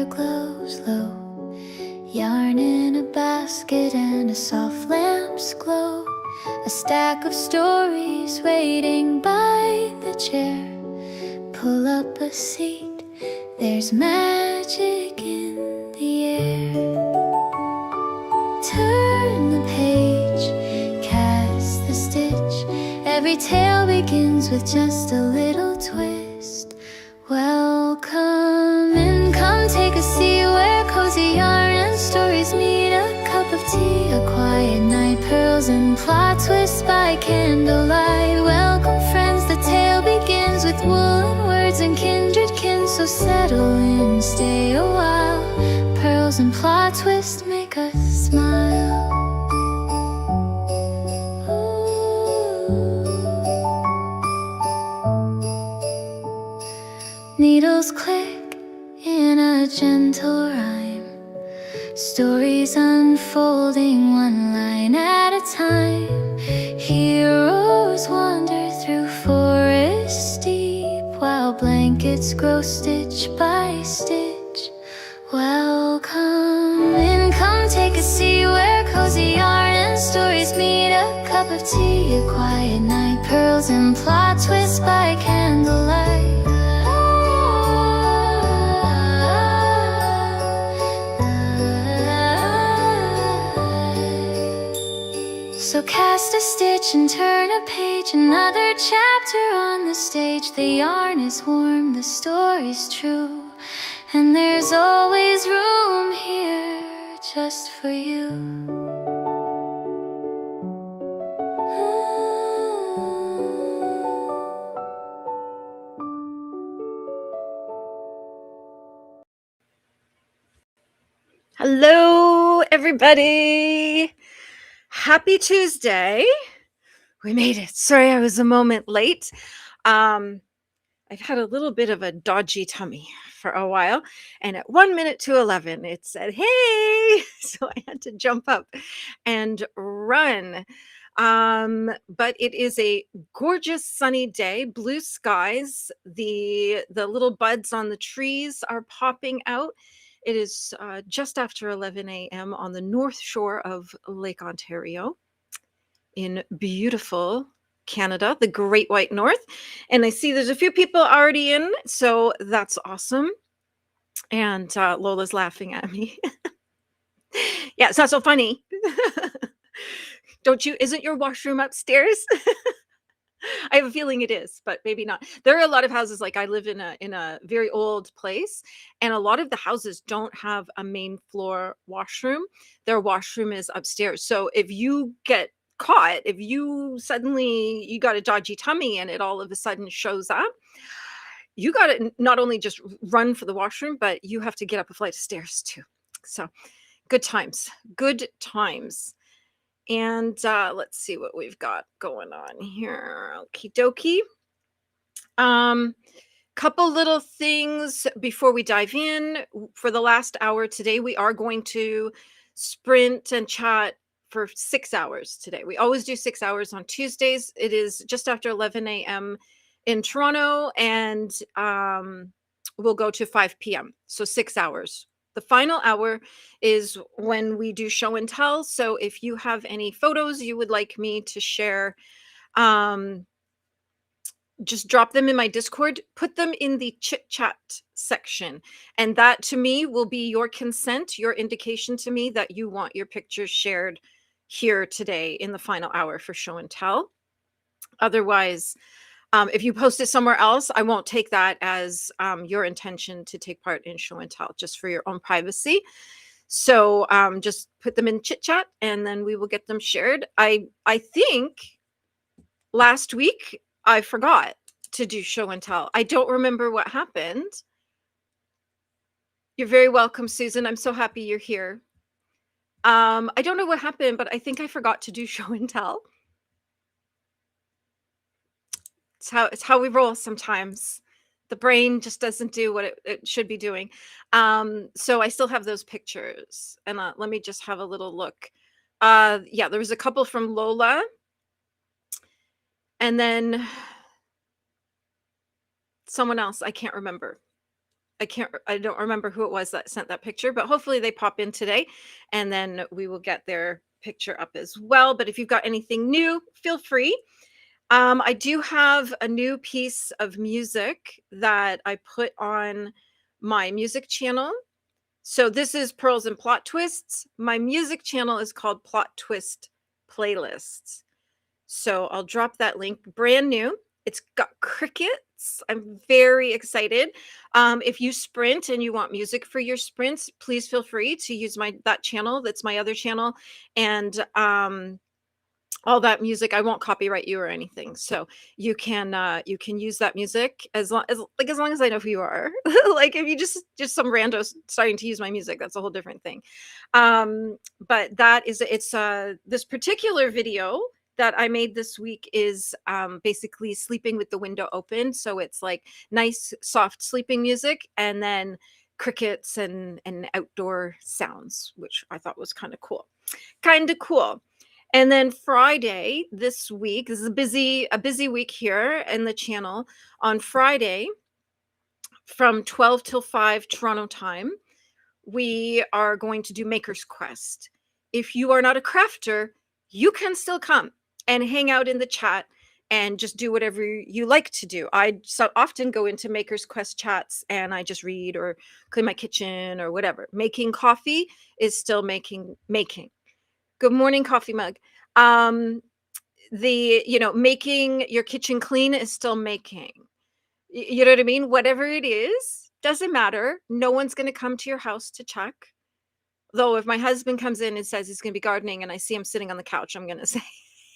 fire glows low, yarn in a basket and a soft lamp's glow. A stack of stories waiting by the chair. Pull up a seat, there's magic in the air. Turn the page, cast the stitch. Every tale begins with just a little twist. Welcome in, come take a seat where cozy yarn and stories meet. A cup of tea, a quiet night, pearls and plot twists by candlelight. Welcome friends, the tale begins with woolen words and kindred kin. So settle in, stay a while. Pearls and plot twists make us smile. Needles click in a gentle rhyme, stories unfolding one line at a time. Heroes wander through forests deep, while blankets grow stitch by stitch. Welcome in, come take a seat where cozy yarn and stories meet. A cup of tea, a quiet night, pearls and plot twists by candlelight. So cast a stitch and turn a page, another chapter on the stage. The yarn is warm, the story's true, and there's always room here just for you. Hello, everybody. Happy Tuesday. We made it. Sorry, I was a moment late. I've had a little bit of a dodgy tummy for a while, and at 1 minute to 11, it said, hey, so I had to jump up and run. But it is a gorgeous sunny day, blue skies. The little buds on the trees are popping out. It is just after 11 a.m. on the north shore of Lake Ontario in beautiful Canada, the Great White North. And I see there's a few people already in, so that's awesome. And Lola's laughing at me. Yeah, it's not so funny. Isn't your washroom upstairs? I have a feeling it is, but maybe not. There are a lot of houses, like I live in a very old place, and a lot of the houses don't have a main floor washroom. Their washroom is upstairs. So if you get caught, if you got a dodgy tummy and it all of a sudden shows up, you got to not only just run for the washroom, but you have to get up a flight of stairs too. So good times. And let's see what we've got going on here. Okie dokie. Couple little things before we dive in. For the last hour today, we are going to sprint and chat for 6 hours today. We always do 6 hours on Tuesdays. It is just after 11 a.m. in Toronto, and we'll go to 5 p.m. So 6 hours. The final hour is when we do show and tell. So if you have any photos you would like me to share, just drop them in my Discord, put them in the chit chat section. And that to me will be your consent, your indication to me that you want your pictures shared here today in the final hour for show and tell. Otherwise, if you post it somewhere else, I won't take that as your intention to take part in show and tell, just for your own privacy. So just put them in chit chat and then we will get them shared. I think last week I forgot to do show and tell. I don't remember what happened. You're very welcome, Susan. I'm so happy you're here. I don't know what happened, but I think I forgot to do show and tell. It's how we roll sometimes. The brain just doesn't do what it should be doing. So I still have those pictures. And let me just have a little look. Yeah, there was a couple from Lola. And then someone else, I can't remember. I don't remember who it was that sent that picture, but hopefully they pop in today and then we will get their picture up as well. But if you've got anything new, feel free. I do have a new piece of music that I put on my music channel. So this is Pearls and Plot Twists. My music channel is called Plot Twist Playlists. So I'll drop that link, brand new. It's got crickets. I'm very excited. If you sprint and you want music for your sprints, please feel free to use that channel. That's my other channel. And all that music, I won't copyright you or anything. So you can use that music as long as I know who you are. Like if you just some randos starting to use my music, that's a whole different thing. But it's this particular video that I made this week is basically sleeping with the window open. So it's like nice soft sleeping music and then crickets and outdoor sounds, which I thought was kind of cool. And then Friday this week, this is a busy week here in the channel. On Friday from 12 till 5 Toronto time, we are going to do Maker's Quest. If you are not a crafter, you can still come and hang out in the chat and just do whatever you like to do. I so often go into Maker's Quest chats and I just read or clean my kitchen or whatever. Making coffee is still making. Good morning, coffee mug. Making your kitchen clean is still making. You know what I mean? Whatever it is, doesn't matter. No one's going to come to your house to check. Though if my husband comes in and says he's going to be gardening and I see him sitting on the couch, I'm going to say,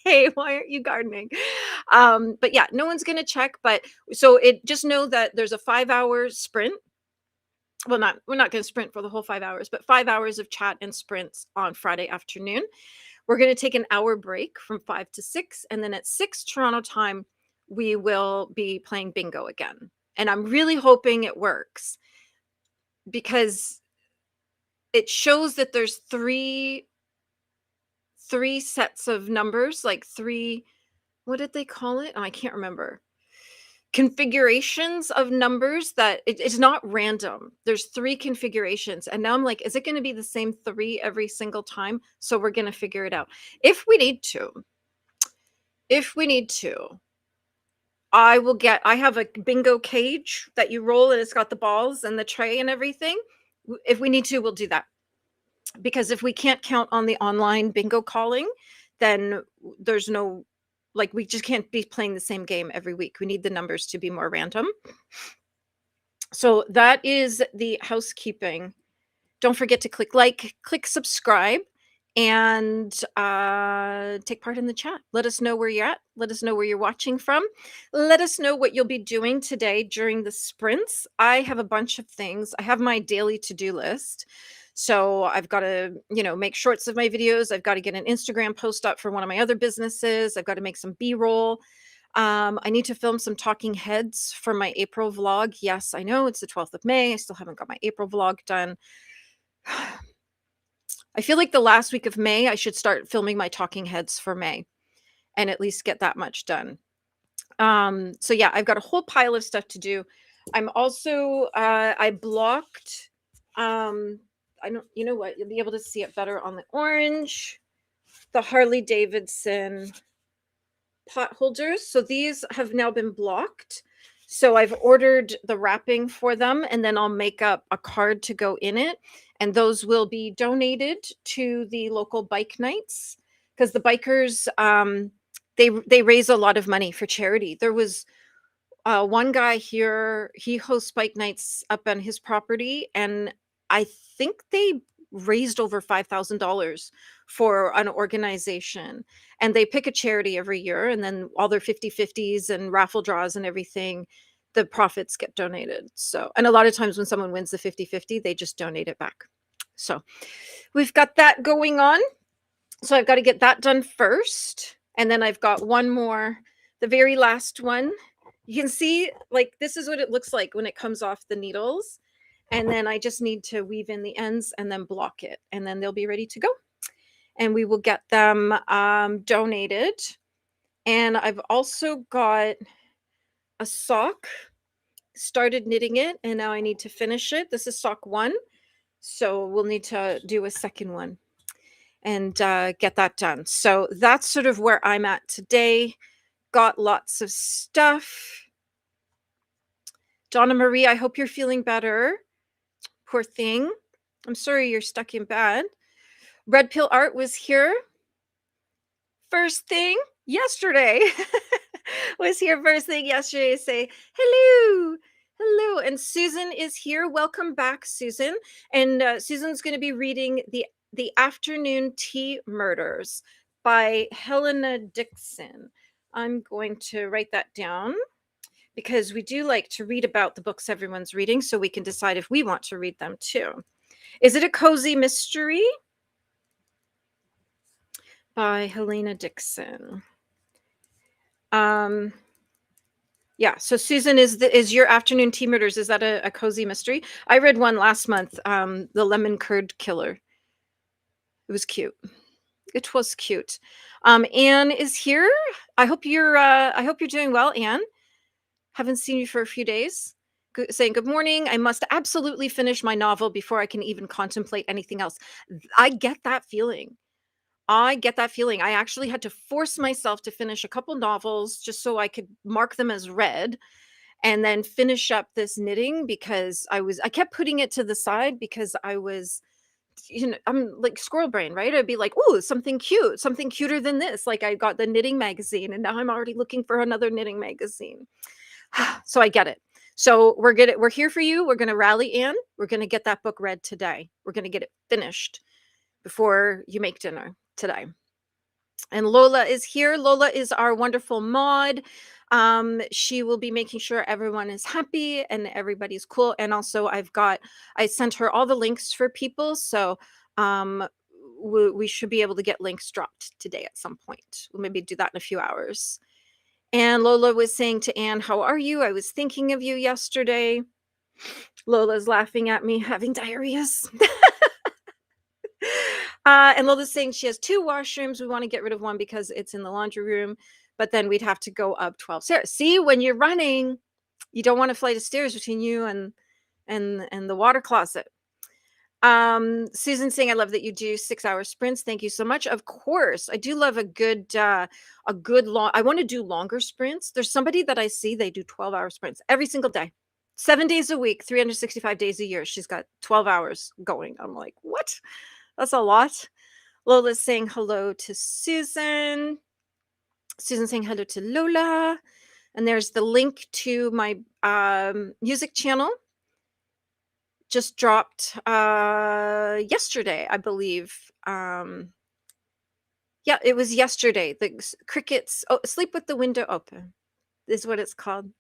hey, why aren't you gardening? But yeah, no one's going to check. But so just know that there's a 5-hour sprint. Well, we're not going to sprint for the whole 5 hours, but 5 hours of chat and sprints on Friday afternoon. We're going to take an hour break from 5 to 6. And then at 6 Toronto time, we will be playing bingo again. And I'm really hoping it works because it shows that there's three sets of numbers, like what did they call it? Oh, I can't remember. Configurations of numbers that it's not random. There's 3 configurations. And now I'm like, is it going to be the same 3 every single time? So we're going to figure it out. If we need to, I have a bingo cage that you roll and it's got the balls and the tray and everything. If we need to, we'll do that. Because if we can't count on the online bingo calling, then there's no, we just can't be playing the same game every week. We need the numbers to be more random. So that is the housekeeping. Don't forget to click subscribe, and take part in the chat. Let us know where you're at. Let us know where you're watching from. Let us know what you'll be doing today during the sprints. I have a bunch of things. I have my daily to-do list. So I've got to, make shorts of my videos. I've got to get an Instagram post up for one of my other businesses. I've got to make some B-roll. I need to film some talking heads for my April vlog. Yes, I know it's the 12th of May. I still haven't got my April vlog done. I feel like the last week of May, I should start filming my talking heads for May and at least get that much done. So yeah, I've got a whole pile of stuff to do. I'm also, I blocked, you know what, you'll be able to see it better on the orange, the Harley Davidson pot holders. So these have now been blocked. So I've ordered the wrapping for them, and then I'll make up a card to go in it. And those will be donated to the local bike nights, because the bikers, they raise a lot of money for charity. There was one guy here, he hosts bike nights up on his property, and I think they raised over $5,000 for an organization, and they pick a charity every year, and then all their 50/50s and raffle draws and everything, the profits get donated. So, and a lot of times when someone wins the 50/50, they just donate it back. So we've got that going on. So I've got to get that done first, and then I've got one more, the very last one. You can see, this is what it looks like when it comes off the needles. And then I just need to weave in the ends and then block it, and then they'll be ready to go. And we will get them donated. And I've also got a sock. started knitting it, and now I need to finish it. This is sock 1, so we'll need to do a second one and get that done. So that's sort of where I'm at today. Got lots of stuff. Donna Marie, I hope you're feeling better. Poor thing. I'm sorry you're stuck in bed. Red Pill Art was here first thing yesterday. Was here first thing yesterday. Say hello. Hello. And Susan is here. Welcome back, Susan. And Susan's going to be reading the Afternoon Tea Murders by Helena Dixon. I'm going to write that down because we do like to read about the books everyone's reading so we can decide if we want to read them too. Is it a cozy mystery? By Helena Dixon. Yeah, so Susan, is your Afternoon Tea Murders, is that a cozy mystery? I read one last month, The Lemon Curd Killer. It was cute. It was cute. Anne is here. I hope you're doing well, Anne. Haven't seen you for a few days. Saying good morning. I must absolutely finish my novel before I can even contemplate anything else. I get that feeling. I actually had to force myself to finish a couple novels just so I could mark them as read and then finish up this knitting because I kept putting it to the side because I was, I'm like squirrel brain, right? I'd be like, "Ooh, something cute, something cuter than this." Like I got the knitting magazine and now I'm already looking for another knitting magazine. So I get it. So we're here for you. We're going to rally in. We're going to get that book read today. We're going to get it finished before you make dinner today. And Lola is here. Lola is our wonderful mod. She will be making sure everyone is happy and everybody's cool. And also I sent her all the links for people. So we should be able to get links dropped today at some point. We'll maybe do that in a few hours. And Lola was saying to Anne, how are you? I was thinking of you yesterday. Lola's laughing at me having diarrheas. And Lola's saying she has 2 washrooms. We want to get rid of one because it's in the laundry room, but then we'd have to go up 12 stairs. See, when you're running, you don't want a flight of stairs between you and the water closet. Susan saying, I love that you do 6-hour sprints. Thank you so much. Of course, I do love a good long. I want to do longer sprints. There's somebody that I see, they do 12-hour sprints every single day, 7 days a week, 365 days a year. She's got 12 hours going. I'm like, what? That's a lot. Lola's saying hello to Susan. Susan saying hello to Lola. And there's the link to my music channel. Just dropped yesterday, I believe. Yeah, it was yesterday. The crickets. Oh, sleep with the window open is what it's called.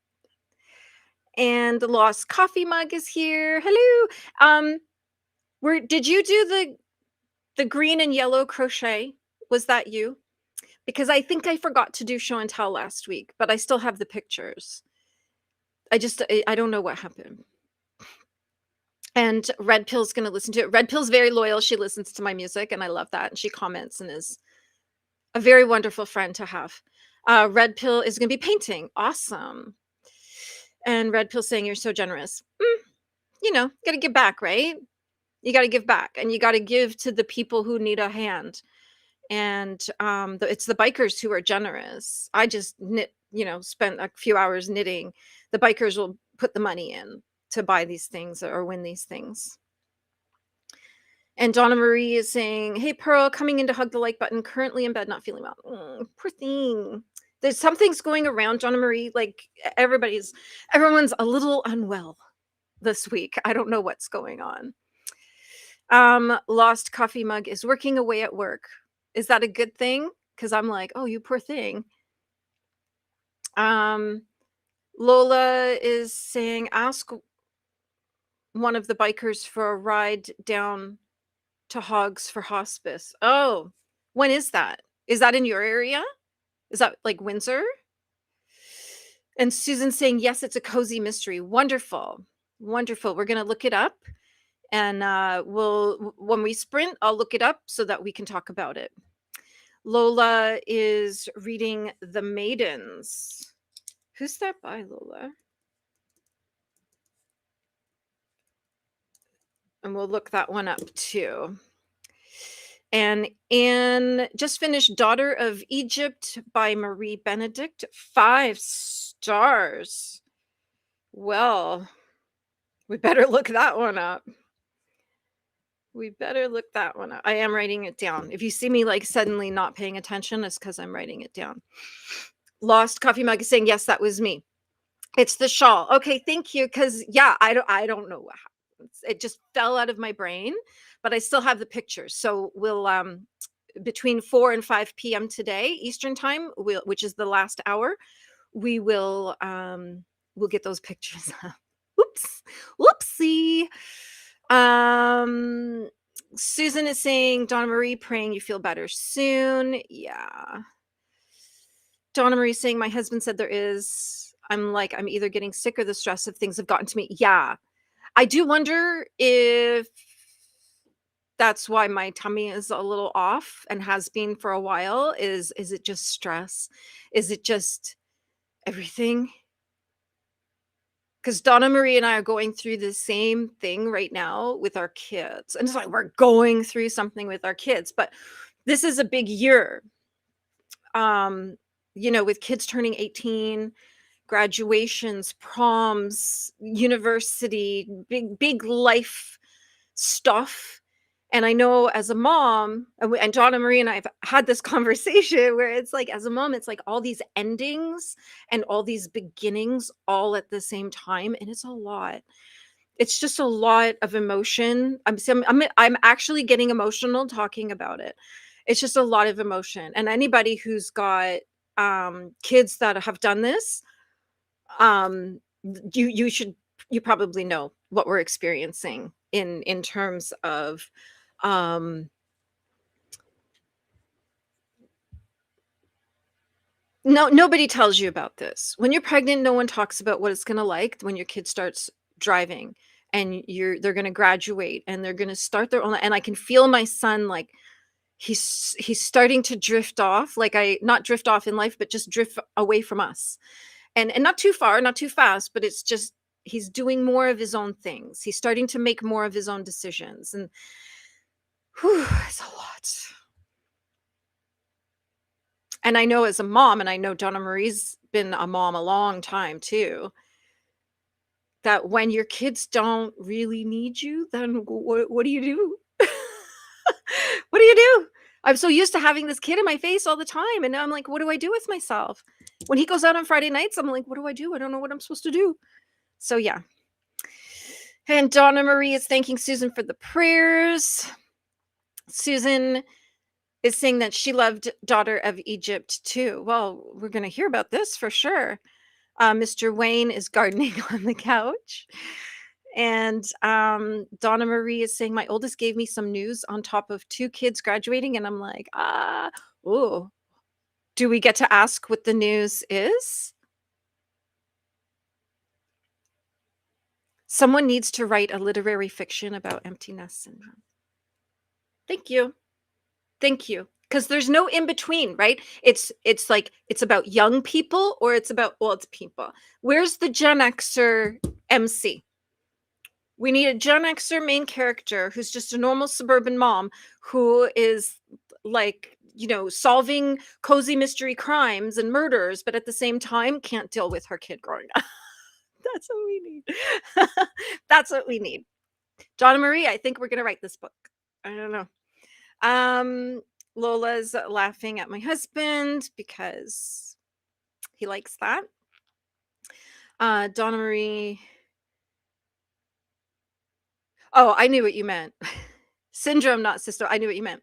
And the lost coffee mug is here. Hello. Did you do the green and yellow crochet? Was that you? Because I think I forgot to do show and tell last week, but I still have the pictures. I don't know what happened. And Red Pill's going to listen to it. Red Pill's very loyal. She listens to my music and I love that. And she comments and is a very wonderful friend to have. Red Pill is going to be painting. Awesome. And Red Pill saying, you're so generous. Got to give back, right? You got to give back and you got to give to the people who need a hand. And it's the bikers who are generous. I just spent a few hours knitting. The bikers will put the money in to buy these things or win these things. And Donna Marie is saying, hey, Pearl, coming in to hug the like button, currently in bed, not feeling well. Poor thing. There's some things going around, Donna Marie, like everyone's a little unwell this week. I don't know what's going on. Lost coffee mug is working away at work. Is that a good thing? Because I'm like, oh, you poor thing. Lola is saying, ask one of the bikers for a ride down to Hogs for hospice. Oh, when is that? Is that in your area? Is that like Windsor? And Susan's saying, yes, it's a cozy mystery. Wonderful. Wonderful. We're going to look it up. And when we sprint, I'll look it up so that we can talk about it. Lola is reading The Maidens. Who's that by, Lola? and we'll look that one up too. And Anne just finished Daughter of Egypt by Marie Benedict. 5 stars. Well, we better look that one up. We better look that one up. I am writing it down. If you see me like suddenly not paying attention, it's because I'm writing it down. Lost Coffee Mug is saying, yes, that was me. It's the shawl. Okay, thank you. Because yeah, I don't know what happened. It just fell out of my brain, but I still have the pictures. So we'll between 4 and 5 p.m. today, Eastern time, which is the last hour, we'll get those pictures up. Oops. Whoopsie. Susan is saying, Donna Marie praying you feel better soon. Yeah. Donna Marie saying, my husband said there is, I'm either getting sick or the stress of things have gotten to me. Yeah. I do wonder if that's why my tummy is a little off and has been for a while. Is it just stress? Is it just everything? Because Donna Marie and I are going through the same thing right now with our kids. And it's like we're going through something with our kids, but this is a big year. With kids turning 18, graduations, proms, university, big life stuff. And I know as a mom, and Donna Marie and I have had this conversation where it's like, as a mom, it's like all these endings and all these beginnings all at the same time. And it's a lot. It's just a lot of emotion. I'm actually getting emotional talking about it. It's just a lot of emotion. And anybody who's got kids that have done this, you probably know what we're experiencing in terms of nobody tells you about this. When you're pregnant, no one talks about what it's going to like when your kid starts driving and they're going to graduate and they're going to start their own. And I can feel my son, like he's starting to drift off, not drift off in life, but just drift away from us. And not too far, not too fast, but it's just he's doing more of his own things. He's starting to make more of his own decisions. And it's a lot. And I know as a mom, and I know Donna Marie's been a mom a long time too, that when your kids don't really need you, then what do you do? What do you do? I'm so used to having this kid in my face all the time. And now I'm like, what do I do with myself? When he goes out on Friday nights, I'm like, what do I do? I don't know what I'm supposed to do. So yeah. And Donna Marie is thanking Susan for the prayers. Susan is saying that she loved Daughter of Egypt too. Well, we're going to hear about this for sure. Mr. Wayne is gardening on the couch. And Donna Marie is saying, my oldest gave me some news on top of 2 kids graduating. And I'm like, oh, do we get to ask what the news is? Someone needs to write a literary fiction about empty nest syndrome. Thank you. Thank you. Because there's no in between, right? It's like it's about young people or it's about old people. Where's the Gen Xer MC? We need a Gen Xer main character who's just a normal suburban mom who is like, solving cozy mystery crimes and murders, but at the same time can't deal with her kid growing up. That's what we need. That's what we need. Donna Marie, I think we're going to write this book. I don't know. Lola's laughing at my husband because he likes that. Donna Marie. Oh, I knew what you meant. Syndrome, not sister. I knew what you meant.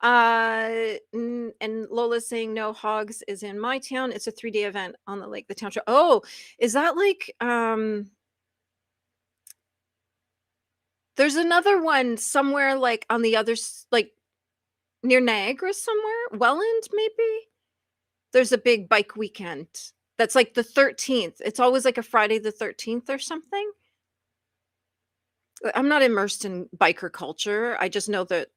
And Lola's saying no hogs is in my town. It's a 3-day event on the lake, the town show. Oh, is that like there's another one somewhere like on the other like near Niagara somewhere, Welland maybe. There's a big bike weekend that's like the 13th. It's always like a Friday the 13th or something. I'm not immersed in biker culture. I just know that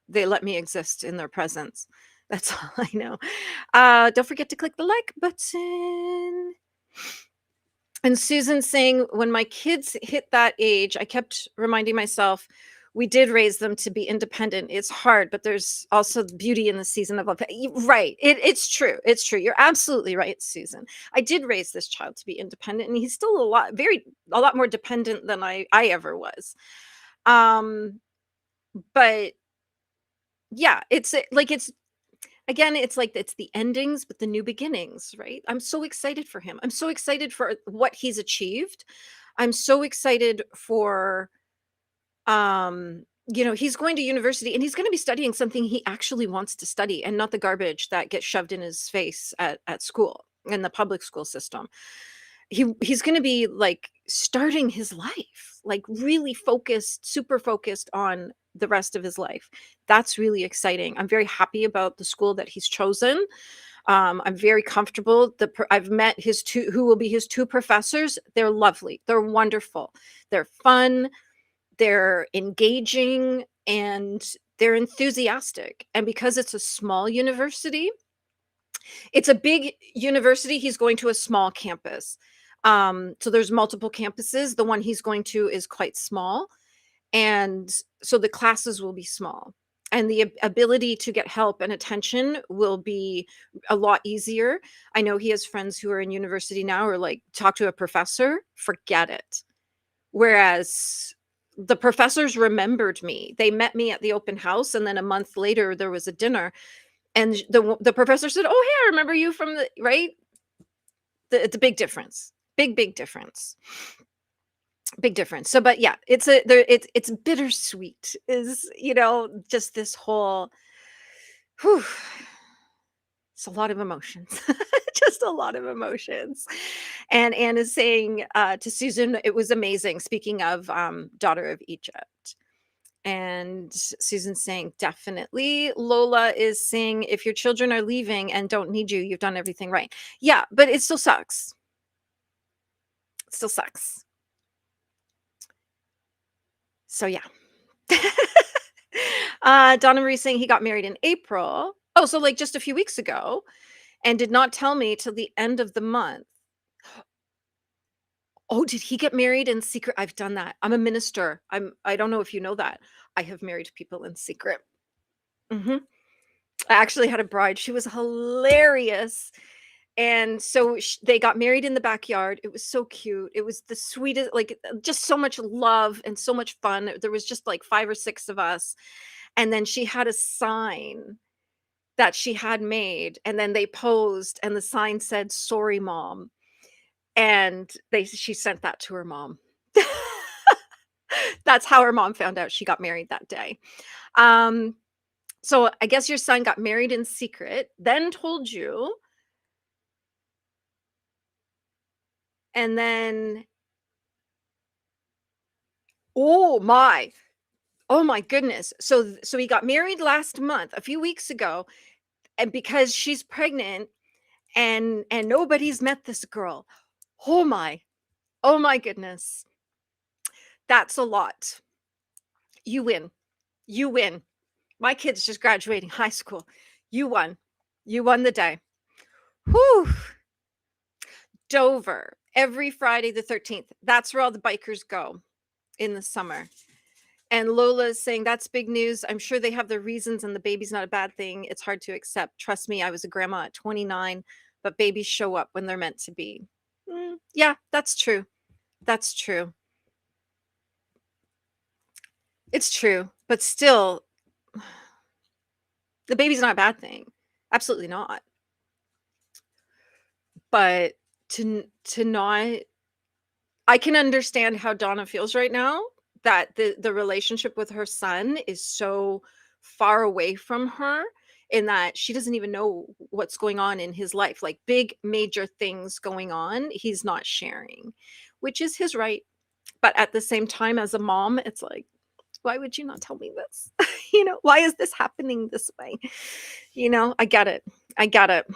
they let me exist in their presence. That's all I know. Don't forget to click the like button. And Susan's saying, when my kids hit that age, I kept reminding myself, we did raise them to be independent. It's hard, but there's also beauty in the season of love. Right. It's true. It's true. You're absolutely right, Susan. I did raise this child to be independent, and he's still a lot more dependent than I ever was. Um, but yeah, it's again, it's like it's the endings, but the new beginnings, right? I'm so excited for him. I'm so excited for what he's achieved. I'm so excited for he's going to university and he's going to be studying something he actually wants to study and not the garbage that gets shoved in his face at school in the public school system. He's going to be like starting his life, like really focused, super focused on the rest of his life. That's really exciting. I'm very happy about the school that he's chosen. I'm very comfortable. I've met his two, who will be his two professors. They're lovely. They're wonderful. They're fun. They're engaging, and they're enthusiastic. And because it's a small university, it's a big university. He's going to a small campus. So there's multiple campuses. The one he's going to is quite small. And so the classes will be small. And the ability to get help and attention will be a lot easier. I know he has friends who are in university now or like talk to a professor, forget it. Whereas the professors remembered me. They met me at the open house, and then a month later there was a dinner, and the professor said, "Oh, hey, I remember you from the," right? It's a big difference. Big difference. Big difference. So, but yeah, it's bittersweet. Is just this whole. Whew, it's a lot of emotions. Just a lot of emotions. And Anne is saying to Susan, it was amazing. Speaking of Daughter of Egypt. And Susan's saying, definitely. Lola is saying, if your children are leaving and don't need you, you've done everything right. Yeah, but it still sucks. It still sucks. So yeah. Donna Marie saying he got married in April. Oh, so like just a few weeks ago, and did not tell me till the end of the month. Oh, did he get married in secret? I've done that. I'm a minister. I don't know if you know that. I have married people in secret. Mhm. I actually had a bride. She was hilarious. And so they got married in the backyard. It was so cute. It was the sweetest, like just so much love and so much fun. There was just like 5 or 6 of us. And then she had a sign that she had made, and then they posed, and the sign said, "Sorry, mom." And she sent that to her mom. That's how her mom found out she got married that day. Um, so I guess your son got married in secret, then told you, and then oh my, oh my goodness. So he got married last month, a few weeks ago, and because she's pregnant and nobody's met this girl. Oh my. Oh my goodness. That's a lot. You win. You win. My kid's just graduating high school. You won. You won the day. Whew. Dover, every Friday the 13th. That's where all the bikers go in the summer. And Lola is saying, that's big news. I'm sure they have their reasons, and the baby's not a bad thing. It's hard to accept. Trust me, I was a grandma at 29, but babies show up when they're meant to be. Yeah, that's true. That's true. It's true. But still, the baby's not a bad thing. Absolutely not. But to not, I can understand how Donna feels right now, that the relationship with her son is so far away from her, in that she doesn't even know what's going on in his life, like big major things going on he's not sharing, which is his right. But at the same time, as a mom, it's like, why would you not tell me this? Why is this happening this way? I get it. I get it.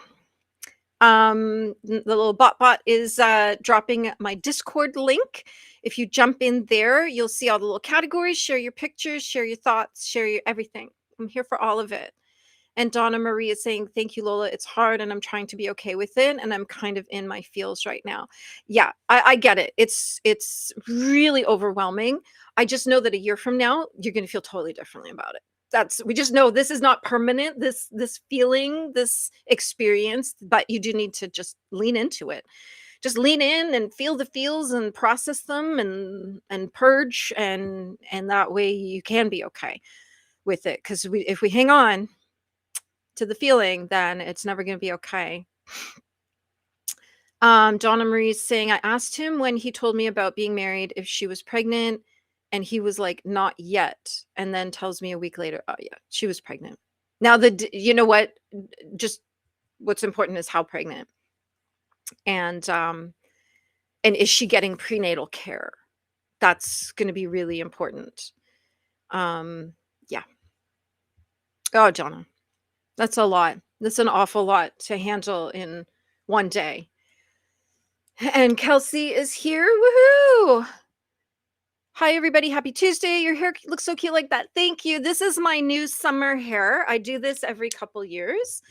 The little bot is dropping my Discord link. If you jump in there, you'll see all the little categories. Share your pictures, share your thoughts, share your everything. I'm here for all of it. And Donna Marie is saying, "Thank you, Lola. It's hard and I'm trying to be okay with it. And I'm kind of in my feels right now." Yeah, I get it. It's really overwhelming. I just know that a year from now, you're gonna feel totally differently about it. We just know this is not permanent, this feeling, this experience, but you do need to just lean into it. Just lean in and feel the feels and process them and purge, and that way you can be okay with it. Because if we hang on to the feeling, then it's never going to be okay. Donna Marie's saying, "I asked him when he told me about being married if she was pregnant, and he was like, not yet, and then tells me a week later, oh yeah, she was pregnant." Now you know what? Just what's important is how pregnant, and is she getting prenatal care? That's going to be really important. Yeah. Oh, Donna, that's a lot. That's an awful lot to handle in one day. And Kelsey is here. Woohoo! Hi, everybody. Happy Tuesday. Your hair looks so cute like that. Thank you. This is my new summer hair. I do this every couple years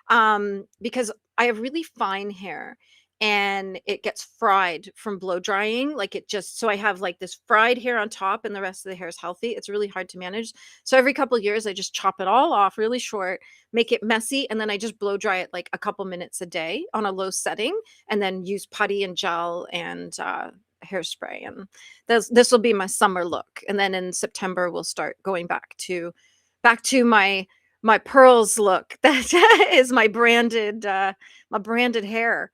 because I have really fine hair and it gets fried from blow drying. Like so I have like this fried hair on top and the rest of the hair is healthy. It's really hard to manage. So every couple years, I just chop it all off really short, make it messy, and then I just blow dry it like a couple minutes a day on a low setting, and then use putty and gel and hairspray. And this will be my summer look. And then in September, we'll start going back to my Purls look. That is my branded hair.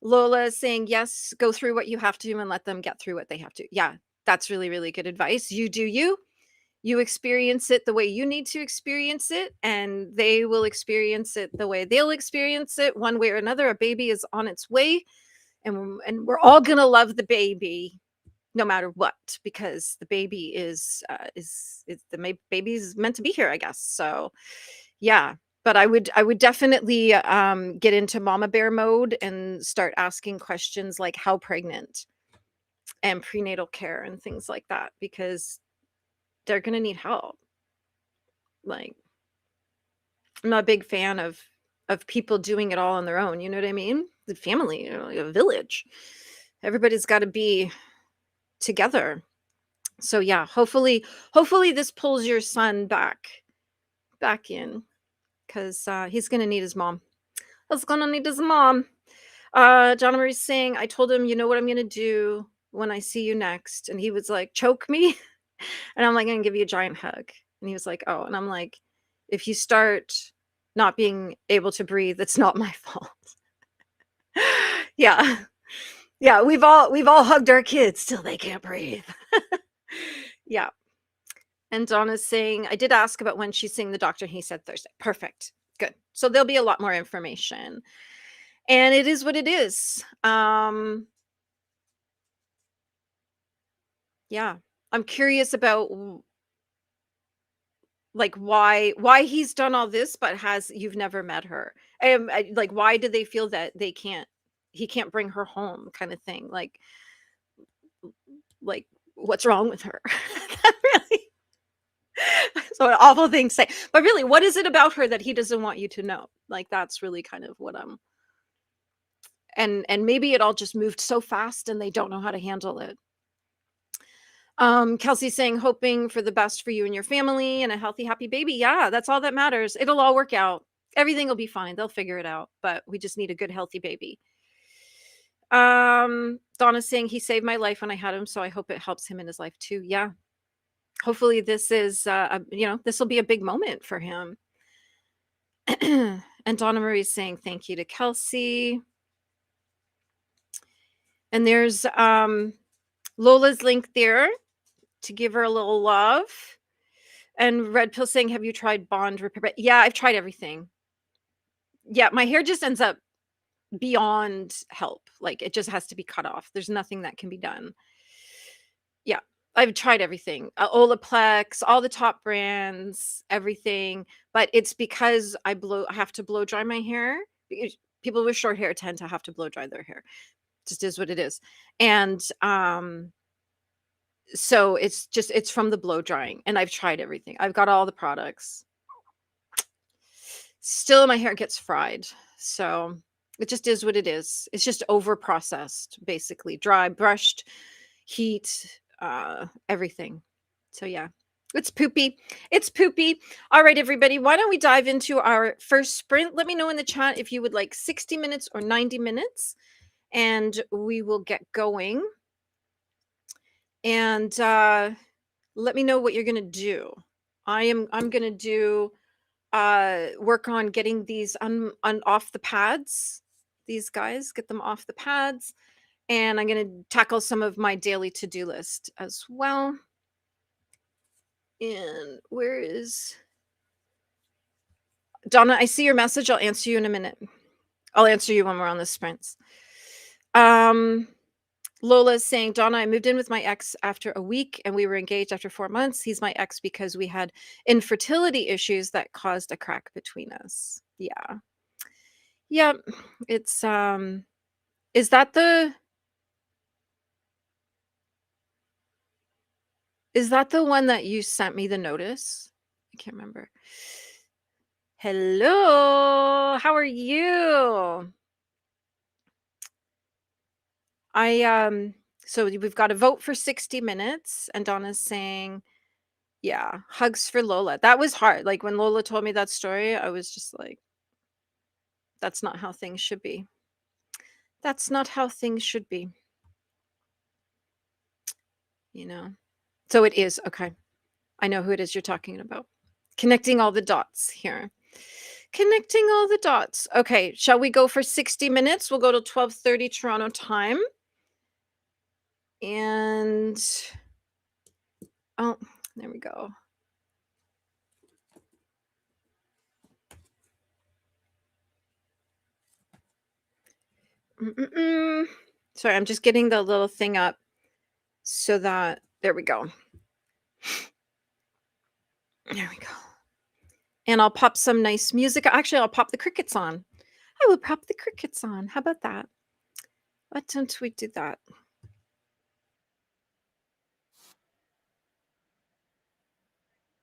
Lola is saying, yes, go through what you have to and let them get through what they have to. Yeah, that's really, really good advice. You do you experience it the way you need to experience it, and they will experience it the way they'll experience it. One way or another, a baby is on its way, and we're all gonna love the baby no matter what, because the baby is baby's meant to be here, I guess. So yeah, but I would definitely get into mama bear mode and start asking questions like how pregnant and prenatal care and things like that, because they're going to need help. Like, I'm not a big fan of people doing it all on their own, you know what I mean? The family, like a village, everybody's got to be together. So yeah, hopefully this pulls your son back in, because he's gonna need his mom. He's gonna need his mom. John Marie's saying, "I told him, you know what I'm gonna do when I see you next," and he was like, "Choke me," and I'm like, "I'm gonna give you a giant hug," and he was like, "Oh," and I'm like, "If you start not being able to breathe, it's not my fault." Yeah, yeah, we've all hugged our kids till they can't breathe. Yeah. And Donna's saying, "I did ask about when she's seeing the doctor. He said Thursday." Perfect. Good. So there'll be a lot more information. And it is what it is. Yeah. I'm curious about like why he's done all this, but you've never met her. Like, why do they feel that he can't bring her home, kind of thing? Like what's wrong with her? Really. So an awful thing to say, but really, what is it about her that he doesn't want you to know? Like, that's really kind of what I'm. And maybe it all just moved so fast and they don't know how to handle it. Kelsey's saying, hoping for the best for you and your family and a healthy, happy baby. Yeah, that's all that matters. It'll all work out. Everything will be fine. They'll figure it out, but we just need a good, healthy baby. Donna's saying, he saved my life when I had him, so I hope it helps him in his life too. Yeah. Hopefully this is, this will be a big moment for him. And Donna Marie's saying, thank you to Kelsey. And there's Lola's link there to give her a little love. And Red Pill saying, have you tried bond repair? Yeah, I've tried everything. Yeah, my hair just ends up beyond help. Like, it just has to be cut off. There's nothing that can be done. Yeah, I've tried everything. Olaplex, all the top brands, everything. But it's because I have to blow dry my hair. People with short hair tend to have to blow dry their hair. Just is what it is. And So it's from the blow drying, and I've tried everything. I've got all the products. Still, my hair gets fried. So it just is what it is. It's just over processed, basically. Dry, brushed, heat, everything. So yeah. It's poopy. It's poopy. All right, everybody. Why don't we dive into our first sprint? Let me know in the chat if you would like 60 minutes or 90 minutes, and we will get going. And let me know what you're gonna do. I'm gonna do work on getting these off the pads. These guys, get them off the pads, and I'm gonna tackle some of my daily to-do list as well. And where is Donna? I see your message. I'll answer you in a minute. I'll answer you when we're on the sprints. Lola is saying, Donna, I moved in with my ex after a week and we were engaged after 4 months. He's my ex because we had infertility issues that caused a crack between us. Yeah. Yeah. It's is that the one that you sent me the notice? I can't remember. Hello. How are you? So we've got to vote for 60 minutes, and Donna's saying, yeah, hugs for Lola. That was hard. Like when Lola told me that story, I was just like, that's not how things should be. That's not how things should be. You know. So it is. Okay. I know who it is you're talking about. Connecting all the dots here. Connecting all the dots. Okay, shall we go for 60 minutes? We'll go to 12:30 Toronto time. And oh, there we go. Sorry, I'm just getting the little thing up so that there we go. There we go. And I'll pop some nice music. Actually, I'll pop the crickets on. I will pop the crickets on. How about that? Why don't we do that?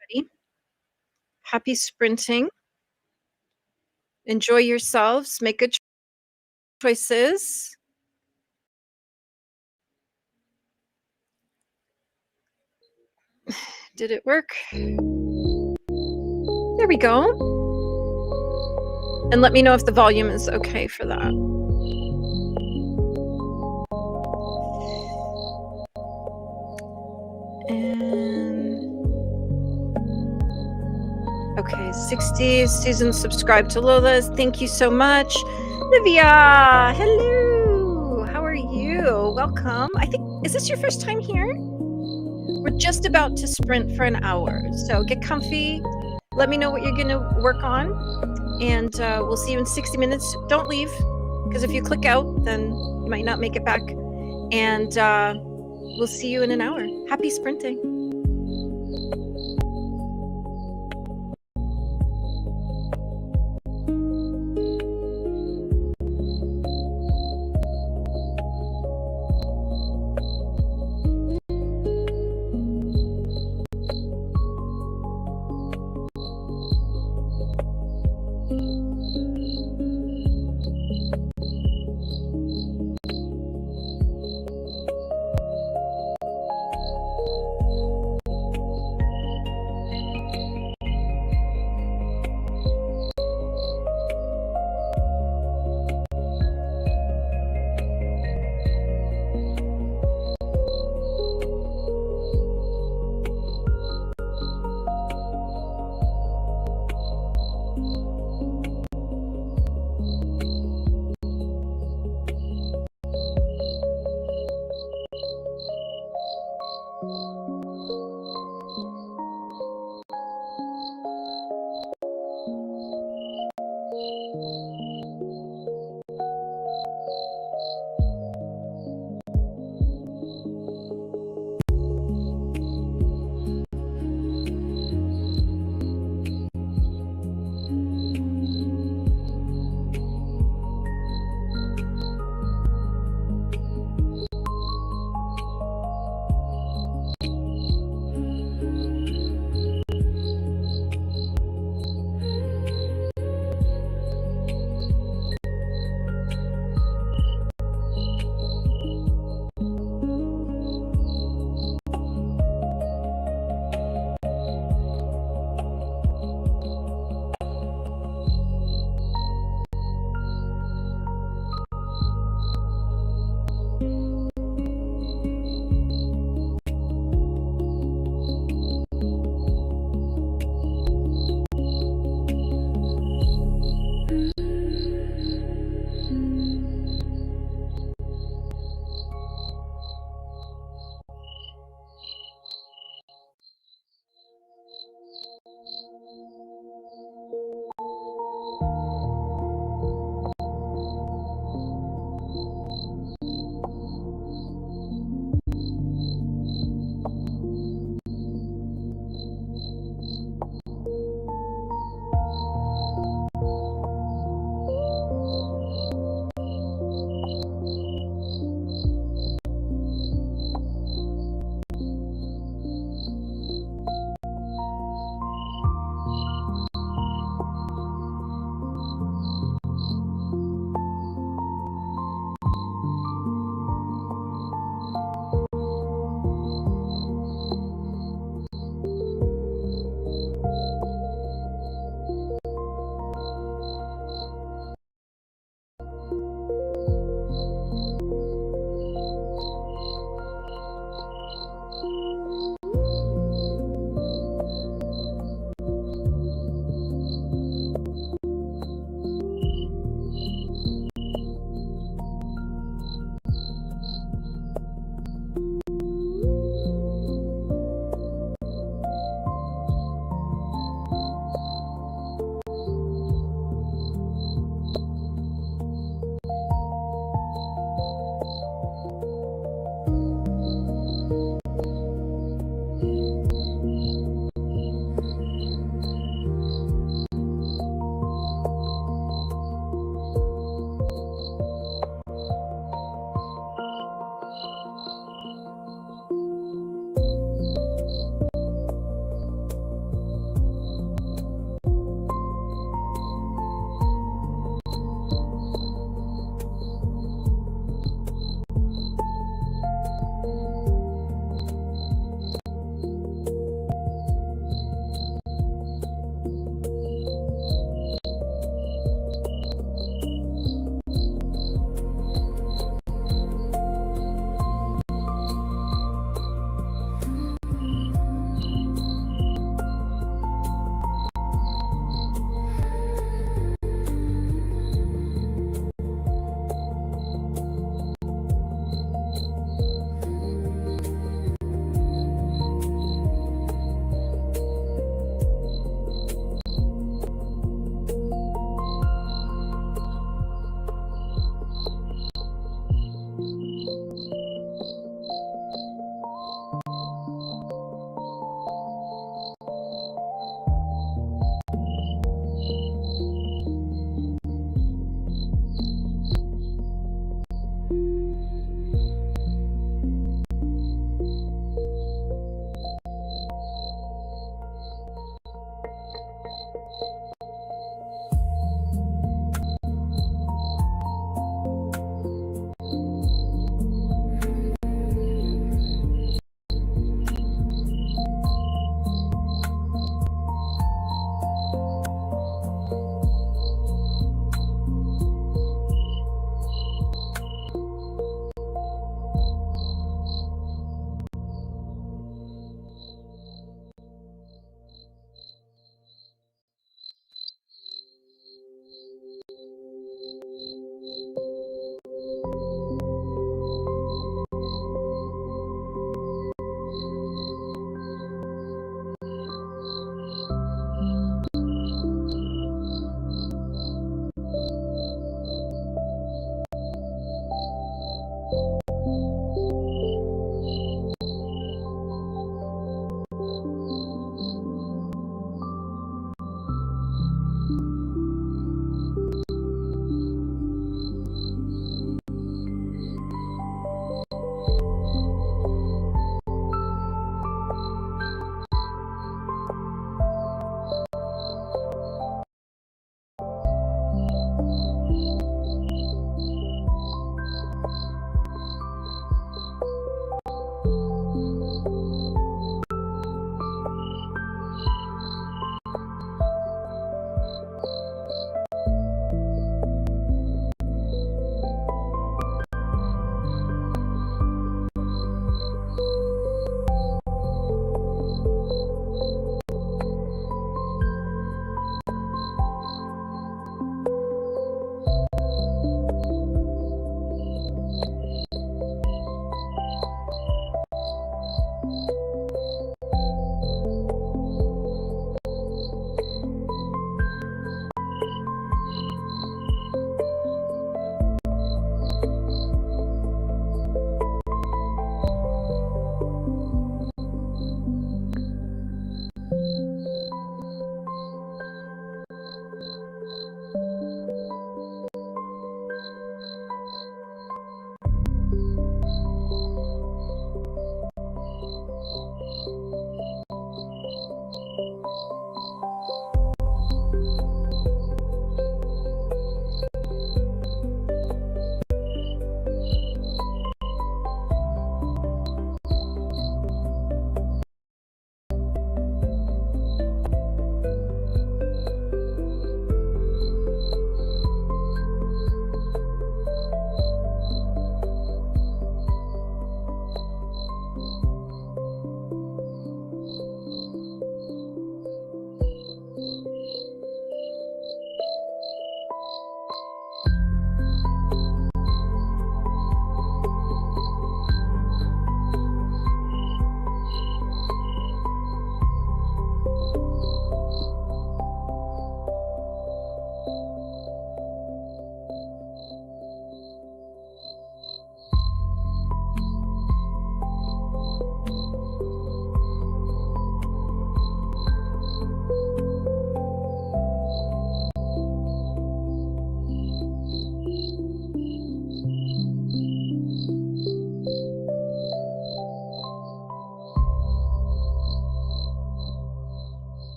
Ready? Happy sprinting. Enjoy yourselves. Make good choices. Did it work? There we go. And let me know if the volume is okay for that. And okay, 60. Susan subscribed to Lola's. Thank you so much. Livia, hello. How are you? Welcome. I think, is this your first time here? We're just about to sprint for an hour. So get comfy. Let me know what you're going to work on. And we'll see you in 60 minutes. Don't leave, because if you click out, then you might not make it back. And we'll see you in an hour. Happy sprinting.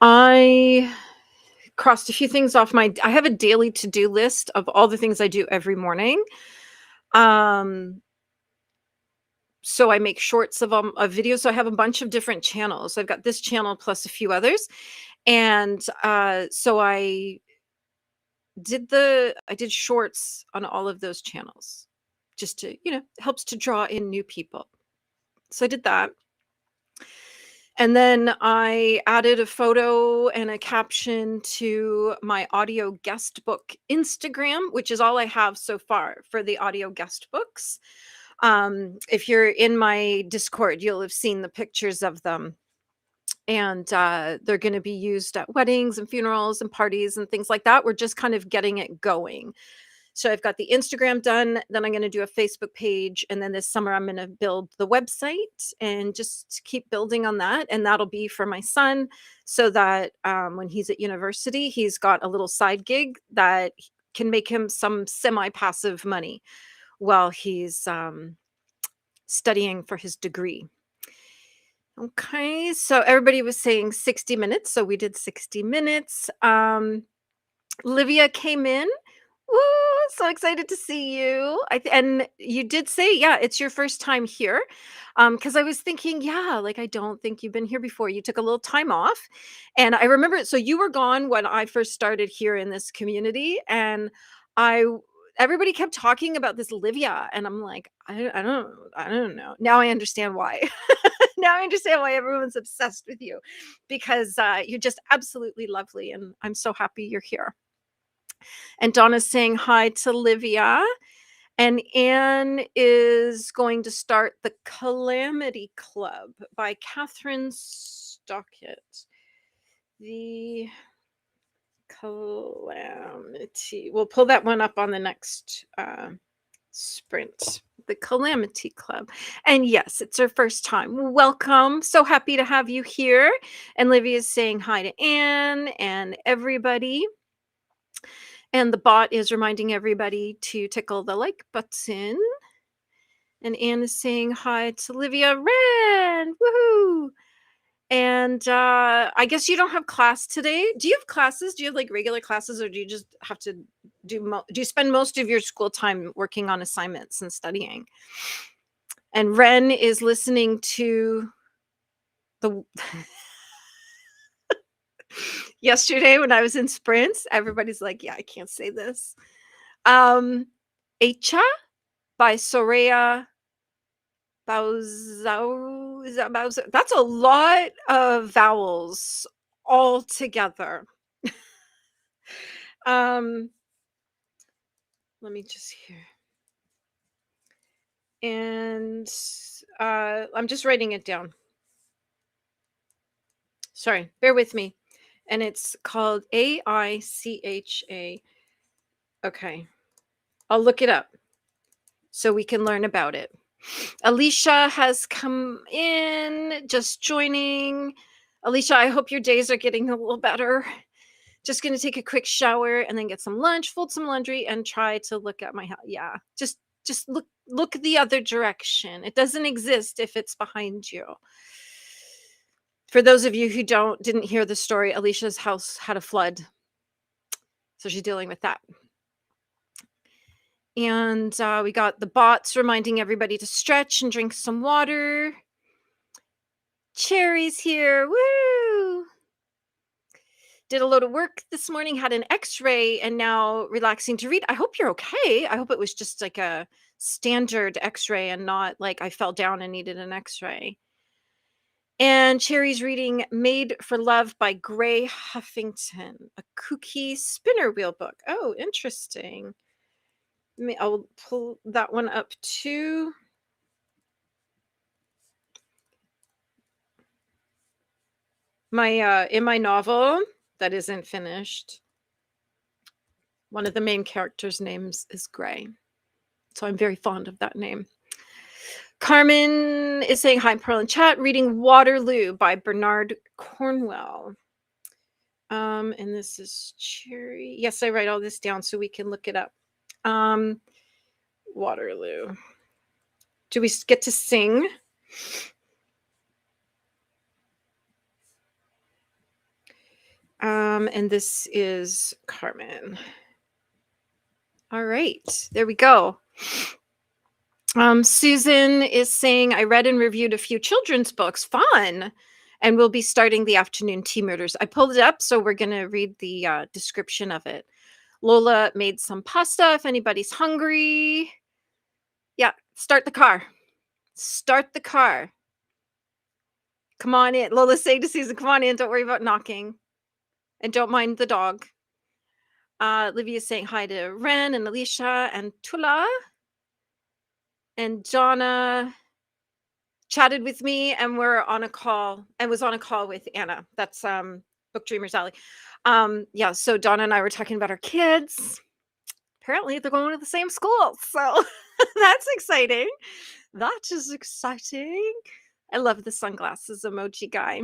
I crossed a few things off I have a daily to-do list of all the things I do every morning. Um, so I make shorts of videos, so I have a bunch of different channels. I've got this channel plus a few others, and, so I did shorts on all of those channels just to, helps to draw in new people. So I did that. And then I added a photo and a caption to my audio guest book Instagram, which is all I have so far for the audio guest books. If you're in my Discord, you'll have seen the pictures of them. And they're going to be used at weddings and funerals and parties and things like that. We're just kind of getting it going. So I've got the Instagram done, then I'm going to do a Facebook page, and then this summer I'm going to build the website and just keep building on that. And that'll be for my son, so that when he's at university, he's got a little side gig that can make him some semi-passive money while he's studying for his degree. Okay, so everybody was saying 60 minutes, so we did 60 minutes. Livia came in. Woo! So excited to see you. And you did say, yeah, it's your first time here. Because I was thinking, yeah, like I don't think you've been here before. You took a little time off. And I remember, so you were gone when I first started here in this community. And I everybody kept talking about this Livia. And I'm like, I don't know. Now I understand why. Now I understand why everyone's obsessed with you, because you're just absolutely lovely. And I'm so happy you're here. And Donna's saying hi to Livia. And Anne is going to start the Calamity Club by Catherine Stockett. The Calamity. We'll pull that one up on the next sprint. The Calamity Club. And yes, it's her first time. Welcome. So happy to have you here. And Livia is saying hi to Anne and everybody. And the bot is reminding everybody to tickle the like button. And Anne is saying hi to Livia. Ren! Woohoo! And I guess you don't have class today. Do you have classes? Do you have like regular classes, or do you just have to do you spend most of your school time working on assignments and studying? And Ren is listening to the yesterday when I was in sprints, everybody's like, yeah, I can't say this. Echa by Soraya Bowser. Is that Bowser? That's a lot of vowels all together. Let me just hear. And I'm just writing it down. Sorry, bear with me. And it's called Aicha. Okay. I'll look it up so we can learn about it. Alicia has come in, just joining. Alicia, I hope your days are getting a little better. Just going to take a quick shower and then get some lunch, fold some laundry, and try to look at my house. Yeah, just look the other direction. It doesn't exist if it's behind you. For those of you who didn't hear the story, Alicia's house had a flood, so she's dealing with that. And we got the bots reminding everybody to stretch and drink some water. Cherry's here. Woo! Did a load of work this morning, had an x-ray, and now relaxing to read. I hope you're okay. I hope it was just like a standard x-ray and not like I fell down and needed an x-ray. And Cherry's reading Made for Love by Gray Huffington, a kooky spinner wheel book. Oh, interesting. I'll pull that one up too. In my novel that isn't finished, one of the main characters' names is Gray. So I'm very fond of that name. Carmen is saying hi, Pearl in chat, reading Waterloo by Bernard Cornwell. And this is Cherry. Yes, I write all this down so we can look it up. Waterloo. Do we get to sing? And this is Carmen. All right, there we go. Susan is saying, I read and reviewed a few children's books. Fun. And we'll be starting the afternoon tea murders. I pulled it up, so we're going to read the description of it. Lola made some pasta if anybody's hungry. Yeah, start the car. Start the car. Come on in. Lola's saying to Susan, come on in. Don't worry about knocking. And don't mind the dog. Livia's saying hi to Ren and Alicia and Tula. And Donna chatted with me and we're on a call and was on a call with Anna. That's Book Dreamers Alley. Yeah, so Donna and I were talking about our kids. Apparently they're going to the same school. So that's exciting. That is exciting. I love the sunglasses emoji guy.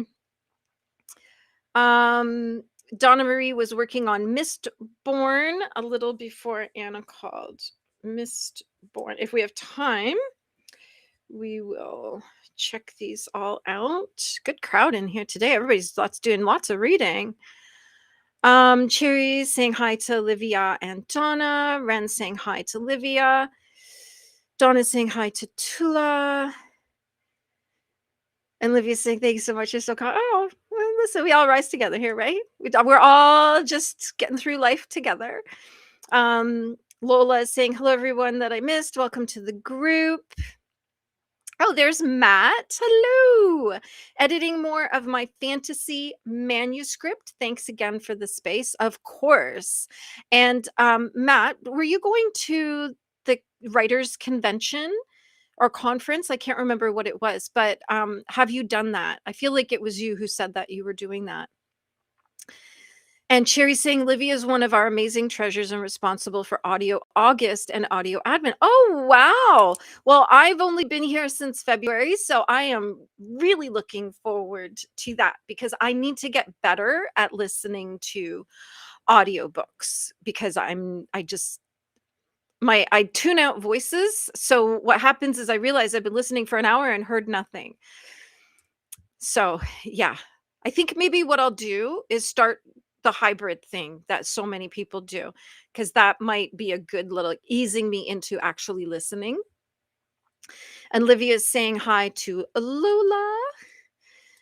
Donna Marie was working on Mistborn a little before Anna called. Mistborn. If we have time, we will check these all out. Good crowd in here today. Everybody's doing lots of reading. Cherry saying hi to Olivia and Donna. Ren saying hi to Olivia. Donna saying hi to Tula. And Livia saying, thank you so much. You're so kind. Oh, well, listen, we all rise together here, right? We're all just getting through life together. Lola is saying, hello, everyone that I missed. Welcome to the group. Oh, there's Matt. Hello. Editing more of my fantasy manuscript. Thanks again for the space. Of course. And Matt, were you going to the writers' convention or conference? I can't remember what it was, but have you done that? I feel like it was you who said that you were doing that. And Cherry saying, Livia is one of our amazing treasures and responsible for Audio August and audio admin. Oh, wow. Well, I've only been here since February, so I am really looking forward to that because I need to get better at listening to audiobooks because I tune out voices. So what happens is I realize I've been listening for an hour and heard nothing. So yeah, I think maybe what I'll do is start the hybrid thing that so many people do, because that might be a good little easing me into actually listening. And Livia is saying hi to Lola.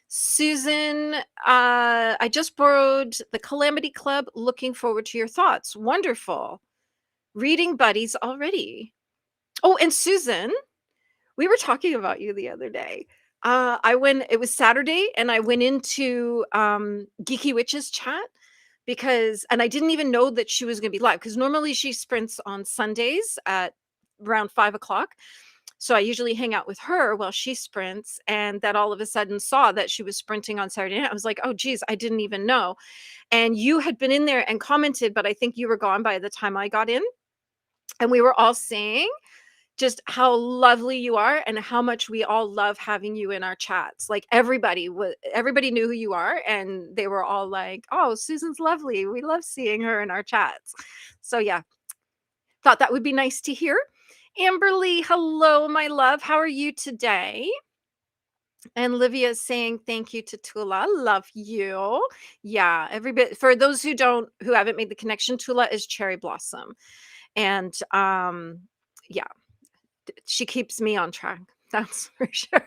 Susan, I just borrowed the Calamity Club. Looking forward to your thoughts. Wonderful. Reading buddies already. Oh, and Susan, we were talking about you the other day. It was Saturday and I went into Geeky Witches chat and I didn't even know that she was going to be live because normally she sprints on Sundays at around 5:00. So I usually hang out with her while she sprints, and that all of a sudden saw that she was sprinting on Saturday night. I was like, oh geez, I didn't even know. And you had been in there and commented, but I think you were gone by the time I got in. And we were all saying just how lovely you are and how much we all love having you in our chats. Like everybody knew who you are and they were all like, oh, Susan's lovely. We love seeing her in our chats. So yeah, thought that would be nice to hear. Amberly, hello, my love. How are you today? And Livia is saying thank you to Tula. Love you. Yeah, everybody. For those who haven't made the connection, Tula is Cherry Blossom. And yeah, she keeps me on track. That's for sure.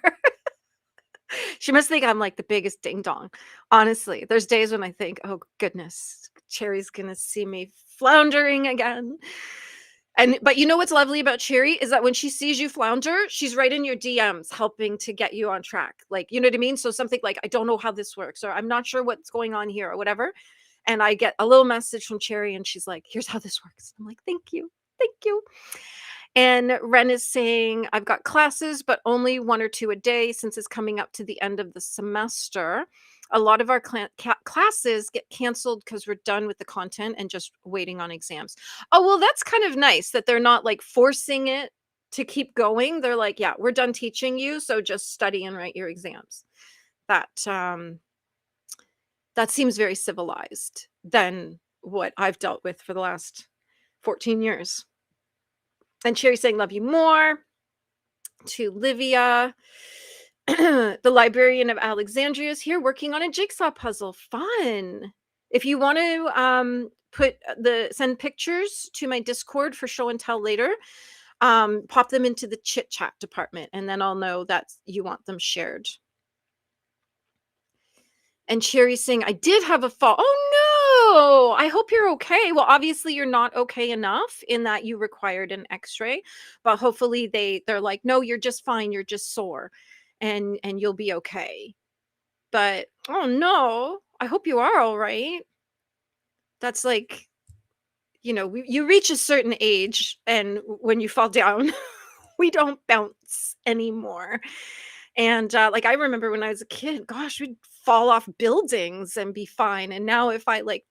She must think I'm like the biggest ding dong. Honestly, there's days when I think, oh goodness, Cherry's gonna see me floundering again. But you know what's lovely about Cherry is that when she sees you flounder, she's right in your DMs helping to get you on track. Like, you know what I mean? So something like, I don't know how this works, or I'm not sure what's going on here, or whatever. And I get a little message from Cherry and she's like, here's how this works. I'm like, thank you. Thank you. And Ren is saying, I've got classes, but only 1 or 2 a day since it's coming up to the end of the semester. A lot of our classes get canceled because we're done with the content and just waiting on exams. Oh, well, that's kind of nice that they're not like forcing it to keep going. They're like, yeah, we're done teaching you, so just study and write your exams. That seems very civilized than what I've dealt with for the last 14 years. And Cherry saying, love you more. To Livia. The Librarian of Alexandria is here working on a jigsaw puzzle. Fun. If you want to send pictures to my Discord for show and tell later, pop them into the chit chat department, and then I'll know that you want them shared. And Cherry saying, I did have a fall. Oh no, I hope you're okay. Well, obviously you're not okay enough in that you required an x-ray, but hopefully they're like, no, you're just fine. You're just sore and you'll be okay. But oh no, I hope you are all right. That's like, you reach a certain age, and when you fall down, we don't bounce anymore. And like I remember when I was a kid, gosh, we'd fall off buildings and be fine. And now if I like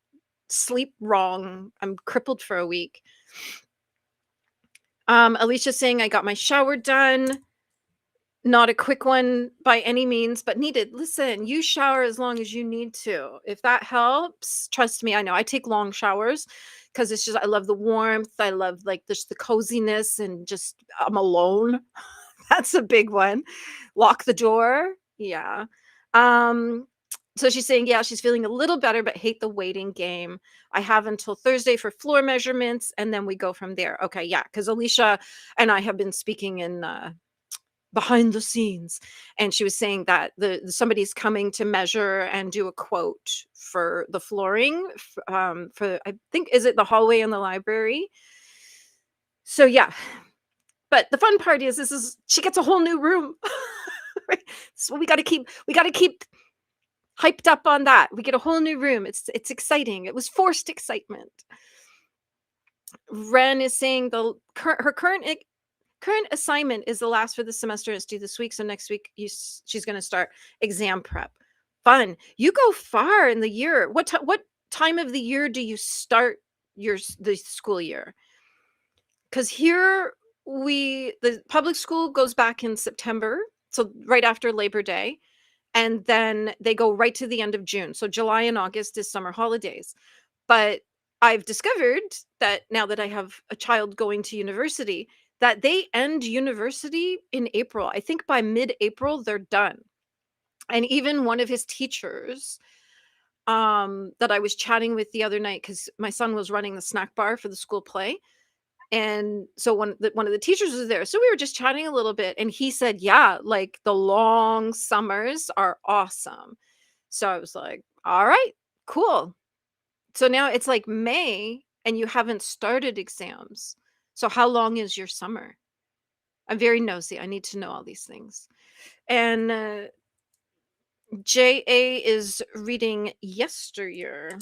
sleep wrong, I'm crippled for a week. Alicia's saying I got my shower done. Not a quick one by any means, but needed. Listen, you shower as long as you need to. If that helps, trust me, I know I take long showers because it's just, I love the warmth. I love like just the coziness and just I'm alone. That's a big one. Lock the door. Yeah. Um, so she's saying, yeah, she's feeling a little better, but hate the waiting game. I have until Thursday for floor measurements, and then we go from there. Okay, yeah, because Alicia and I have been speaking in behind the scenes, and she was saying that somebody's coming to measure and do a quote for the flooring for I think, is it the hallway in the library? So yeah, but the fun part is this is she gets a whole new room. Right? So we got to keep hyped up on that. We get a whole new room. It's exciting. It was forced excitement. Ren is saying her current assignment is the last for the semester. It's due this week, so next week she's going to start exam prep. Fun. You go far in the year. What time of the year do you start the school year? Because here the public school goes back in September, so right after Labor Day, and then they go right to the end of June. So July and August is summer holidays. But I've discovered that now that I have a child going to university, that they end university in April. I think by mid-April they're done. And even one of his teachers that I was chatting with the other night, because my son was running the snack bar for the school play, and so one of the teachers was there. So we were just chatting a little bit, and he said, yeah, like the long summers are awesome. So I was like, all right, cool. So now it's like May and you haven't started exams. So how long is your summer? I'm very nosy. I need to know all these things. And JA is reading Yesteryear.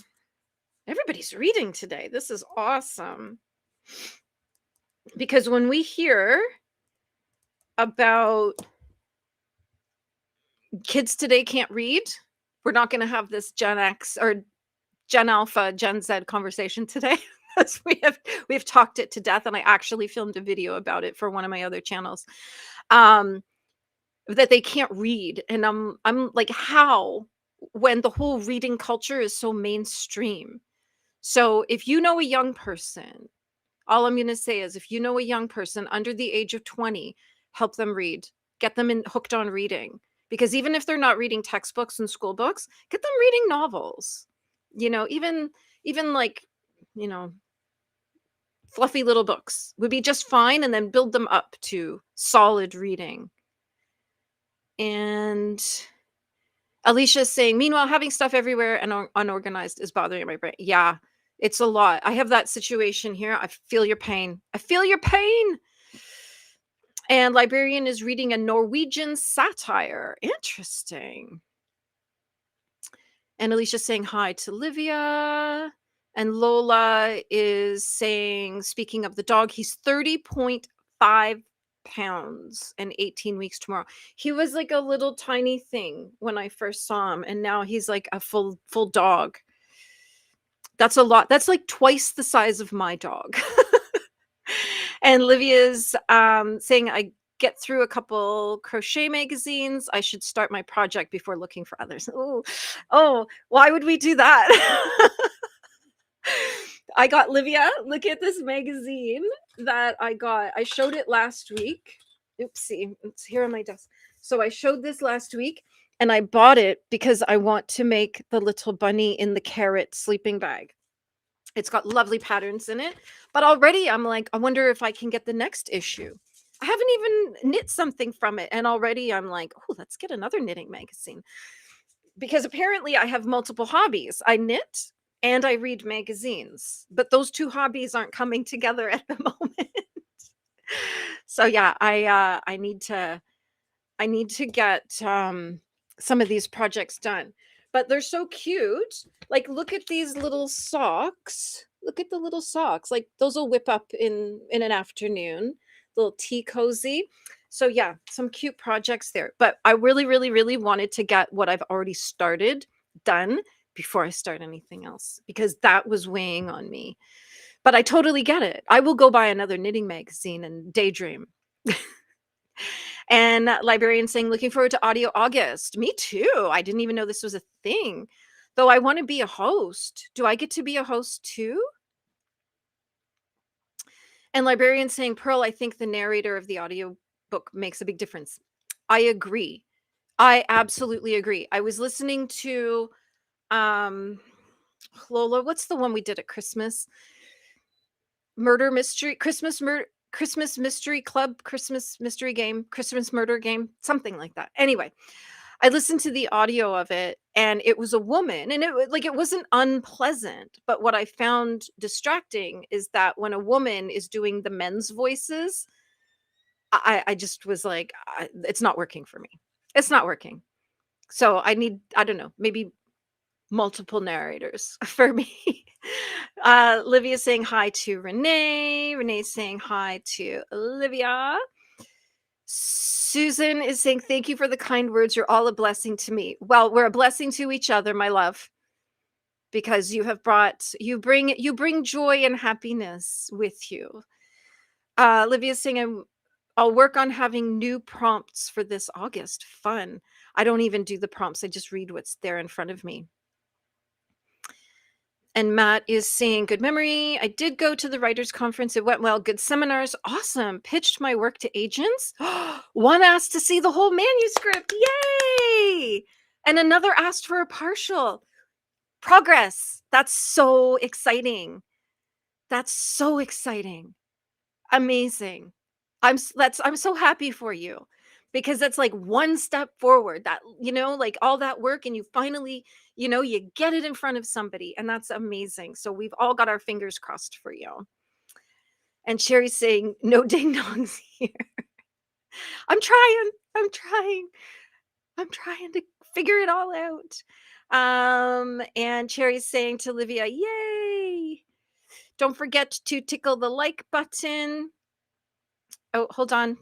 Everybody's reading today. This is awesome. Because when we hear about kids today can't read, we're not going to have this Gen X or Gen Alpha, Gen Z conversation today. We've talked it to death, and I actually filmed a video about it for one of my other channels. That they can't read, and I'm like, how, when the whole reading culture is so mainstream? So if you know a young person, all I'm going to say is, if you know a young person under the age of 20, help them read. Get them hooked on reading, because even if they're not reading textbooks and school books, get them reading novels. Even like, fluffy little books would be just fine, and then build them up to solid reading. And Alicia's saying, meanwhile, having stuff everywhere and unorganized is bothering my brain. Yeah, it's a lot. I have that situation here. I feel your pain. I feel your pain. And Librarian is reading a Norwegian satire. Interesting. And Alicia's saying hi to Livia. And Lola is saying, speaking of the dog, he's 30.5 pounds and 18 weeks tomorrow. He was like a little tiny thing when I first saw him, and now he's like a full dog. That's a lot. That's like twice the size of my dog. And Livia's saying, I get through a couple crochet magazines. I should start my project before looking for others. Oh, why would we do that? I got Livia. Look at this magazine that I got. I showed it last week. Oopsie, it's here on my desk. So I showed this last week, and I bought it because I want to make the little bunny in the carrot sleeping bag. It's got lovely patterns in it, but already I'm like, I wonder if I can get the next issue. I haven't even knit something from it, and already I'm like, oh, let's get another knitting magazine. Because apparently I have multiple hobbies. I knit and I read magazines, but those two hobbies aren't coming together at the moment. So yeah, I need to get some of these projects done. But they're so cute. Like, look at these little socks. Look at the little socks. Like, those will whip up in an afternoon. Little tea cozy. So yeah, some cute projects there. But I really, really, really wanted to get what I've already started done before I start anything else, because that was weighing on me. But I totally get it. I will go buy another knitting magazine and daydream. And librarian saying, looking forward to Audio August. Me too. I didn't even know this was a thing. Though I want to be a host. Do I get to be a host too? And librarian saying, Pearl, I think the narrator of the audio book makes a big difference. I agree. I absolutely agree. I was listening to Lola, what's the one we did at Christmas? Murder mystery, Christmas mystery club, Christmas mystery game, Christmas murder game, something like that. Anyway, I listened to the audio of it, and it was a woman, and it wasn't unpleasant, but what I found distracting is that when a woman is doing the men's voices, I just was like, it's not working for me. It's not working. So I don't know, maybe multiple narrators for me. Livia saying hi to Renee. Renee saying hi to Olivia. Susan is saying, thank you for the kind words. You're all a blessing to me. Well, we're a blessing to each other, my love, because you bring joy and happiness with you. Livia is saying, I'll work on having new prompts for this August. Fun. I don't even do the prompts. I just read what's there in front of me. And Matt is saying, good memory. I did go to the writers' conference. It went well. Good seminars. Awesome. Pitched my work to agents. One asked to see the whole manuscript. Yay! And another asked for a partial. Progress. That's so exciting. That's so exciting. Amazing. I'm so happy for you, because that's like one step forward, that, like all that work, and you finally, you get it in front of somebody, and that's amazing. So we've all got our fingers crossed for you. And Sherry's saying, no ding dongs here. I'm trying to figure it all out. And Cherry's saying to Livia, yay. Don't forget to tickle the like button. Oh, hold on.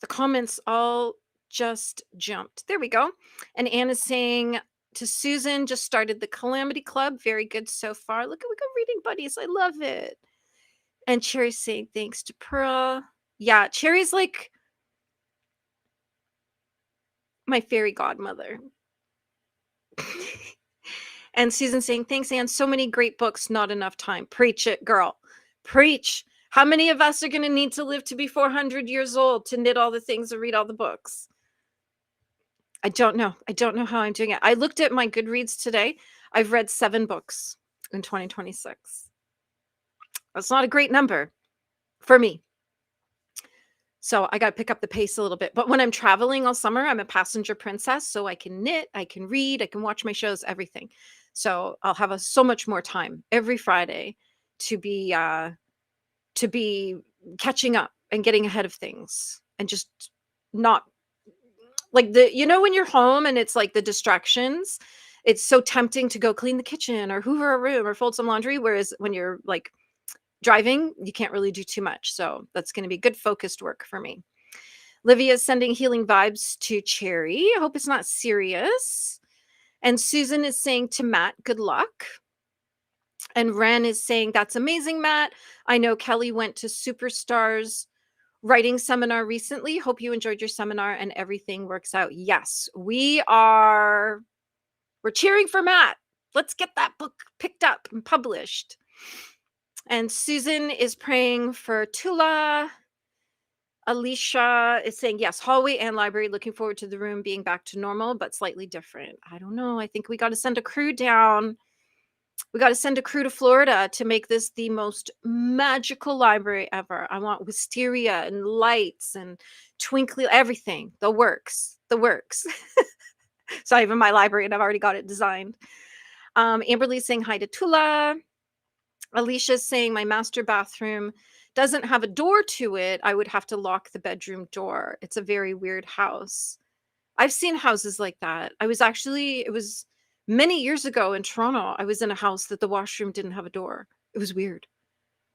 The comments all just jumped. There we go. And Anna's saying to Susan, just started the Calamity Club. Very good so far. Look, we go reading buddies. I love it. And Cherry's saying thanks to Pearl. Yeah, Cherry's like my fairy godmother. And Susan saying, thanks, Anne. So many great books, not enough time. Preach it, girl. Preach. How many of us are going to need to live to be 400 years old to knit all the things or read all the books? I don't know. I don't know how I'm doing it. I looked at my Goodreads today. I've read 7 books in 2026. That's not a great number for me. So I got to pick up the pace a little bit. But when I'm traveling all summer, I'm a passenger princess. So I can knit, I can read, I can watch my shows, everything. So I'll have so much more time every Friday to be catching up and getting ahead of things, and just not like when you're home and it's like the distractions, it's so tempting to go clean the kitchen or hoover a room or fold some laundry. Whereas when you're like driving, you can't really do too much. So that's going to be good focused work for me. Livia is sending healing vibes to Cherry. I hope it's not serious. And Susan is saying to Matt, good luck. And Ren is saying, that's amazing, Matt. I know Kelly went to Superstars writing seminar recently. Hope you enjoyed your seminar and everything works out. Yes, we're cheering for Matt. Let's get that book picked up and published. And Susan is praying for Tula. Alicia is saying, yes, hallway and library. Looking forward to the room being back to normal, but slightly different. I don't know. I think we got to send a crew down. We got to send a crew to Florida to make this the most magical library ever. I want wisteria and lights and twinkly, everything. The works. It's not even my library, and I've already got it designed. Amberly's saying hi to Tula. Alicia's saying my master bathroom doesn't have a door to it. I would have to lock the bedroom door. It's a very weird house. I've seen houses like that. It was many years ago in Toronto. I was in a house that the washroom didn't have a door. It was weird.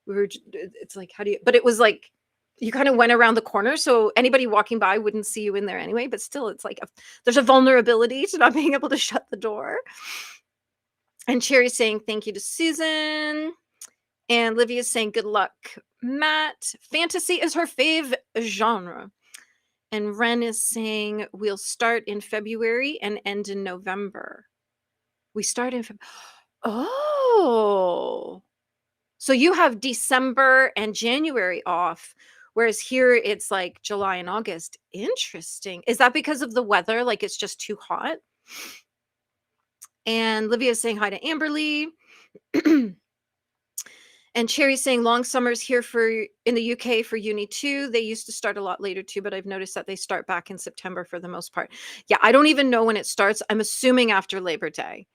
It's like, how do you, but it was like, you kind of went around the corner. So anybody walking by wouldn't see you in there anyway. But still, it's like, there's a vulnerability to not being able to shut the door. And Cherry's saying, thank you to Susan. And Livia's saying, good luck, Matt. Fantasy is her fave genre. And Ren is saying, we'll start in February and end in November. We start in February. Oh. So you have December and January off, whereas here it's like July and August. Interesting. Is that because of the weather? Like it's just too hot? And Livia's saying hi to Amberly. And Cherry's saying long summers here in the UK for uni too. They used to start a lot later too, but I've noticed that they start back in September for the most part. Yeah, I don't even know when it starts. I'm assuming after Labor Day.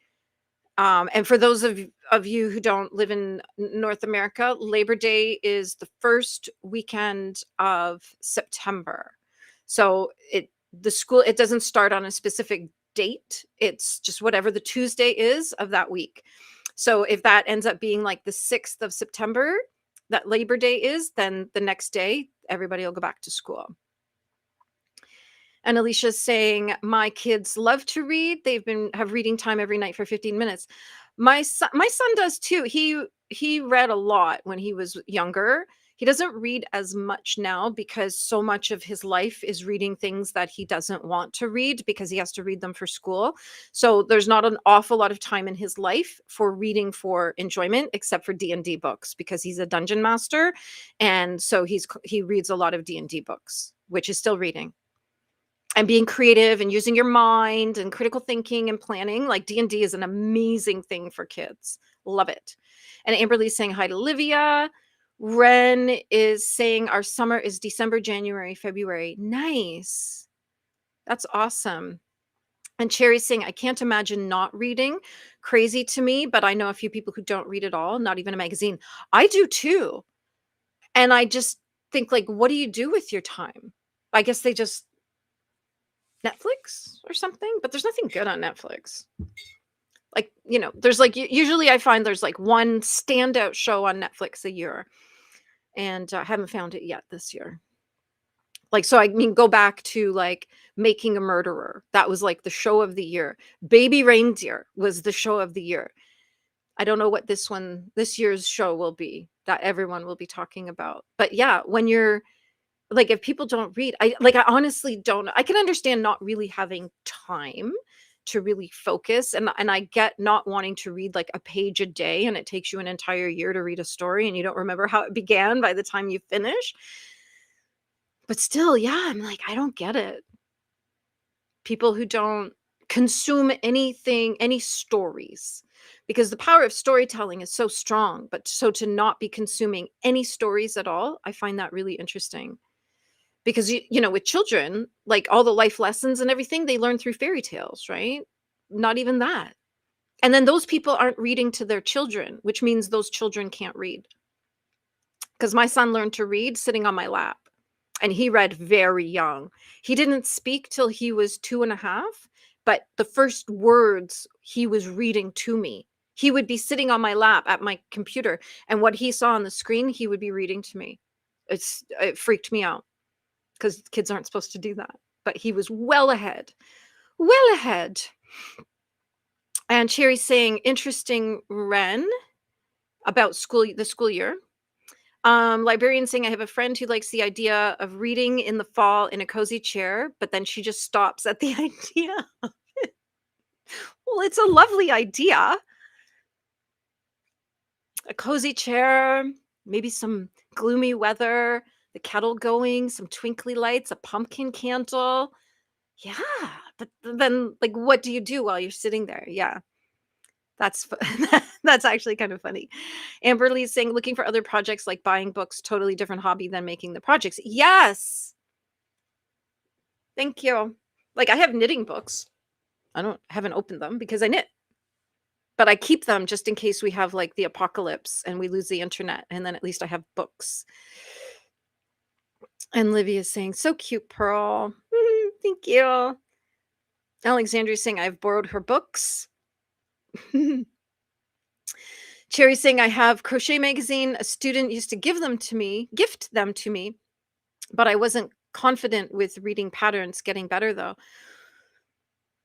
And for those of you who don't live in North America, Labor Day is the first weekend of September. So it doesn't start on a specific date. It's just whatever the Tuesday is of that week. So if that ends up being like the 6th of September, that Labor Day is, then the next day, everybody will go back to school. And Alicia's saying, my kids love to read. Have reading time every night for 15 minutes. My son does too. He read a lot when he was younger. He doesn't read as much now because so much of his life is reading things that he doesn't want to read because he has to read them for school. So there's not an awful lot of time in his life for reading for enjoyment, except for D&D books because he's a dungeon master. And so he reads a lot of D&D books, which is still reading. And being creative and using your mind and critical thinking and planning. Like D&D is an amazing thing for kids. Love it. And Amberly's saying hi to Livia. Ren is saying our summer is December, January, February. Nice. That's awesome. And Cherry's saying, I can't imagine not reading. Crazy to me, but I know a few people who don't read at all, not even a magazine. I do too. And I just think, like, what do you do with your time? I guess they just Netflix or something, but there's nothing good on Netflix. Like, there's like, usually I find there's like one standout show on Netflix a year, and I haven't found it yet this year. Like, so I mean, go back to like Making a Murderer. That was like the show of the year. Baby Reindeer was the show of the year. I don't know what this year's show will be that everyone will be talking about. But yeah, when you're like, if people don't read, I honestly don't. I can understand not really having time to really focus, and I get not wanting to read like a page a day, and it takes you an entire year to read a story, and you don't remember how it began by the time you finish. But still, yeah, I'm like, I don't get it. People who don't consume anything, any stories, because the power of storytelling is so strong. But so to not be consuming any stories at all, I find that really interesting. Because with children, like all the life lessons and everything, they learn through fairy tales, right? Not even that. And then those people aren't reading to their children, which means those children can't read. Because my son learned to read sitting on my lap, and he read very young. He didn't speak till he was 2.5, but the first words he was reading to me. He would be sitting on my lap at my computer, and what he saw on the screen, he would be reading to me. It freaked me out. Because kids aren't supposed to do that. But he was well ahead. Well ahead. And Cherry's saying, interesting, Ren, about the school year. Librarian saying, I have a friend who likes the idea of reading in the fall in a cozy chair, but then she just stops at the idea of it. Well, it's a lovely idea. A cozy chair, maybe some gloomy weather, the kettle going, some twinkly lights, a pumpkin candle. Yeah, but then, like, what do you do while you're sitting there? Yeah, that's that's actually kind of funny. Amberly's saying, looking for other projects like buying books, totally different hobby than making the projects. Yes. Thank you. Like, I have knitting books. I haven't opened them because I knit. But I keep them just in case we have like the apocalypse and we lose the internet, and then at least I have books. And Livy is saying, so cute, Pearl. Thank you. Alexandria's saying I've borrowed her books. Cherry's saying I have crochet magazine. A student used to gift them to me, but I wasn't confident with reading patterns. Getting better though.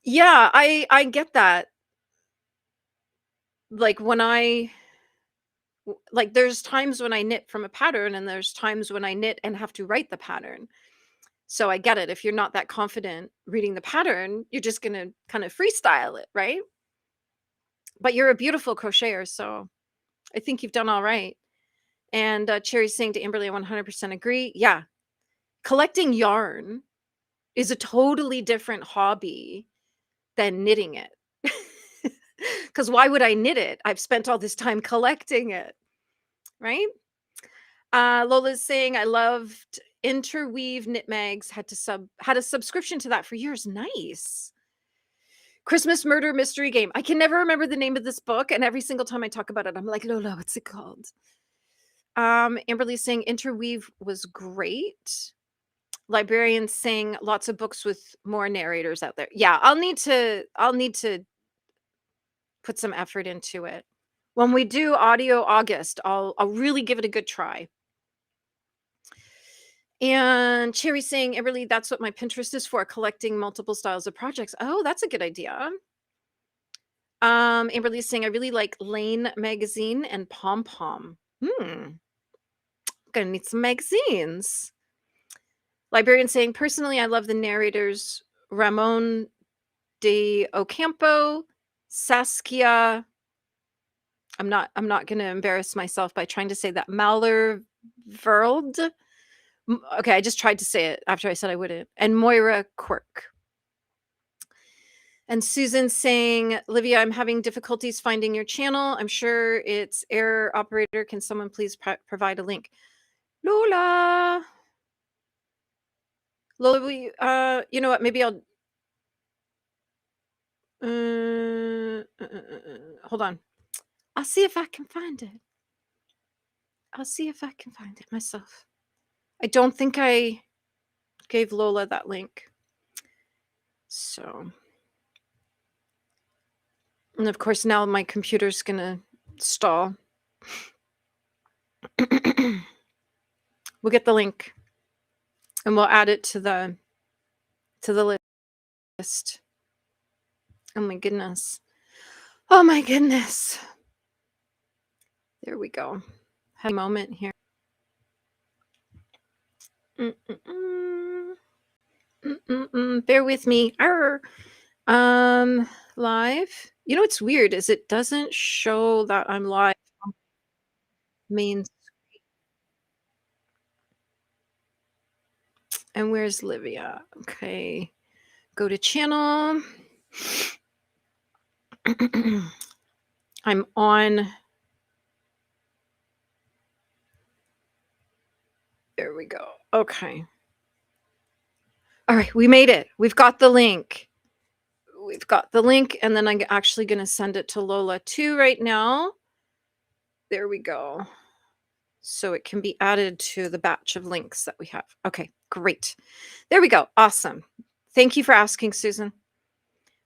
Yeah, I get that. Like when like there's times when I knit from a pattern and there's times when I knit and have to write the pattern. So I get it. If you're not that confident reading the pattern, you're just going to kind of freestyle it, right? But you're a beautiful crocheter, so I think you've done all right. And Cherry's saying to Amberly, I 100% agree. Yeah. Collecting yarn is a totally different hobby than knitting it. Because why would I knit it? I've spent all this time collecting it, right? Lola's saying I loved Interweave Knit Mags. Had a subscription to that for years. Nice. Christmas Murder Mystery Game. I can never remember the name of this book, and every single time I talk about it, I'm like, Lola, what's it called? Amberly's saying Interweave was great. Librarians saying lots of books with more narrators out there. Yeah, I'll need to put some effort into it. When we do audio August, I'll really give it a good try. And Cherry saying, Everly, that's what my Pinterest is for, collecting multiple styles of projects. Oh, that's a good idea. Amberly's saying, I really like Lane magazine and Pom Pom. Gonna need some magazines. Librarian saying, personally, I love the narrators Ramon de Ocampo, Saskia. I'm not gonna embarrass myself by trying to say that. Mallerveld. Okay, I just tried to say it after I said I wouldn't. And Moira Quirk. And Susan saying, Livia, I'm having difficulties finding your channel. I'm sure it's error operator. Can someone please provide a link? Lola, we, you know what? Maybe I'll, hold on. I'll see if I can find it. I'll see if I can find it myself. I don't think I gave Lola that link. So, and of course now my computer's gonna stall. We'll get the link and we'll add it to the list. Oh my goodness. Oh my goodness. There we go. Have a moment here. Bear with me. Arr. Live. You know what's weird is it doesn't show that I'm live on main screen. And where's Livia? Okay. Go to channel. I'm on. There we go. Okay. All right, we made it. We've got the link. We've got the link, and then I'm actually going to send it to Lola too right now. There we go. So it can be added to the batch of links that we have. Okay, great. There we go. Awesome. Thank you for asking, Susan.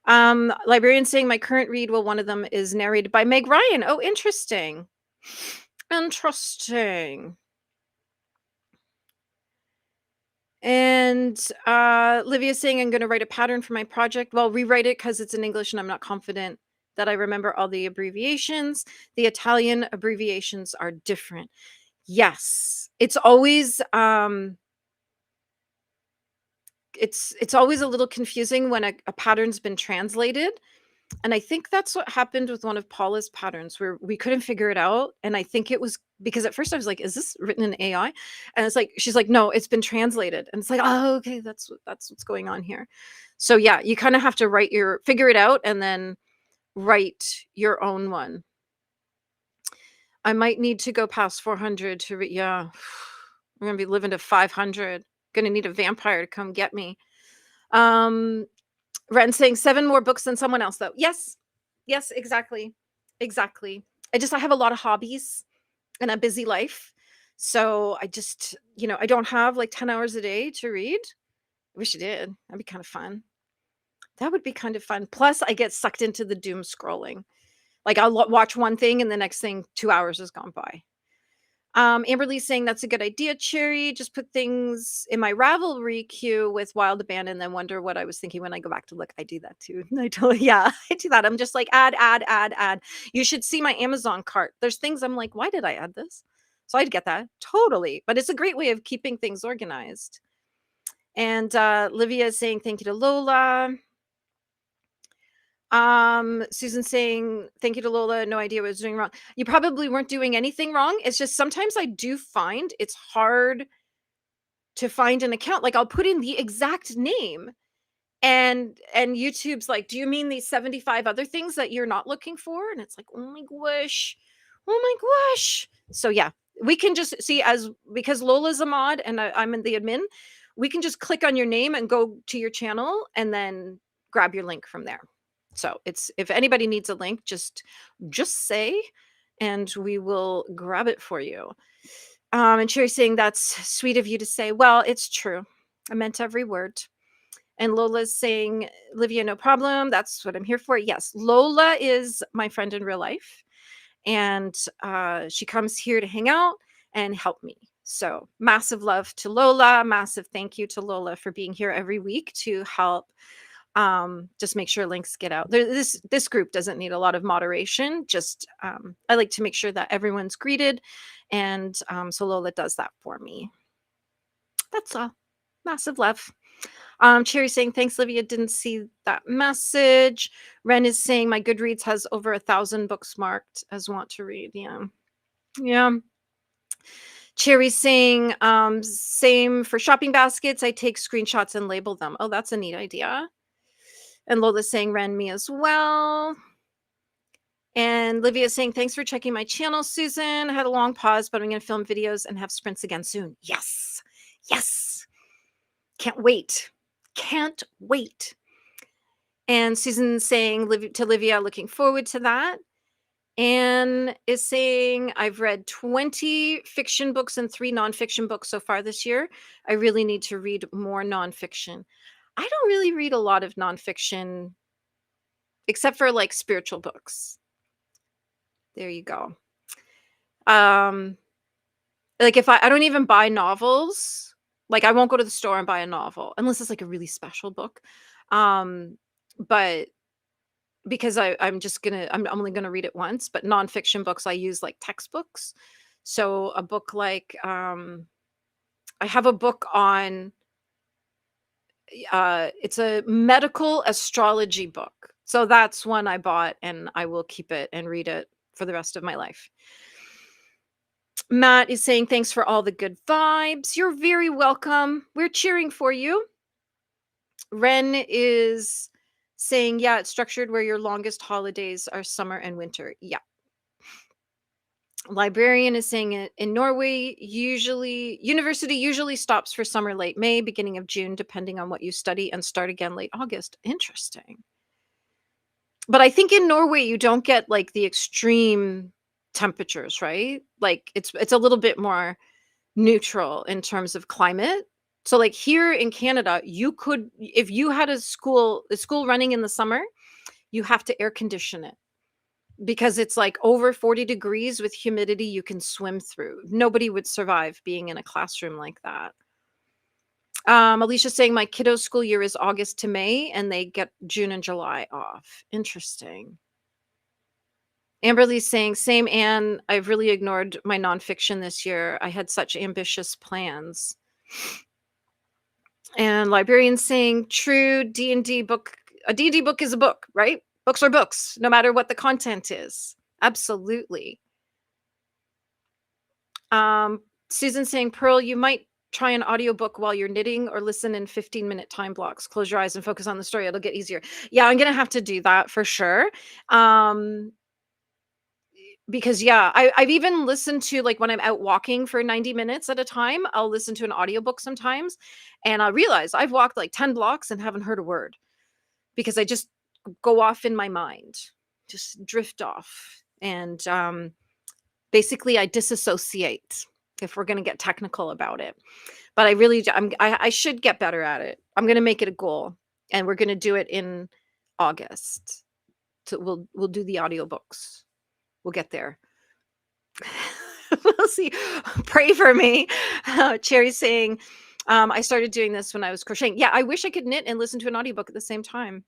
Librarian saying my current read, well, one of them is narrated by Meg Ryan. Oh, interesting. Interesting. And Livia's saying I'm going to write a pattern for my project. Well, rewrite it because it's in English and I'm not confident that I remember all the abbreviations. The Italian abbreviations are different. Yes, it's always it's always a little confusing when a pattern's been translated. And I think that's what happened with one of Paula's patterns where we couldn't figure it out. And I think it was because at first I was like, is this written in AI? And it's like, she's like, no, it's been translated. And it's like, oh, okay, that's what's going on here. So yeah, you kind of have to figure it out and then write your own one. I might need to go past 400 to yeah. I'm going to be living to 500. Going to need a vampire to come get me. Ren saying 7 more books than someone else, though. Yes, exactly. I have a lot of hobbies and a busy life. So I just, I don't have like 10 hours a day to read. I wish I did. That'd be kind of fun. That would be kind of fun. Plus, I get sucked into the doom scrolling. Like, I'll watch one thing and the next thing, 2 hours has gone by. Amberly's saying, "That's a good idea, Cherry. Just put things in my Ravelry queue with Wild Abandon and then wonder what I was thinking when I go back to look." I do that too. I totally yeah, I do that. I'm just like, add, add, add, add. You should see my Amazon cart. There's things I'm like, "Why did I add this?" So I'd get that. Totally. But it's a great way of keeping things organized. And, Livia is saying, "Thank you to Lola." Susan saying, "Thank you to Lola. No idea what I was doing wrong." You probably weren't doing anything wrong. It's just sometimes I do find it's hard to find an account. Like, I'll put in the exact name and YouTube's like, "Do you mean these 75 other things that you're not looking for?" And it's like, "Oh my gosh. Oh my gosh." So yeah, we can just see as because Lola's a mod and I'm in the admin, we can just click on your name and go to your channel and then grab your link from there. So it's if anybody needs a link, just say and we will grab it for you. And Cherry saying, "That's sweet of you to say." Well, it's true. I meant every word. And Lola's saying, "Livia, no problem. That's what I'm here for." Yes, Lola is my friend in real life. And she comes here to hang out and help me. So massive love to Lola. Massive thank you to Lola for being here every week to help just make sure links get out. This group doesn't need a lot of moderation. Just I like to make sure that everyone's greeted. And so Lola does that for me. That's all. Massive love. Cherry saying, "Thanks, Livia. Didn't see that message." Ren is saying, "My Goodreads has over 1,000 books marked as want to read." Yeah. Yeah. Cherry saying, "Same for shopping baskets. I take screenshots and label them." Oh, that's a neat idea. And Lola's saying, "Ren, me as well." And Livia is saying, "Thanks for checking my channel, Susan. I had a long pause, but I'm going to film videos and have sprints again soon." Yes. Yes. Can't wait. Can't wait. And Susan's saying to Livia, "Looking forward to that." Anne is saying, "I've read 20 fiction books and 3 nonfiction books so far this year. I really need to read more nonfiction." I don't really read a lot of nonfiction except for like spiritual books. There you go. Like if I don't even buy novels. Like I won't go to the store and buy a novel unless it's like a really special book. But because I'm only gonna read it once, but nonfiction books I use like textbooks. So a book like I have a book on it's a medical astrology book. So that's one I bought and I will keep it and read it for the rest of my life. Matt is saying, "Thanks for all the good vibes." You're very welcome. We're cheering for you. Ren is saying, "Yeah, it's structured where your longest holidays are summer and winter." Yeah. Librarian is saying it in Norway, university usually stops for summer late May, beginning of June, depending on what you study, and start again late August. Interesting. But I think in Norway you don't get like the extreme temperatures, right? Like it's a little bit more neutral in terms of climate. So like here in Canada, you could if you had a school running in the summer, you have to air condition it because it's like over 40 degrees with humidity you can swim through. Nobody would survive being in a classroom like that. Alicia's saying my kiddo's school year is August to May and they get June and July off. Interesting. Amberly's saying, "Same, Anne. I've really ignored my nonfiction this year. I had such ambitious plans." And Librarian's saying, "True, D&D book. A D&D book is a book, right? Books are books, no matter what the content is." Absolutely. Susan saying, "Pearl, you might try an audiobook while you're knitting or listen in 15-minute time blocks. Close your eyes and focus on the story. It'll get easier." Yeah, I'm gonna have to do that for sure. Because yeah, I've even listened to like when I'm out walking for 90 minutes at a time, I'll listen to an audiobook sometimes, and I realize I've walked like 10 blocks and haven't heard a word because I just go off in my mind, just drift off. And basically I disassociate if we're going to get technical about it. But I really I should get better at it. I'm going to make it a goal. and we're going to do it in August. So we'll do the audiobooks. We'll get there. We'll see. Pray for me. Cherry's saying, I started doing this when I was crocheting. Yeah, I wish I could knit and listen to an audiobook at the same time.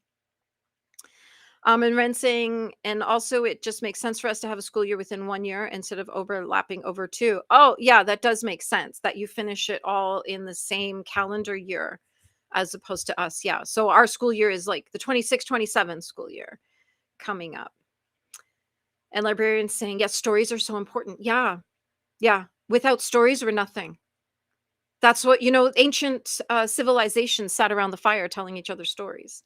And Ren saying, and also it just makes sense for us to have a school year within 1 year instead of overlapping over 2. Oh, yeah, that does make sense that you finish it all in the same calendar year as opposed to us. Yeah. So our school year is like the 26-27 school year coming up. And librarians saying, yes, stories are so important. Yeah. Yeah. Without stories, we're nothing. That's what, ancient civilizations sat around the fire telling each other stories.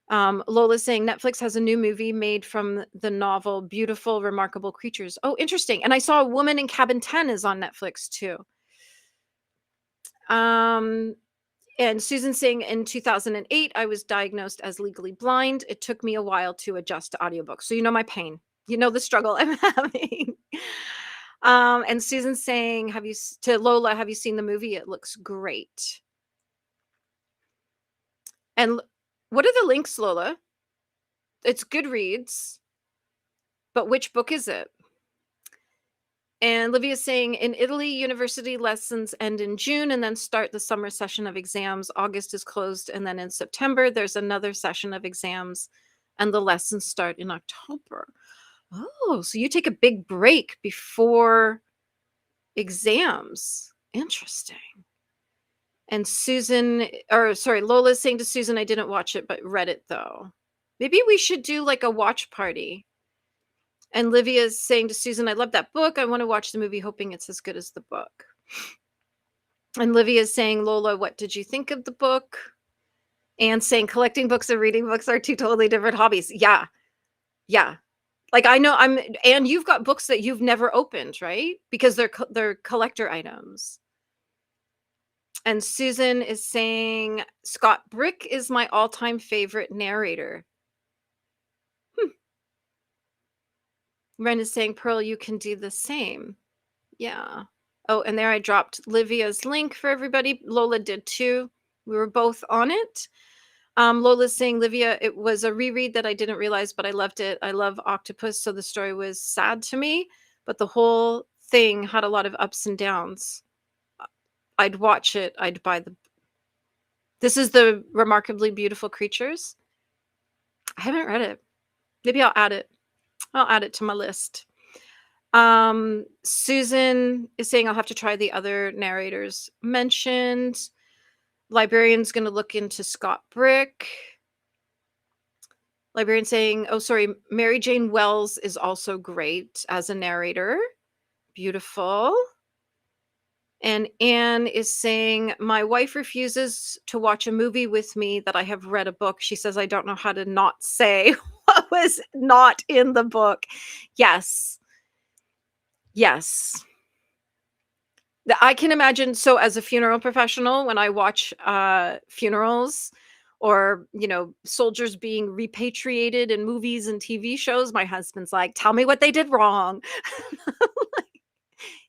Lola's saying Netflix has a new movie made from the novel Beautiful, Remarkable Creatures. Oh, interesting. And I saw A Woman in Cabin 10 is on Netflix too. And Susan saying in 2008, I was diagnosed as legally blind. It took me a while to adjust to audiobooks. So you know my pain. You know the struggle I'm having. And Susan saying, to Lola, have you seen the movie? It looks great. And what are the links, Lola? It's Goodreads. But which book is it? And Livia's saying, in Italy, university lessons end in June and then start the summer session of exams. August is closed. And then in September, there's another session of exams and the lessons start in October. Oh, so you take a big break before exams. Interesting. And Lola's saying to Susan, I didn't watch it, but read it though. Maybe we should do like a watch party. And Livia's saying to Susan, I love that book. I want to watch the movie, hoping it's as good as the book. And Livia's saying, Lola, what did you think of the book? And saying, collecting books and reading books are 2 totally different hobbies. Yeah. Yeah. Like I know and you've got books that you've never opened, right? Because they're collector items. And Susan is saying, Scott Brick is my all-time favorite narrator. Ren is saying, Pearl, you can do the same. Yeah. Oh, and there I dropped Livia's link for everybody. Lola did too. We were both on it. Lola's saying, Livia, it was a reread that I didn't realize, but I loved it. I love octopus, so the story was sad to me, but the whole thing had a lot of ups and downs. I'd watch it. I'd buy This is the Remarkably Beautiful Creatures. I haven't read it. Maybe I'll add it. I'll add it to my list. Susan is saying I'll have to try the other narrators mentioned. Librarian's going to look into Scott Brick. Librarian saying, Mary Jane Wells is also great as a narrator. Beautiful. And Anne is saying, my wife refuses to watch a movie with me that I have read a book. She says, I don't know how to not say what was not in the book. Yes. Yes. I can imagine. So as a funeral professional, when I watch funerals or, soldiers being repatriated in movies and TV shows, my husband's like, tell me what they did wrong.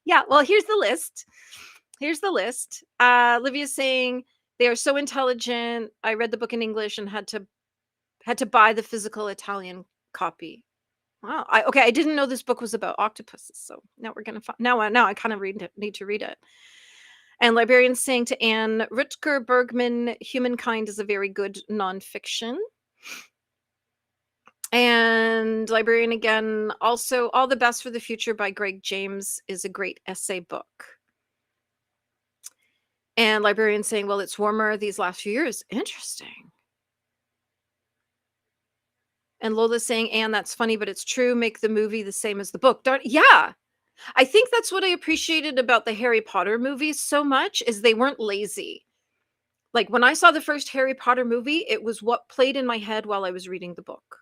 Yeah, well, here's the list. Livia's saying they are so intelligent. I read the book in English and had to buy the physical Italian copy. Wow. I didn't know this book was about octopuses. So now we're gonna now I kind of need to read it. And Librarian's saying to Anne, Rutger Bergman, Humankind is a very good nonfiction. And Librarian again, also All the Best for the Future by Greg James is a great essay book. And Librarian saying, well, it's warmer these last few years. Interesting. And Lola's saying, Anne, that's funny, but it's true. Make the movie the same as the book. Yeah. I think that's what I appreciated about the Harry Potter movies so much is they weren't lazy. Like when I saw the first Harry Potter movie, it was what played in my head while I was reading the book.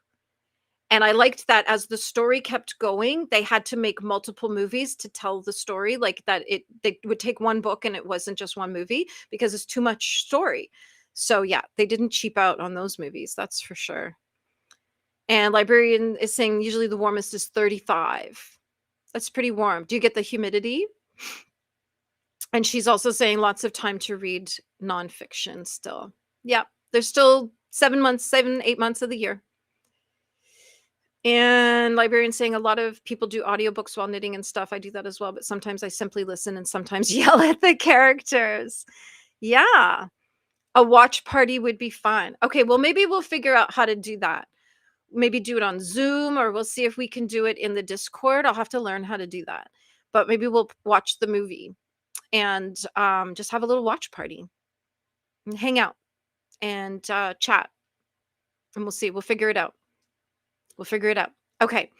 And I liked that as the story kept going, they had to make multiple movies to tell the story, like that they would take one book and it wasn't just one movie because it's too much story. So yeah, they didn't cheap out on those movies, that's for sure. And Librarian is saying usually the warmest is 35. That's pretty warm. Do you get the humidity? And she's also saying lots of time to read nonfiction still. Yep. There's still 7 months, 7, 8 months of the year. And librarian saying a lot of people do audiobooks while knitting and stuff. I do that as well, but sometimes I simply listen and sometimes yell at the characters. Yeah. A watch party would be fun. Okay, well, maybe we'll figure out how to do that. Maybe do it on Zoom, or we'll see if we can do it in the Discord. I'll have to learn how to do that. But maybe we'll watch the movie and just have a little watch party and hang out and chat, and we'll see. We'll figure it out. We'll figure it out. Okay.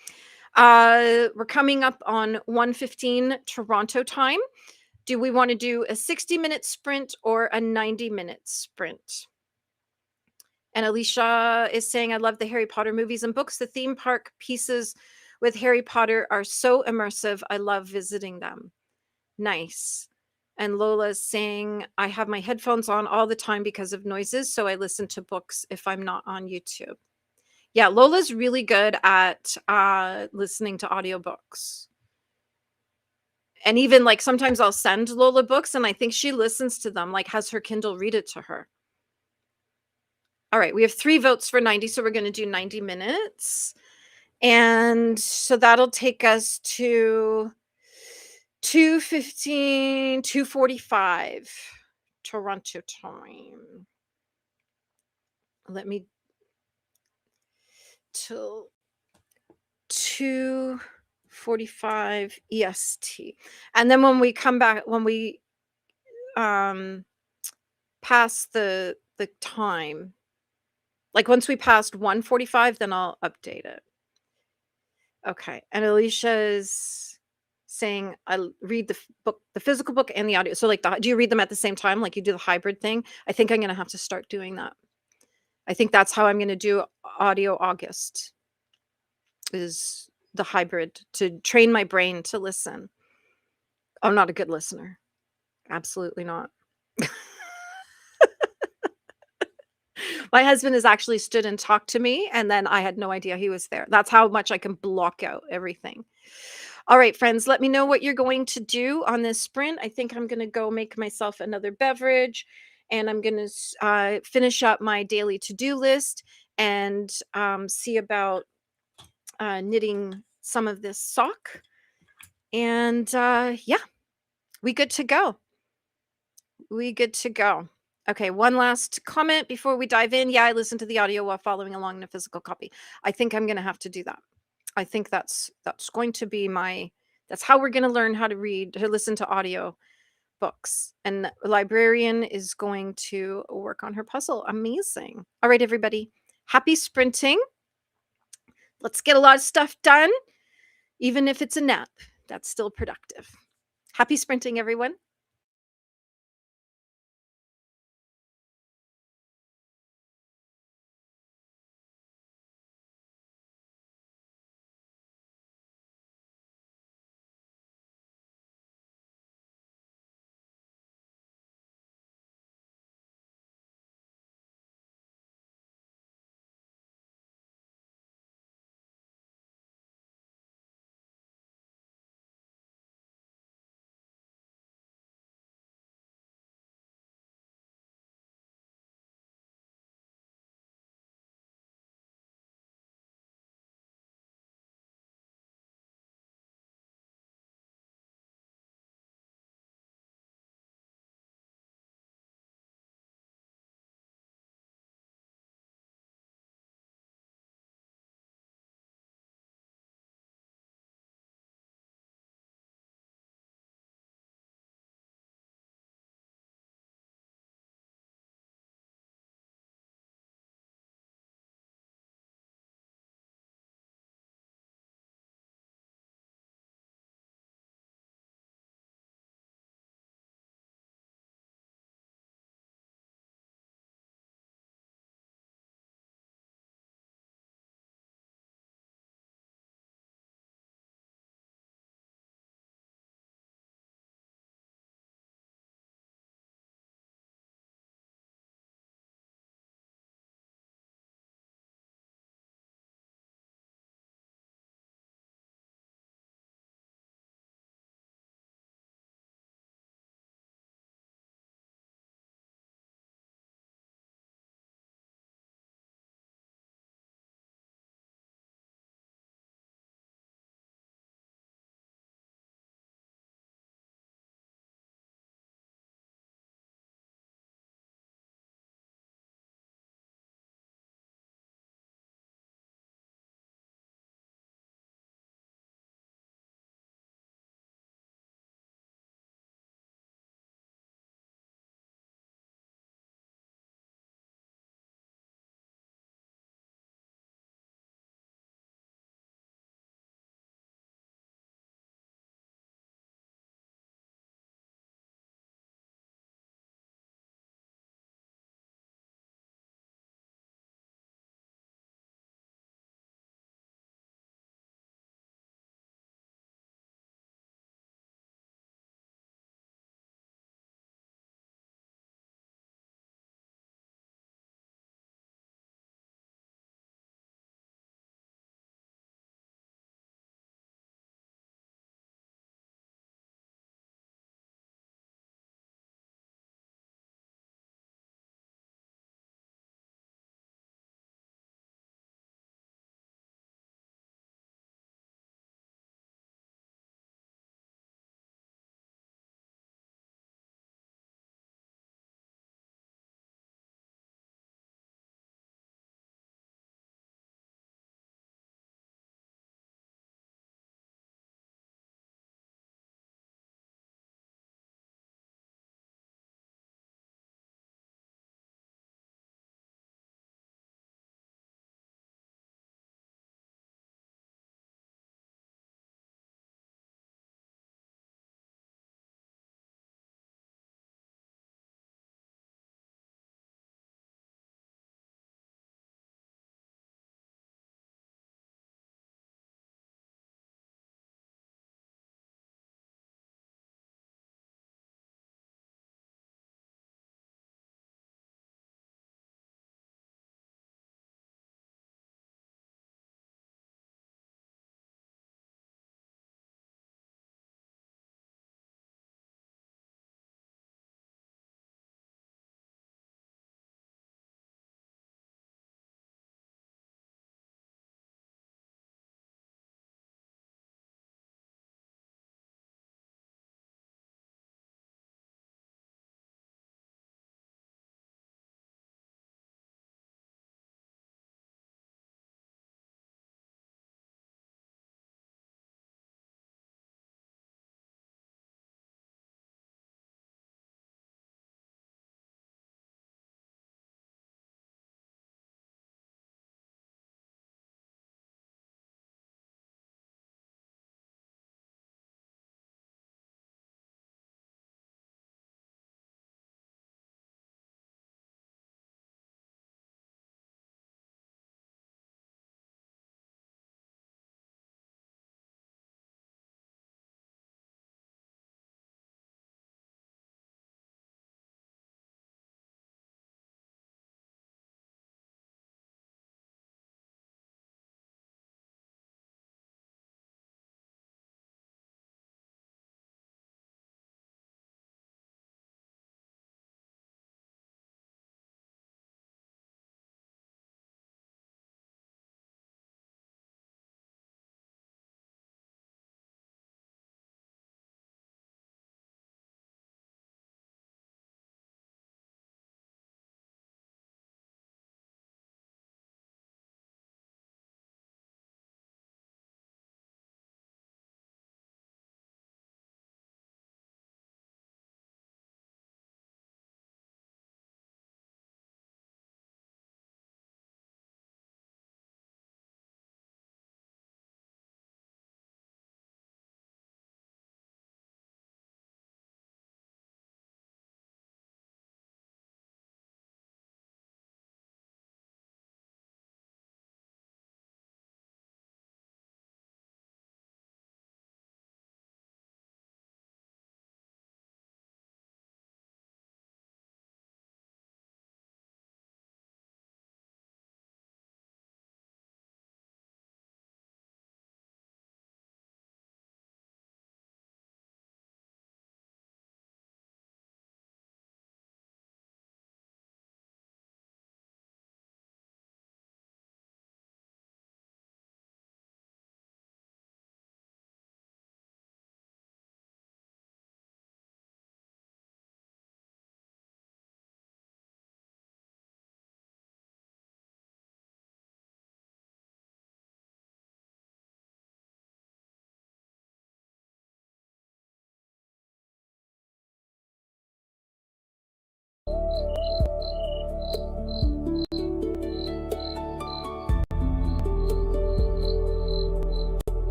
We're coming up on 1:15 Toronto time. Do we want to do a 60-minute sprint or a 90-minute sprint? And Alicia is saying, I love the Harry Potter movies and books. The theme park pieces with Harry Potter are so immersive. I love visiting them. Nice. And Lola's saying, I have my headphones on all the time because of noises, so I listen to books if I'm not on YouTube. Yeah, Lola's really good at listening to audiobooks. And even like sometimes I'll send Lola books and I think she listens to them, like has her Kindle read it to her. All right, we have 3 votes for 90, so we're going to do 90 minutes. And so that'll take us to 2:15, 2:45 Toronto time. Let me till 2:45 EST. And then when we come back, when we pass the time, like once we passed 1:45, then I'll update it. Okay. And Alicia is saying read the book, the physical book and the audio. So like do you read them at the same time? Like you do the hybrid thing? I think I'm going to have to start doing that. I think that's how I'm going to do audio August, is the hybrid, to train my brain to listen. I'm not a good listener. Absolutely not. My husband has actually stood and talked to me, and then I had no idea he was there. That's how much I can block out everything. All right, friends, let me know what you're going to do on this sprint. I think I'm going to go make myself another beverage, and I'm going to finish up my daily to-do list and see about knitting some of this sock. And yeah, we good to go. We good to go. Okay, one last comment before we dive in. Yeah, I listened to the audio while following along in a physical copy. I think I'm going to have to do that. I think that's going to be that's how we're going to learn how to read, to listen to audio books. And the librarian is going to work on her puzzle. Amazing. All right, everybody. Happy sprinting. Let's get a lot of stuff done. Even if it's a nap, that's still productive. Happy sprinting, everyone.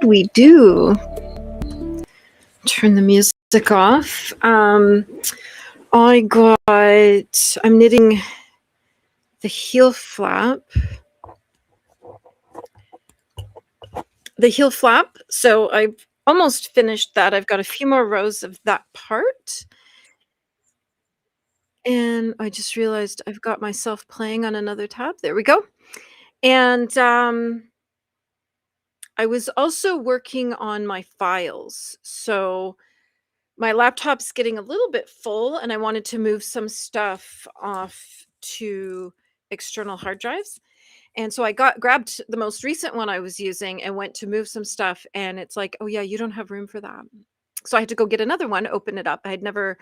did we do? Turn the music off. I'm knitting the heel flap. So I've almost finished that. I've got a few more rows of that part. And I just realized I've got myself playing on another tab. There we go. And I was also working on my files. So my laptop's getting a little bit full, and I wanted to move some stuff off to external hard drives. And so I grabbed the most recent one I was using and went to move some stuff, and it's like, "Oh, yeah, you don't have room for that." So I had to go get another one, open it up. I had never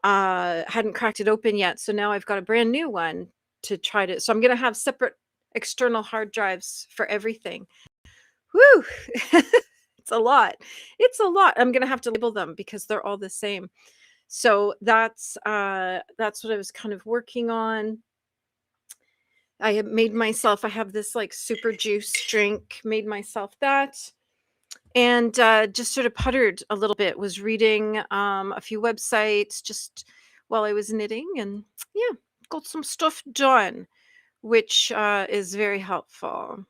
hadn't cracked it open yet, so now I've got a brand new one to try to so I'm gonna have separate external hard drives for everything. Woo! It's a lot. It's a lot. I'm gonna have to label them because they're all the same. So that's what I was kind of working on. I have this like super juice drink, made myself that, and just sort of puttered a little bit, was reading a few websites just while I was knitting, and yeah, got some stuff done, which is very helpful.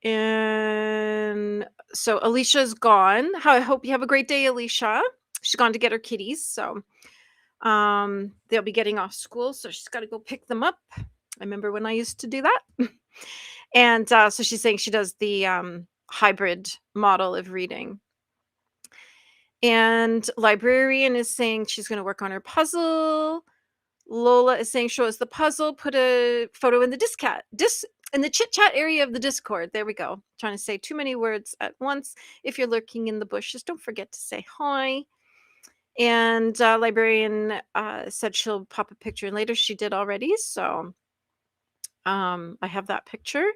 And so Alicia's gone. I hope you have a great day, Alicia. She's gone to get her kitties, so they'll be getting off school, so she's got to go pick them up. I remember when I used to do that. And so she's saying she does the hybrid model of reading. And librarian is saying she's going to work on her puzzle. Lola is saying show us the puzzle. Put a photo in the in the chit chat area of the Discord. There we go. Trying to say too many words at once. If you're lurking in the bushes, don't forget to say hi. And librarian said she'll pop a picture in later. She did already, so I have that picture.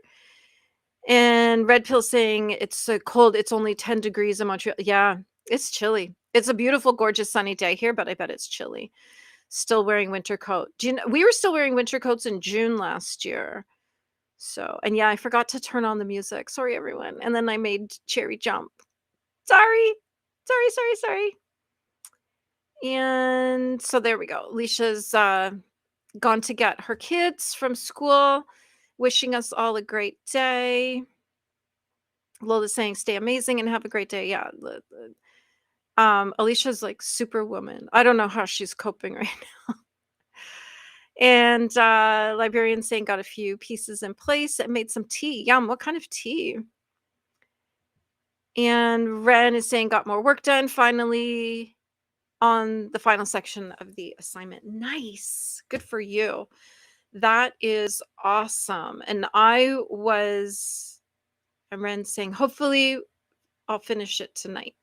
And Red Pill saying it's cold. It's only 10 degrees in Montreal. Yeah, it's chilly. It's a beautiful, gorgeous, sunny day here, but I bet it's chilly. Still wearing winter coat. Do you know, we were still wearing winter coats in June last year. So, and yeah, I forgot to turn on the music. Sorry, everyone. And then I made Cherry jump. Sorry. Sorry. And so there we go. Alicia's gone to get her kids from school, wishing us all a great day. Lola's saying stay amazing and have a great day. Yeah. Alicia's like superwoman. I don't know how she's coping right now. And librarian saying got a few pieces in place and made some tea. Yum. What kind of tea? And Ren is saying got more work done finally on the final section of the assignment. Nice. Good for you. That is awesome. And Ren's saying, hopefully I'll finish it tonight.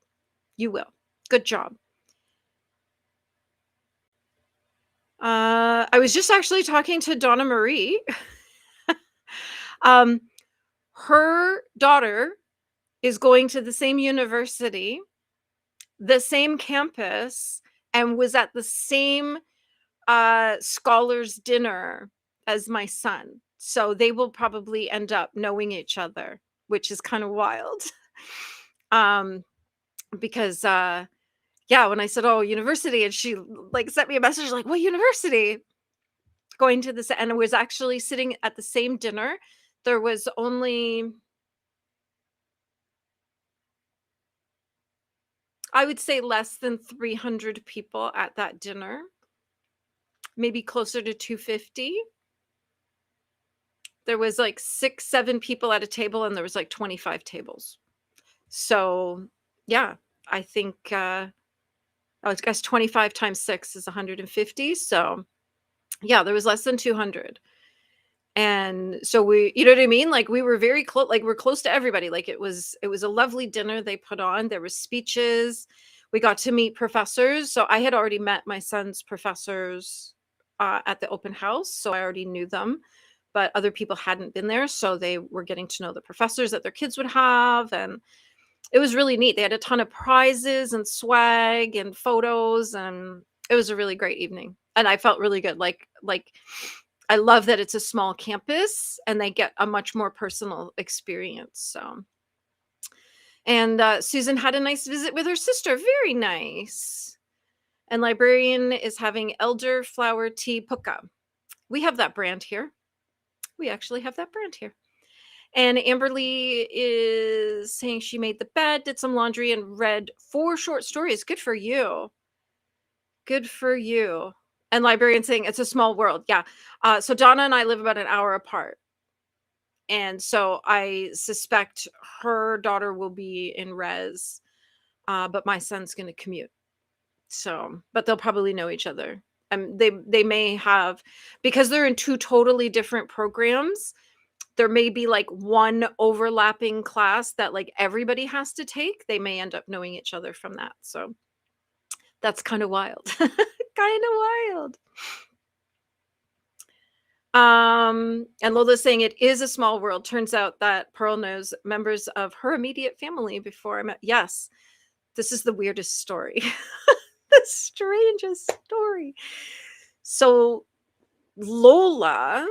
You will. Good job. I was just actually talking to Donna Marie. Her daughter is going to the same university, the same campus, and was at the same scholars dinner as my son. So they will probably end up knowing each other, which is kind of wild. Because yeah, when I said, "Oh, university," and she like sent me a message like, "What university?" Going to this, and I was actually sitting at the same dinner. There was only, I would say, less than 300 people at that dinner, maybe closer to 250. There was like 6, 7 people at a table, and there was like 25 tables. So yeah, I think I guess 25 times 6 is 150. So yeah, there was less than 200. And so we, you know what I mean? Like we were very close, like we're close to everybody. Like it was a lovely dinner they put on. There were speeches. We got to meet professors. So I had already met my son's professors at the open house. So I already knew them, but other people hadn't been there. So they were getting to know the professors that their kids would have. And it was really neat. They had a ton of prizes and swag and photos, and it was a really great evening. And I felt really good. Like I love that it's a small campus and they get a much more personal experience. So And Susan had a nice visit with her sister. Very nice. And librarian is having elderflower tea puka. We have that brand here. We actually have that brand here. And Amberly is saying she made the bed, did some laundry, and read 4 short stories. Good for you. Good for you. And librarian saying it's a small world. Yeah. So Donna and I live about an hour apart. And so I suspect her daughter will be in res, but my son's going to commute. So, but they'll probably know each other. They may have, because they're in 2 totally different programs, there may be like one overlapping class that like everybody has to take. They may end up knowing each other from that. So that's kind of wild. Kind of wild. And Lola's saying it is a small world. Turns out that Pearl knows members of her immediate family before I met. Yes, this is the weirdest story. The strangest story. So Lola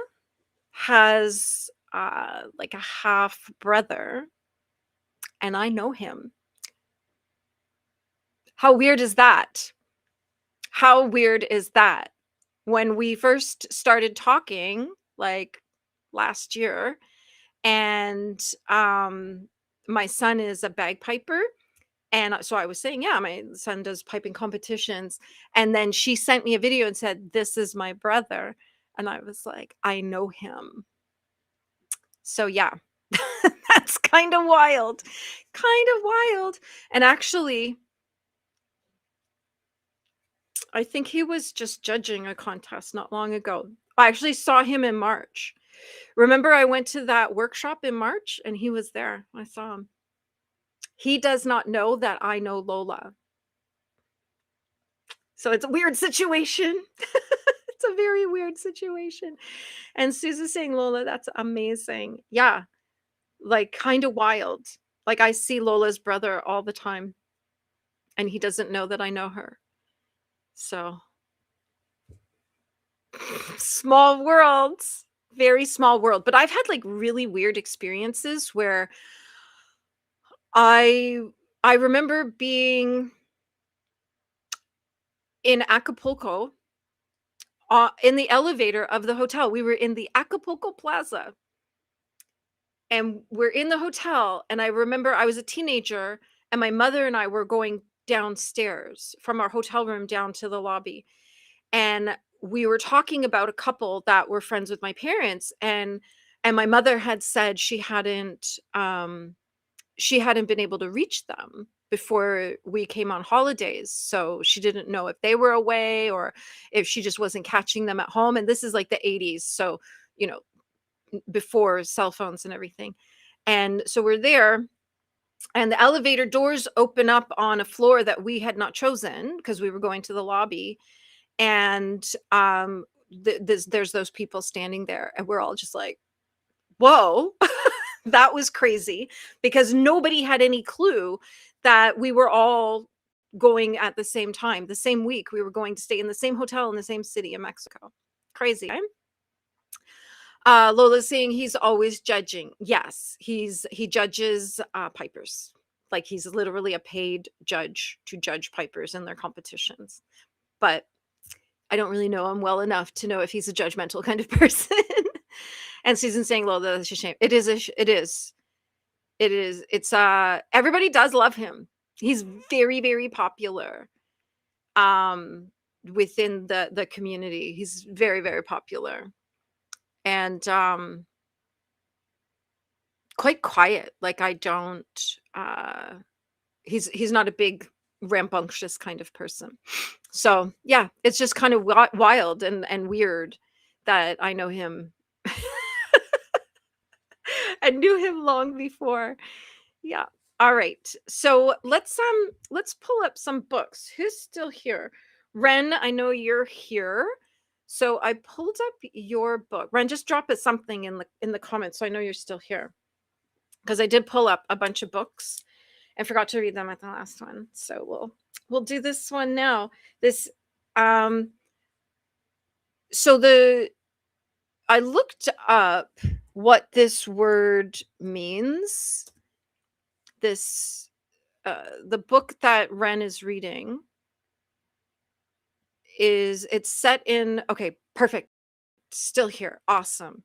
has like a half brother, and I know him. How weird is that? How weird is that? When we first started talking, like last year, and my son is a bagpiper, and so I was saying, yeah, my son does piping competitions, and then she sent me a video and said, this is my brother, and I was like, I know him. So yeah. That's kind of wild. Kind of wild. And actually, I think he was just judging a contest not long ago. I actually saw him in March. Remember, I went to that workshop in March and he was there. I saw him. He does not know that I know Lola. So it's a weird situation. It's a very weird situation. And Susan's saying, Lola, that's amazing. Yeah. Like kind of wild. Like I see Lola's brother all the time and he doesn't know that I know her. So small worlds, very small world. But I've had like really weird experiences where I remember being in Acapulco in the elevator of the hotel. We were in the Acapulco Plaza and we're in the hotel. And I remember I was a teenager and my mother and I were going downstairs from our hotel room down to the lobby. And we were talking about a couple that were friends with my parents, and my mother had said she hadn't been able to reach them before we came on holidays, so she didn't know if they were away or if she just wasn't catching them at home. And this is like the 80s, so you know, before cell phones and everything. And so we're there and the elevator doors open up on a floor that we had not chosen because we were going to the lobby. And there's those people standing there and we're all just like, whoa. That was crazy because nobody had any clue that we were all going at the same time, the same week. We were going to stay in the same hotel in the same city in Mexico. Crazy. Lola's saying he's always judging. Yes, he judges pipers. Like he's literally a paid judge to judge pipers in their competitions. But I don't really know him well enough to know if he's a judgmental kind of person. And Susan's saying, Lola, that's a shame. It is. It's everybody does love him. He's very, very popular within the community. He's very, very popular. And quite quiet. Like I don't he's not a big rambunctious kind of person. So yeah, it's just kind of wild and weird that I know him. I knew him long before. Yeah. All right. So let's pull up some books. Who's still here? Ren, I know you're here. So I pulled up your book. Ren, just drop us something in the comments so I know you're still here. Because I did pull up a bunch of books and forgot to read them at the last one. So we'll do this one now. This so I looked up what this word means. this the book that Ren is reading it's set in okay, perfect. Still here. Awesome.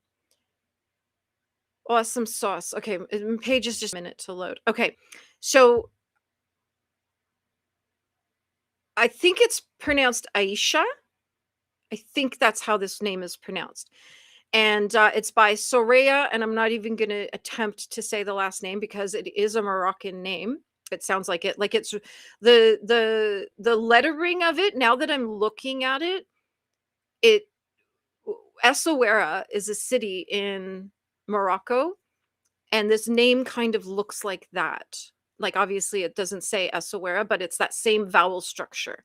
Awesome sauce. Okay, page is just a minute to load. Okay. So I think it's pronounced Aisha. I think that's how this name is pronounced. And it's by Soraya, and I'm not even going to attempt to say the last name because it is a Moroccan name. It sounds like it, like it's the lettering of it. Now that I'm looking at it, it Essaouira is a city in Morocco, and this name kind of looks like that. Like obviously, it doesn't say Essaouira, but it's that same vowel structure.